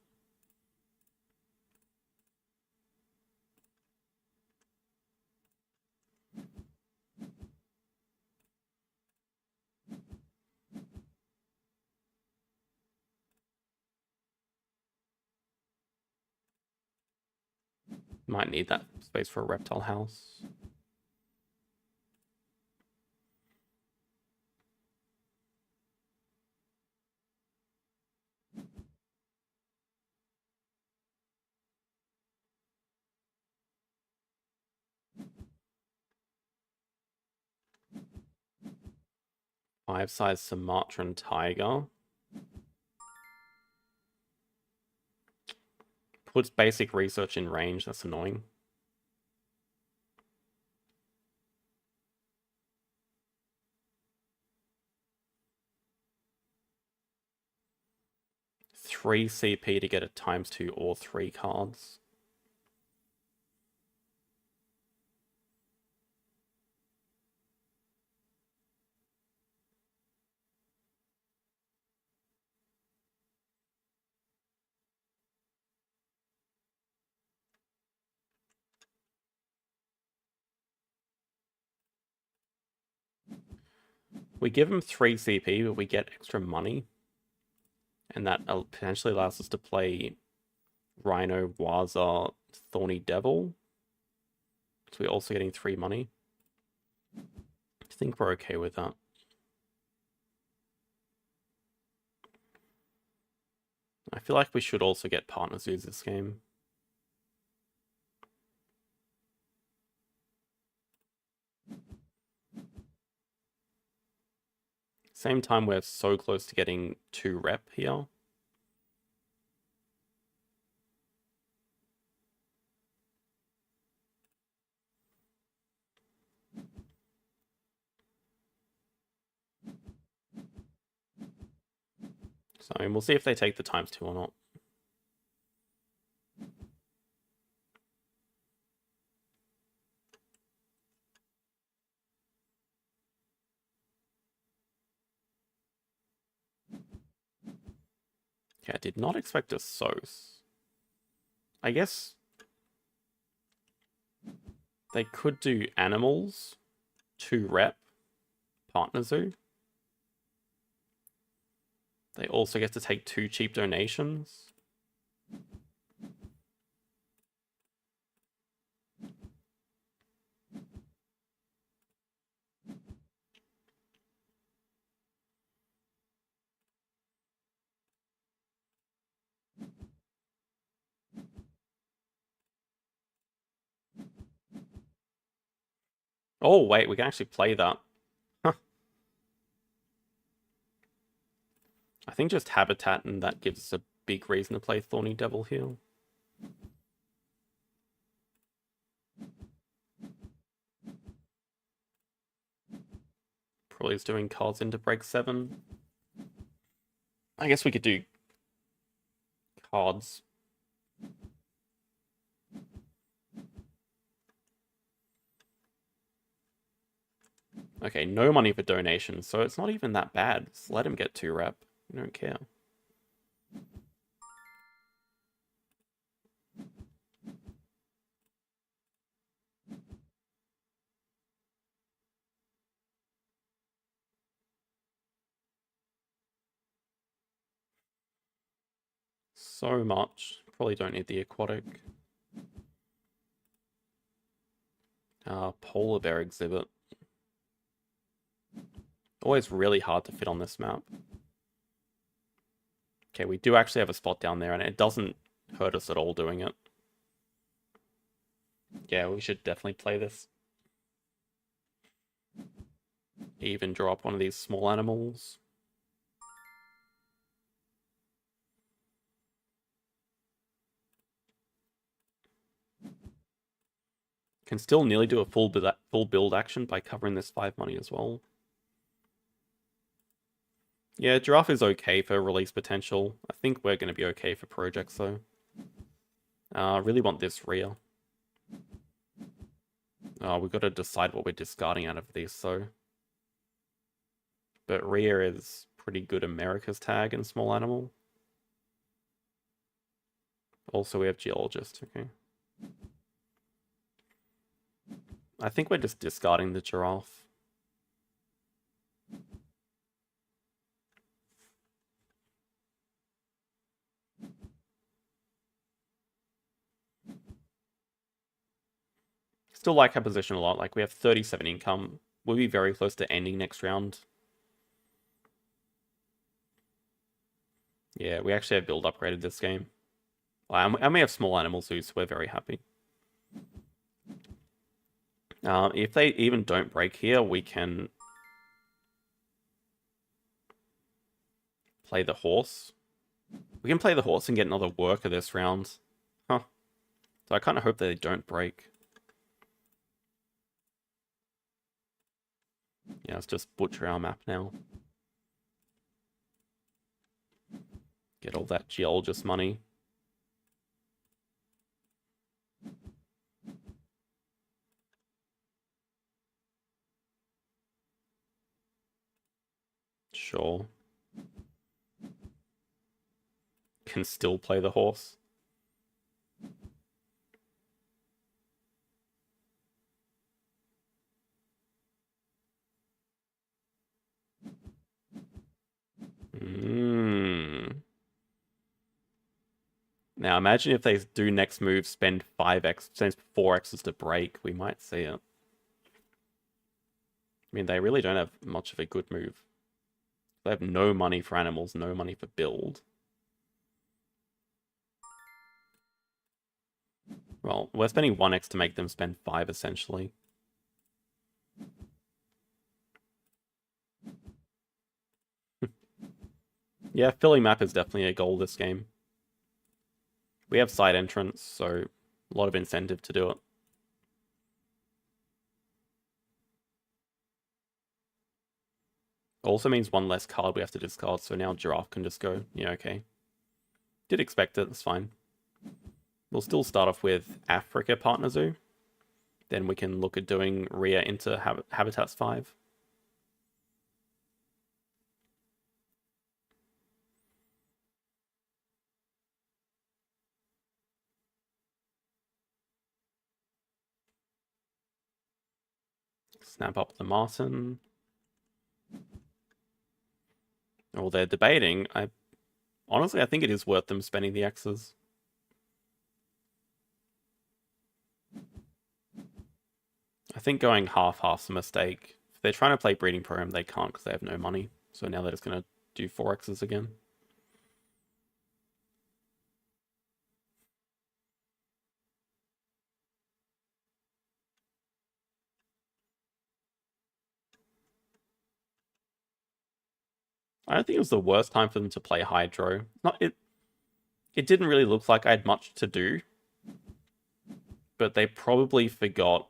Speaker 1: Might need that space for a reptile house. 5-size Sumatran tiger. Puts basic research in range, that's annoying. Three CP to get a ×2 or 3 cards. We give him 3 CP, but we get extra money. And that potentially allows us to play Rhino, Waza, Thorny Devil. So we're also getting 3 money. I think we're okay with that. I feel like we should also get Partner Zoos this game. Same time, we're so close to getting 2 rep here. So I mean, we'll see if they take the ×2 or not. Okay, I did not expect a Sos. I guess they could do animals, 2 rep, Partner Zoo. They also get to take 2 cheap donations. Oh, wait, we can actually play that. Huh. I think just Habitat, and that gives us a big reason to play Thorny Devil here. Probably is doing cards into break 7. I guess we could do cards. Okay, no money for donations, so it's not even that bad. Just let him get 2 rep. We don't care. So much. Probably don't need the aquatic. Polar bear exhibit. Always really hard to fit on this map. Okay, we do actually have a spot down there, and it doesn't hurt us at all doing it. Yeah, we should definitely play this. Even draw up one of these small animals. Can still nearly do a full build action by covering this 5 money as well. Yeah, Giraffe is okay for release potential. I think we're going to be okay for projects, though. Really want this rear. We've got to decide what we're discarding out of this, though. But rear is pretty good America's tag and small animal. Also, we have geologist, okay. I think we're just discarding the giraffe. Still like our position a lot. Like, we have 37 income. We'll be very close to ending next round. Yeah, we actually have build upgraded this game. And we have small animals too, so we're very happy. If they even don't break here, we can play the horse. We can play the horse and get another worker this round. Huh. So I kind of hope they don't break. Yeah, let's just butcher our map now. Get all that geologist money. Sure. Can still play the horse. Now imagine if they do next move, spend 5x, spend 4x's to break, we might see it. I mean, they really don't have much of a good move. They have no money for animals, no money for build. Well, we're spending 1x to make them spend 5, essentially. Yeah, filling map is definitely a goal this game. We have side entrance, so a lot of incentive to do it. Also means one less card we have to discard, so now Giraffe can just go. Yeah, okay. Did expect it, that's fine. We'll still start off with Africa Partner Zoo. Then we can look at doing Rhea into Habitats 5. Snap up the Martin. Well, they're debating. Honestly, I think it is worth them spending the X's. I think going half-half's a mistake. If they're trying to play breeding program, they can't because they have no money. So now they're just going to do 4X's again. I don't think it was the worst time for them to play Hydro. It didn't really look like I had much to do. But they probably forgot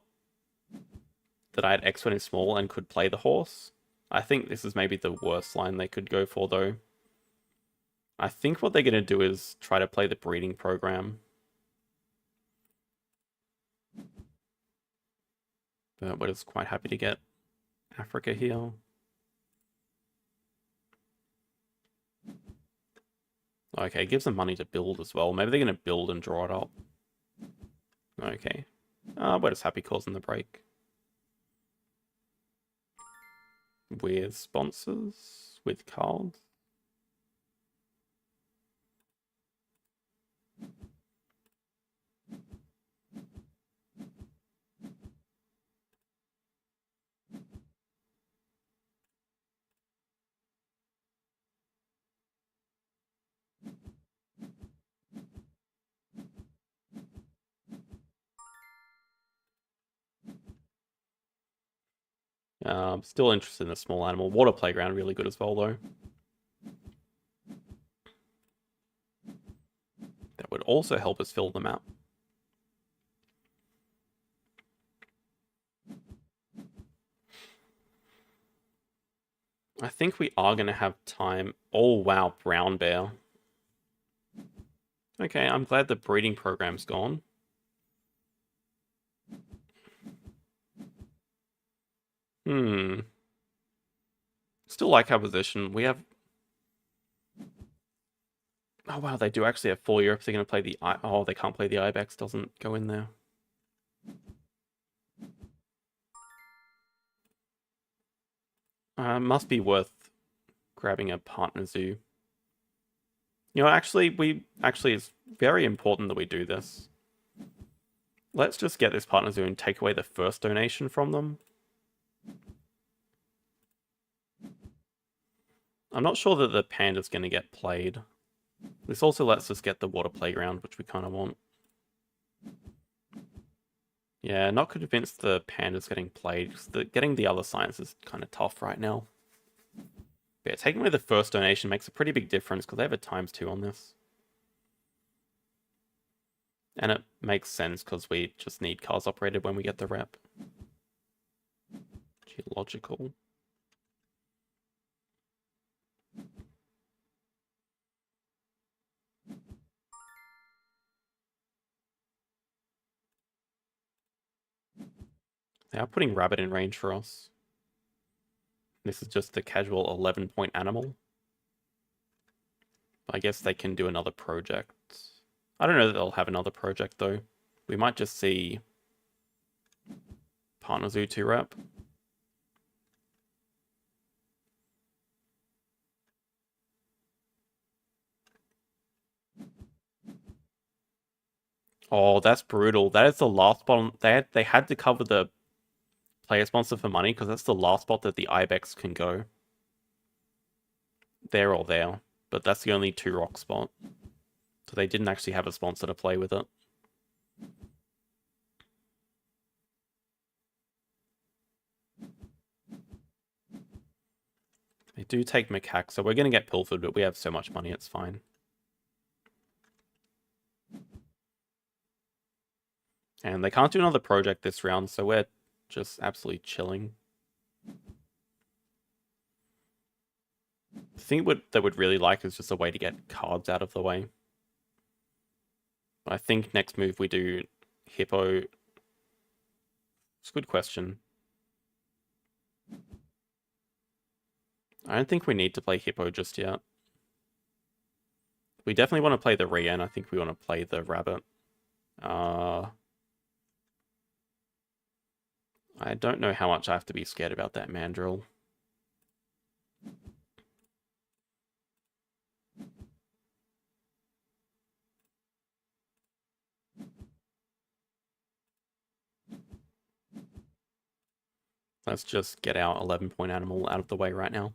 Speaker 1: that I had X20 small and could play the horse. I think this is maybe the worst line they could go for, though. I think what they're going to do is try to play the breeding program. But we're just quite happy to get Africa here. Okay, gives them money to build as well. Maybe they're going to build and draw it up. Okay. We're just happy causing the break. With sponsors, with cards. Still interested in a small animal. Water playground, really good as well, though. That would also help us fill the map. I think we are going to have time. Oh, wow, brown bear. Okay, I'm glad the breeding program's gone. Still like our position. We have... Oh, wow, they do actually have 4 Europe. They're going to play the... Oh, they can't play the Ibex. Doesn't go in there. Must be worth grabbing a partner zoo. You know, actually, it's very important that we do this. Let's just get this partner zoo and take away the first donation from them. I'm not sure that the panda's going to get played. This also lets us get the water playground, which we kind of want. Yeah, not convinced the panda's getting played. Getting the other science is kind of tough right now. But yeah, taking away the first donation makes a pretty big difference because they have a ×2 on this. And it makes sense because we just need cars operated when we get the rep. Geological. They are putting rabbit in range for us. This is just the casual 11-point animal. I guess they can do another project. I don't know that they'll have another project though. We might just see Partner Zoo 2 rep. Oh, that's brutal. That is the last spot. They had to cover the player sponsor for money because that's the last spot that the Ibex can go. There or there. But that's the only 2 rock spot. So they didn't actually have a sponsor to play with it. They do take macaque, so we're going to get pilfered, but we have so much money, it's fine. And they can't do another project this round, so we're just absolutely chilling. The thing they would really like is just a way to get cards out of the way. I think next move we do Hippo. It's a good question. I don't think we need to play Hippo just yet. We definitely want to play the Rien. I think we want to play the Rabbit. I don't know how much I have to be scared about that Mandrill. Let's just get our 11-point animal out of the way right now.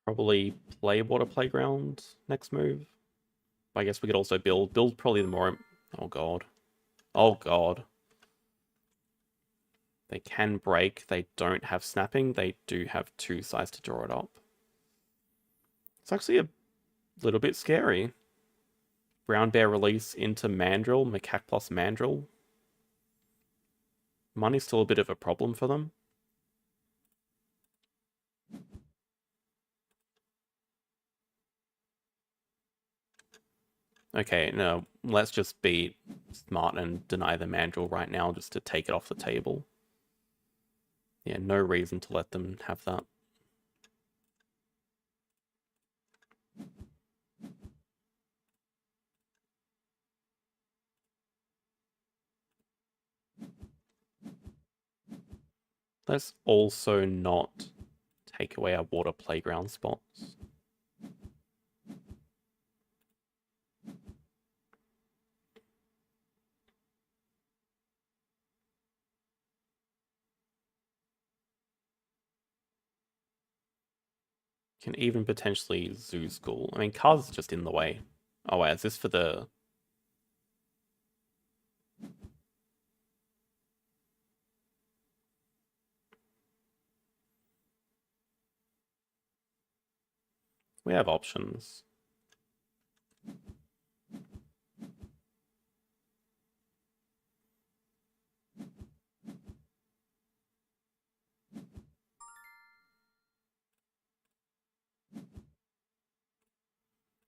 Speaker 1: Probably play Water Playground next move. I guess we could also build. Build probably the more... Oh god. Oh god. They can break. They don't have snapping. They do have 2 sides to draw it up. It's actually a little bit scary. Brown Bear release into Mandrill. Macaque plus Mandrill. Money's still a bit of a problem for them. Okay, no, let's just be smart and deny the Mandrill right now just to take it off the table. Yeah, no reason to let them have that. Let's also not take away our water playground spots. Can even potentially zoo school. I mean, cars just in the way. Oh wait, is this for the... We have options.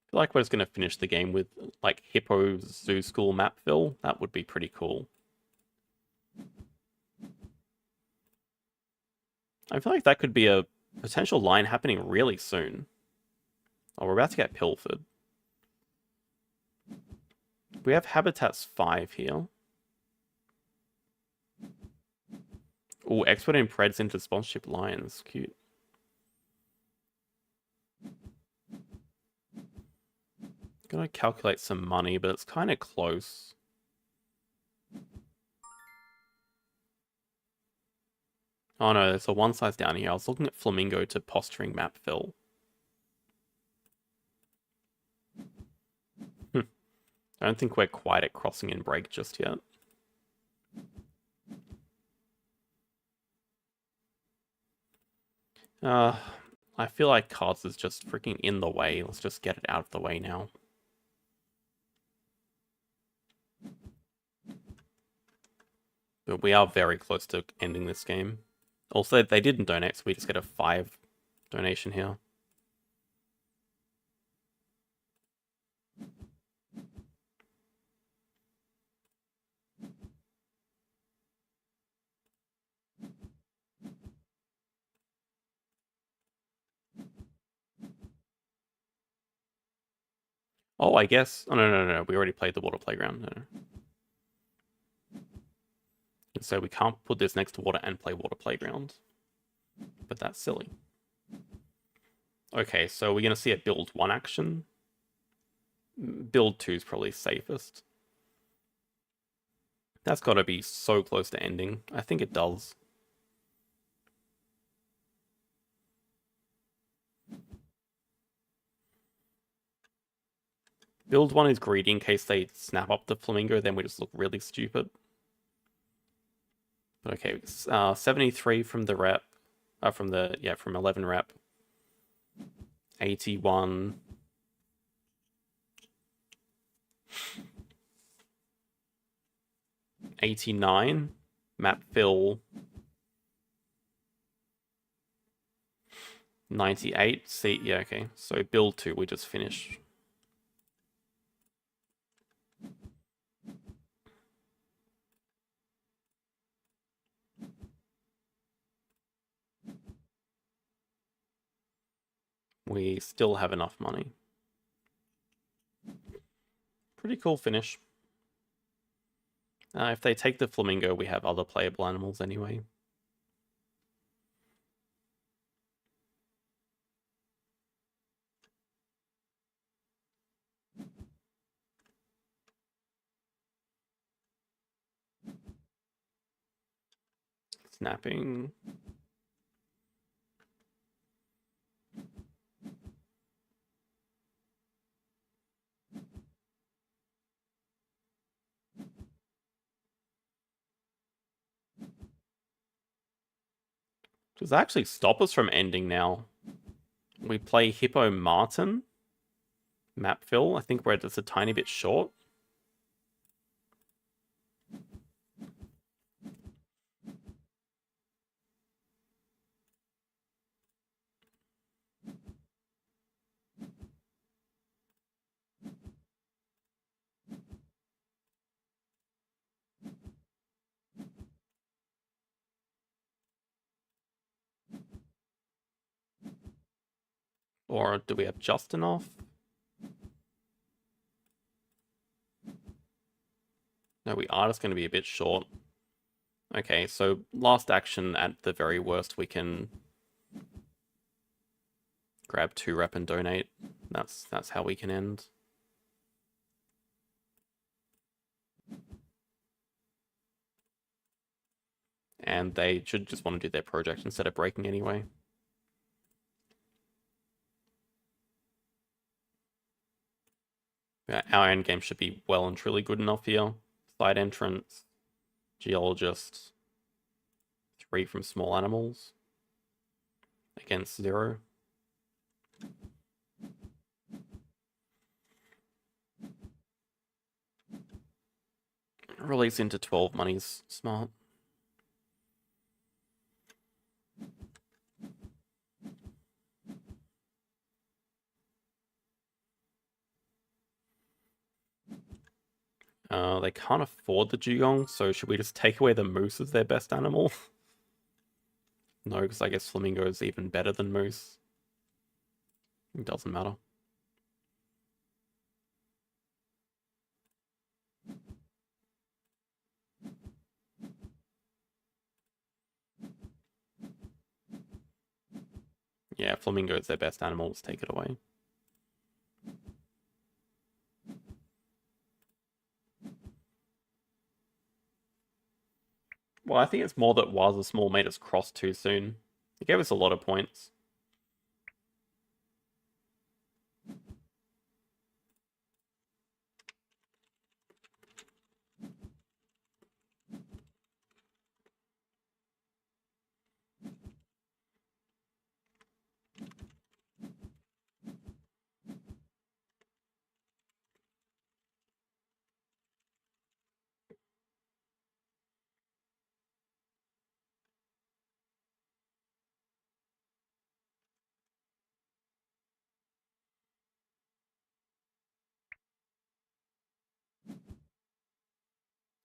Speaker 1: I feel like we're just going to finish the game with, like, Hippo Zoo School map fill. That would be pretty cool. I feel like that could be a potential line happening really soon. Oh, we're about to get pilfered. We have Habitats 5 here. Oh, expert in Preds into sponsorship lines. Cute. Gonna calculate some money, but it's kind of close. Oh no, there's a one size down here. I was looking at Flamingo to posturing map fill. I don't think we're quite at crossing and break just yet. I feel like cards is just freaking in the way. Let's just get it out of the way now. But we are very close to ending this game. Also, they didn't donate, so we just get a 5 donation here. Oh, I guess... Oh, no. We already played the water playground. No. So we can't put this next to water and play water playground. But that's silly. Okay, so we're going to see a build 1 action. Build 2 is probably safest. That's got to be so close to ending. I think it does. Build 1 is greedy in case they snap up the Flamingo, then we just look really stupid. But okay, 73 from the rep. From 11 rep. 81. $89. Map fill. 98. See, yeah, okay. So build 2, we just finished. We still have enough money. Pretty cool finish. If they take the Flamingo, we have other playable animals anyway. Snapping. Does that actually stop us from ending now? We play Hippo Martin. Map fill. I think we're just a tiny bit short. Or do we have just enough? No, we are just going to be a bit short. Okay, so last action at the very worst, we can grab 2 rep and donate. That's how we can end. And they should just want to do their project instead of breaking anyway. Our end game should be well and truly good enough here. Side entrance, geologist, 3 from small animals against 0. Release into 12 money's smart. They can't afford the dugong, so should we just take away the moose as their best animal? No, because I guess flamingo is even better than moose. It doesn't matter. Yeah, flamingo is their best animal. Let's take it away. Well, I think it's more that Was a Small made us cross too soon. It gave us a lot of points.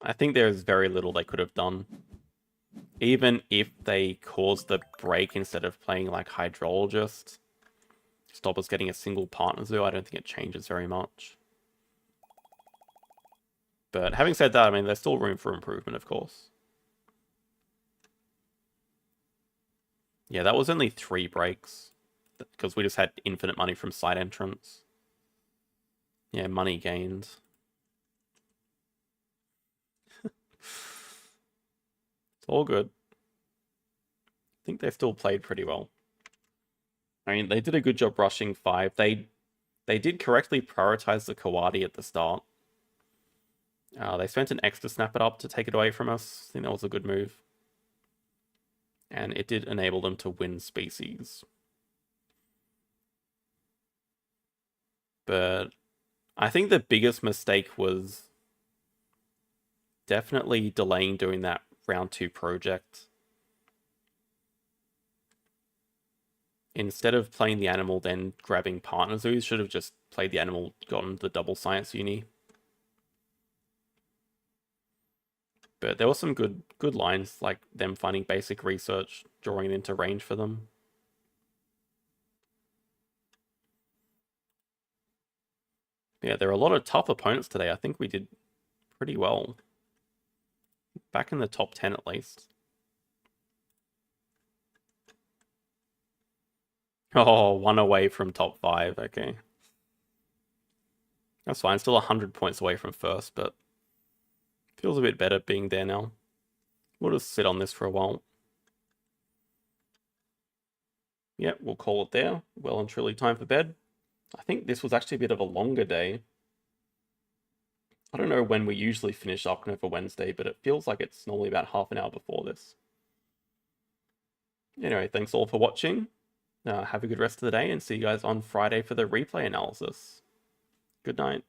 Speaker 1: I think there's very little they could have done. Even if they caused the break instead of playing like Hydrologist, stop us getting a single partner zoo, I don't think it changes very much. But having said that, I mean, there's still room for improvement, of course. Yeah, that was only 3 breaks, because we just had infinite money from side entrance. Yeah, money gained. It's all good. I think they still played pretty well. I mean, they did a good job rushing 5. They did correctly prioritize the Kawadi at the start. They spent an extra snap it up to take it away from us. I think that was a good move. And it did enable them to win species. But I think the biggest mistake was definitely delaying doing that round 2 project. Instead of playing the animal, then grabbing partner zoos, should have just played the animal, gotten the double science uni. But there were some good lines, like them finding basic research, drawing it into range for them. Yeah, there are a lot of tough opponents today. I think we did pretty well. Back in the top 10 at least. Oh, 1 away from top 5. Okay. That's fine. Still 100 points away from first, but feels a bit better being there now. We'll just sit on this for a while. Yeah, we'll call it there. Well and truly time for bed. I think this was actually a bit of a longer day. I don't know when we usually finish Ark Nova Wednesday, but it feels like it's normally about half an hour before this. Anyway, thanks all for watching. Have a good rest of the day and see you guys on Friday for the replay analysis. Good night.